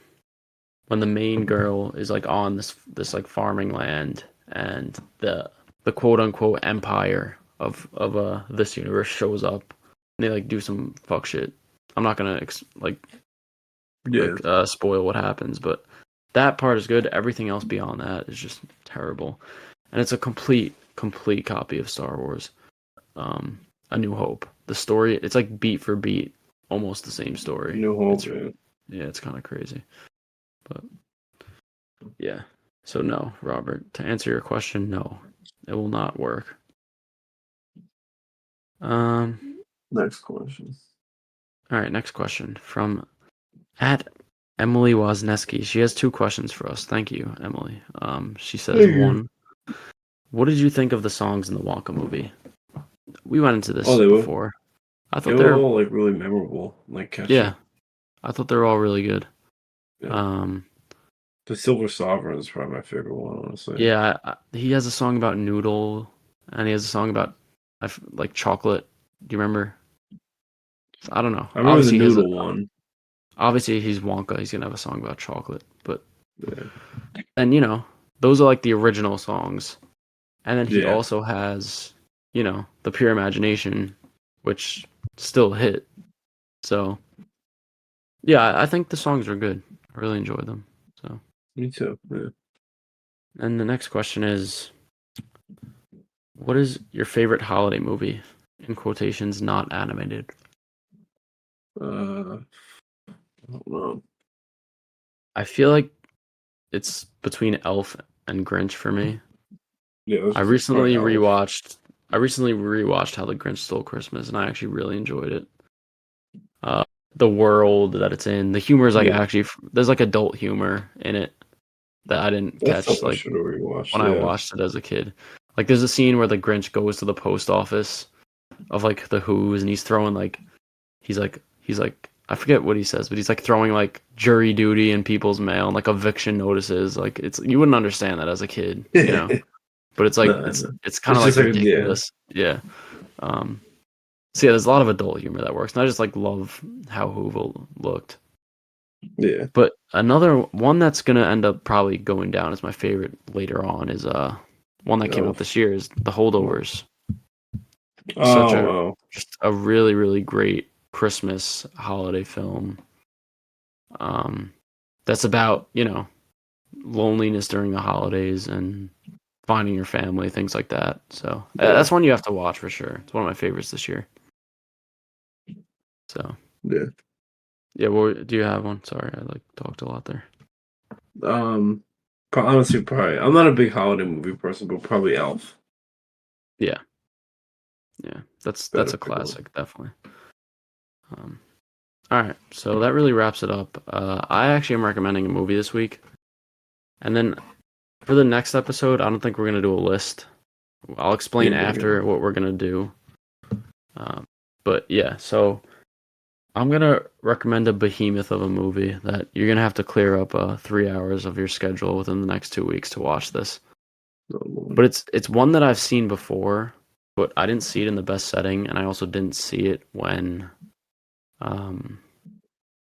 the main girl is like on this like farming land and the quote unquote empire of this universe shows up and they like do some fuck shit. I'm not gonna Yeah, spoil what happens, but that part is good. Everything else beyond that is just terrible, and it's a complete copy of Star Wars, um, A New Hope. The story, it's like beat for beat, almost the same story. New Hope. It's Yeah. yeah, it's kind of crazy, but yeah. So no, Robert. To answer your question, no, it will not work. Um. Next question. All right. Next question from at Emily Wozneski. She has two questions for us. Thank you, Emily. She says, Thank you. one, what did you think of the songs in the Wonka movie? We went into Oh, this before. I they thought were they're all like really memorable, like yeah, catchy. I thought they were all really good. Yeah. Um, The Silver Sovereign is probably my favorite one, honestly. yeah, he has a song about noodle, and he has a song about like chocolate. Do you remember? I don't know. I remember the Noodle one. Obviously he's Wonka. He's gonna have a song about chocolate, but Yeah. and those are like the original songs. And then he Yeah. also has, the Pure Imagination, which still hit. So yeah, I think the songs are good. I really enjoy them. So, Me too. Yeah. and the next question is, what is your favorite holiday movie? In quotations, not animated. I don't know. I feel like it's between Elf and Grinch for me. Yeah, it was I just like probably recently Elf. rewatched. I recently rewatched How the Grinch Stole Christmas, and I actually really enjoyed it. Uh, the world that it's in, the humor is like Yeah. actually there's like adult humor in it that I didn't That's catch something I like should have rewatched. when I Yeah. watched it as a kid. Like there's a scene where the Grinch goes to the post office of like the Who's and he's throwing like he's like I forget what he says, but he's like throwing like jury duty in people's mail and like eviction notices. Like it's you wouldn't understand that as a kid, But it's like No, it's no. it's kind It's of just like like yeah. ridiculous. Yeah. Um so yeah, there's a lot of adult humor that works. And I just like love how Hoovel looked. Yeah. But another one that's gonna end up probably going down as my favorite later on is one that came out Elf. this year is The Holdovers. Such Oh a wow. just a really, really great Christmas holiday film. Um that's about, loneliness during the holidays and finding your family, things like that. So Yeah. that's one you have to watch for sure. It's one of my favorites this year. So Yeah. yeah, well, do you have one? Sorry, I like talked a lot there. Um, honestly, probably. I'm not a big holiday movie person, but probably Elf. Yeah, yeah, that's Better a pick one. classic, definitely. Um, all right, so that really wraps it up. I actually am recommending a movie this week, and then for the next episode, I don't think we're gonna do a list. I'll explain Yeah. Okay. after what we're gonna do. Um, but yeah, so I'm gonna recommend a behemoth of a movie that you're gonna have to clear up 3 hours of your schedule within the next 2 weeks to watch this. No, Lord. But it's one that I've seen before, but I didn't see it in the best setting, and I also didn't see it um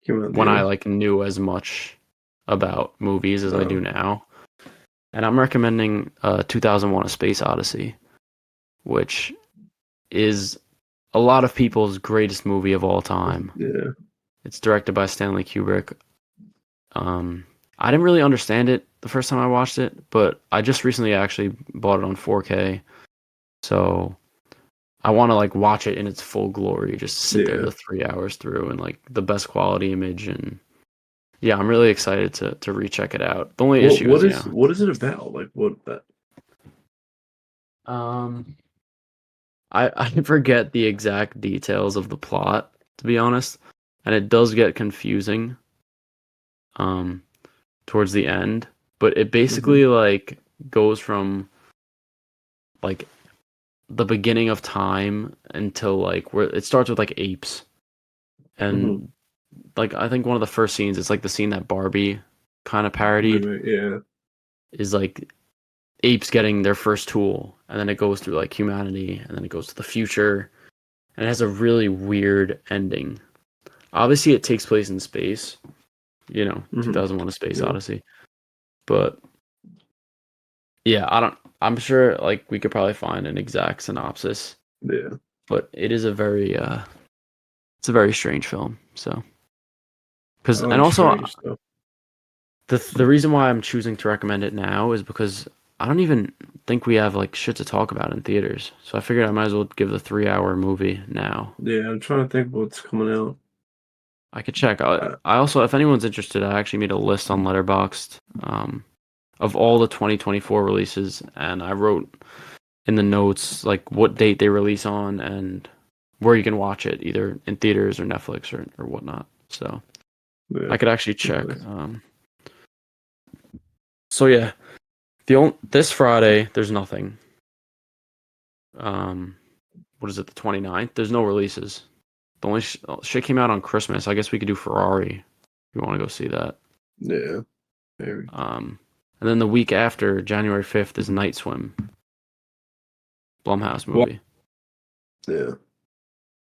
Came out in when I theaters. like knew as much about movies as I do Oh, now. And I'm recommending 2001: A Space Odyssey, which is a lot of people's greatest movie of all time. yeah. It's directed by Stanley Kubrick. Um, I didn't really understand it the first time I watched it, but I just recently actually bought it on 4K. So I want to like watch it in its full glory, just sit there Yeah. the 3 hours through and like the best quality image and yeah, I'm really excited to recheck it out. The only issue is, what is it about? Like what that? um, I forget the exact details of the plot, to be honest, and it does get confusing um towards the end, but it Hmm. basically like goes from like the beginning of time until like where it starts with like apes, Hmm. and like I think one of the first scenes, it's like the scene that Barbie kind of parodied, Yeah. is like apes getting their first tool, and then it goes through like humanity, and then it goes to the future, and it has a really weird ending. Obviously, it takes place in space, Hmm. 2001: A Space Yeah. Odyssey. But yeah, I don't. I'm sure like we could probably find an exact synopsis, Yeah. but it is a very it's a very strange film. So I because and like also strange stuff. the reason why I'm choosing to recommend it now is because I don't even think we have like shit to talk about in theaters. So I figured I might as well give the 3 hour movie now. Yeah, I'm trying to think what's coming out. I could check. Uh, I also, if anyone's interested, I actually made a list on Letterboxd of all the 2024 releases, and I wrote in the notes like what date they release on and where you can watch it, either in theaters or Netflix or whatnot. So yeah. I could actually check. Nice. So yeah, this Friday there's nothing. Um, what is it? The 29th. There's no releases. The only shit came out on Christmas. I guess we could do Ferrari if you want to go see that. Yeah. Maybe. Um, and then the week after, January 5th, is Night Swim, Blumhouse Well, movie. yeah.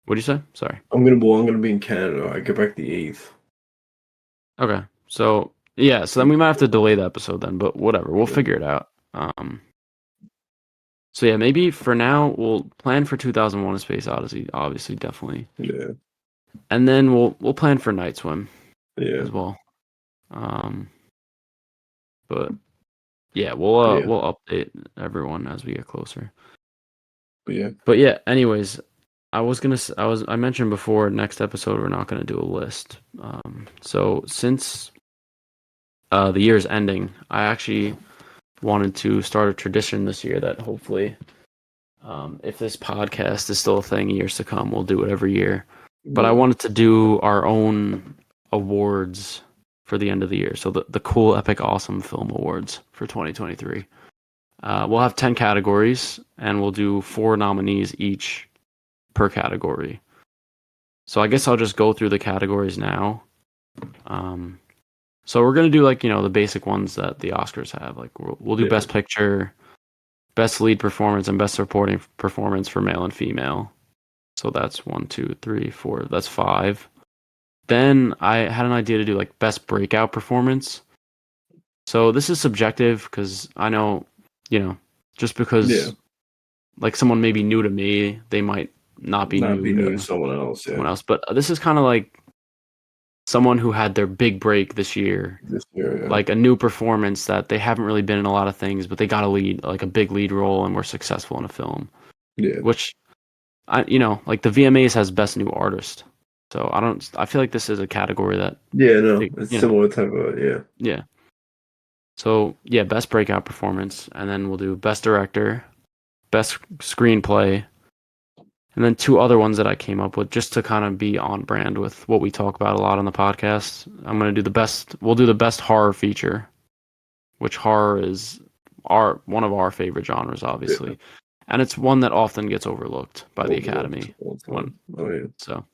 What do you say? Sorry. I'm gonna be in Canada. I get back the 8th. Okay. So yeah, so then we might have to delay the episode then, but whatever. We'll Yeah. figure it out. So yeah, maybe for now we'll plan for 2001: A Space Odyssey, obviously, definitely, Yeah. and then we'll plan for Night Swim Yeah. as well. Um, but yeah, But yeah. we'll update everyone as we get closer. But yeah. But yeah, anyways, I mentioned before next episode we're not gonna do a list. So since the year's ending, I actually wanted to start a tradition this year that hopefully, if this podcast is still a thing years to come, we'll do it every year. But I Yeah. wanted to do our own awards for the end of the year. So the Cool Epic Awesome Film Awards for 2023. We'll have 10 categories and we'll do 4 nominees each per category. So I guess I'll just go through the categories now. Um, so we're gonna do like the basic ones that the Oscars have. Like we'll do Yeah. Best Picture, Best Lead Performance, and Best Supporting Performance for male and female. So that's 1, 2, 3, 4. That's 5. Then I had an idea to do like Best Breakout Performance. So this is subjective because I know, just Yeah. because like someone may be new to me, they might not be Not be new new to to someone else. Yeah. someone else. But this is kind of like someone who had their big break this year, This year. like a new performance that they haven't really been in a lot of things, but they got a lead, like a big lead role, and were successful in a film. Yeah. Which like the VMAs has Best New Artist, so I feel like this is a category that Yeah. No, they, it's similar type of yeah. yeah. So yeah, Best Breakout Performance, and then we'll do Best Director, Best Screenplay, and then 2 other ones that I came up with just to kind of be on brand with what we talk about a lot on the podcast. We'll do the best horror feature, which horror is one of our favorite genres, Yeah. obviously. And it's one that often gets overlooked by the Overlooked Academy. all the When time. Oh yeah. so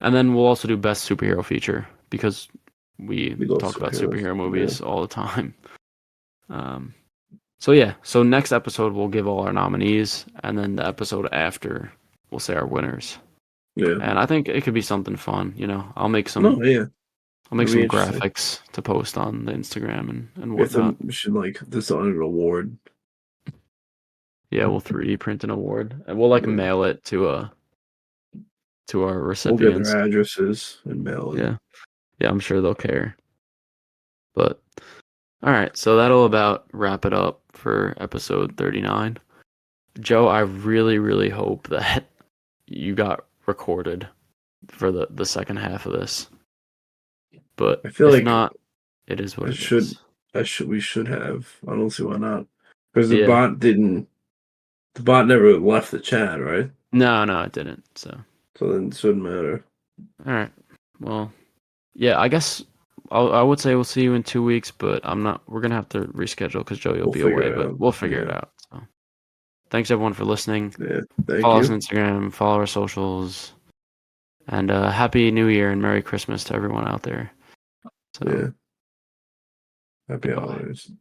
and then we'll also do best superhero feature because we We love talk about superheroes. superhero Yeah. movies all the time. Um so yeah, so next episode we'll give all our nominees, and then the episode after we'll say our winners. Yeah. And I think it could be something fun. No, yeah. I'll make It'll be some interesting. graphics to post on the Instagram and We whatnot. should like design an award. Yeah, we'll 3D print an award and we'll like Yeah. mail it to our We'll get their recipients. addresses and mail it. Yeah. Yeah, I'm sure they'll care. But all right, so that'll about wrap it up for episode 39. Joe, I really, really hope that you got recorded for the second half of this. But I feel if like not, it is what I it should, is. we should have. I don't see why not. Because Yeah. the bot never left the chat, right? No, it didn't. So, So then it shouldn't matter. all right. Well, yeah, I guess I would say we'll see you in 2 weeks, but I'm not. We're gonna have to reschedule because Joey will We'll be away, figure it but out. we'll figure it Yeah. out. So, thanks everyone for listening. Yeah. Thank Follow us you. on Instagram, follow our socials, and Happy New Year and Merry Christmas to everyone out there. So, Yeah. Happy goodbye. holidays.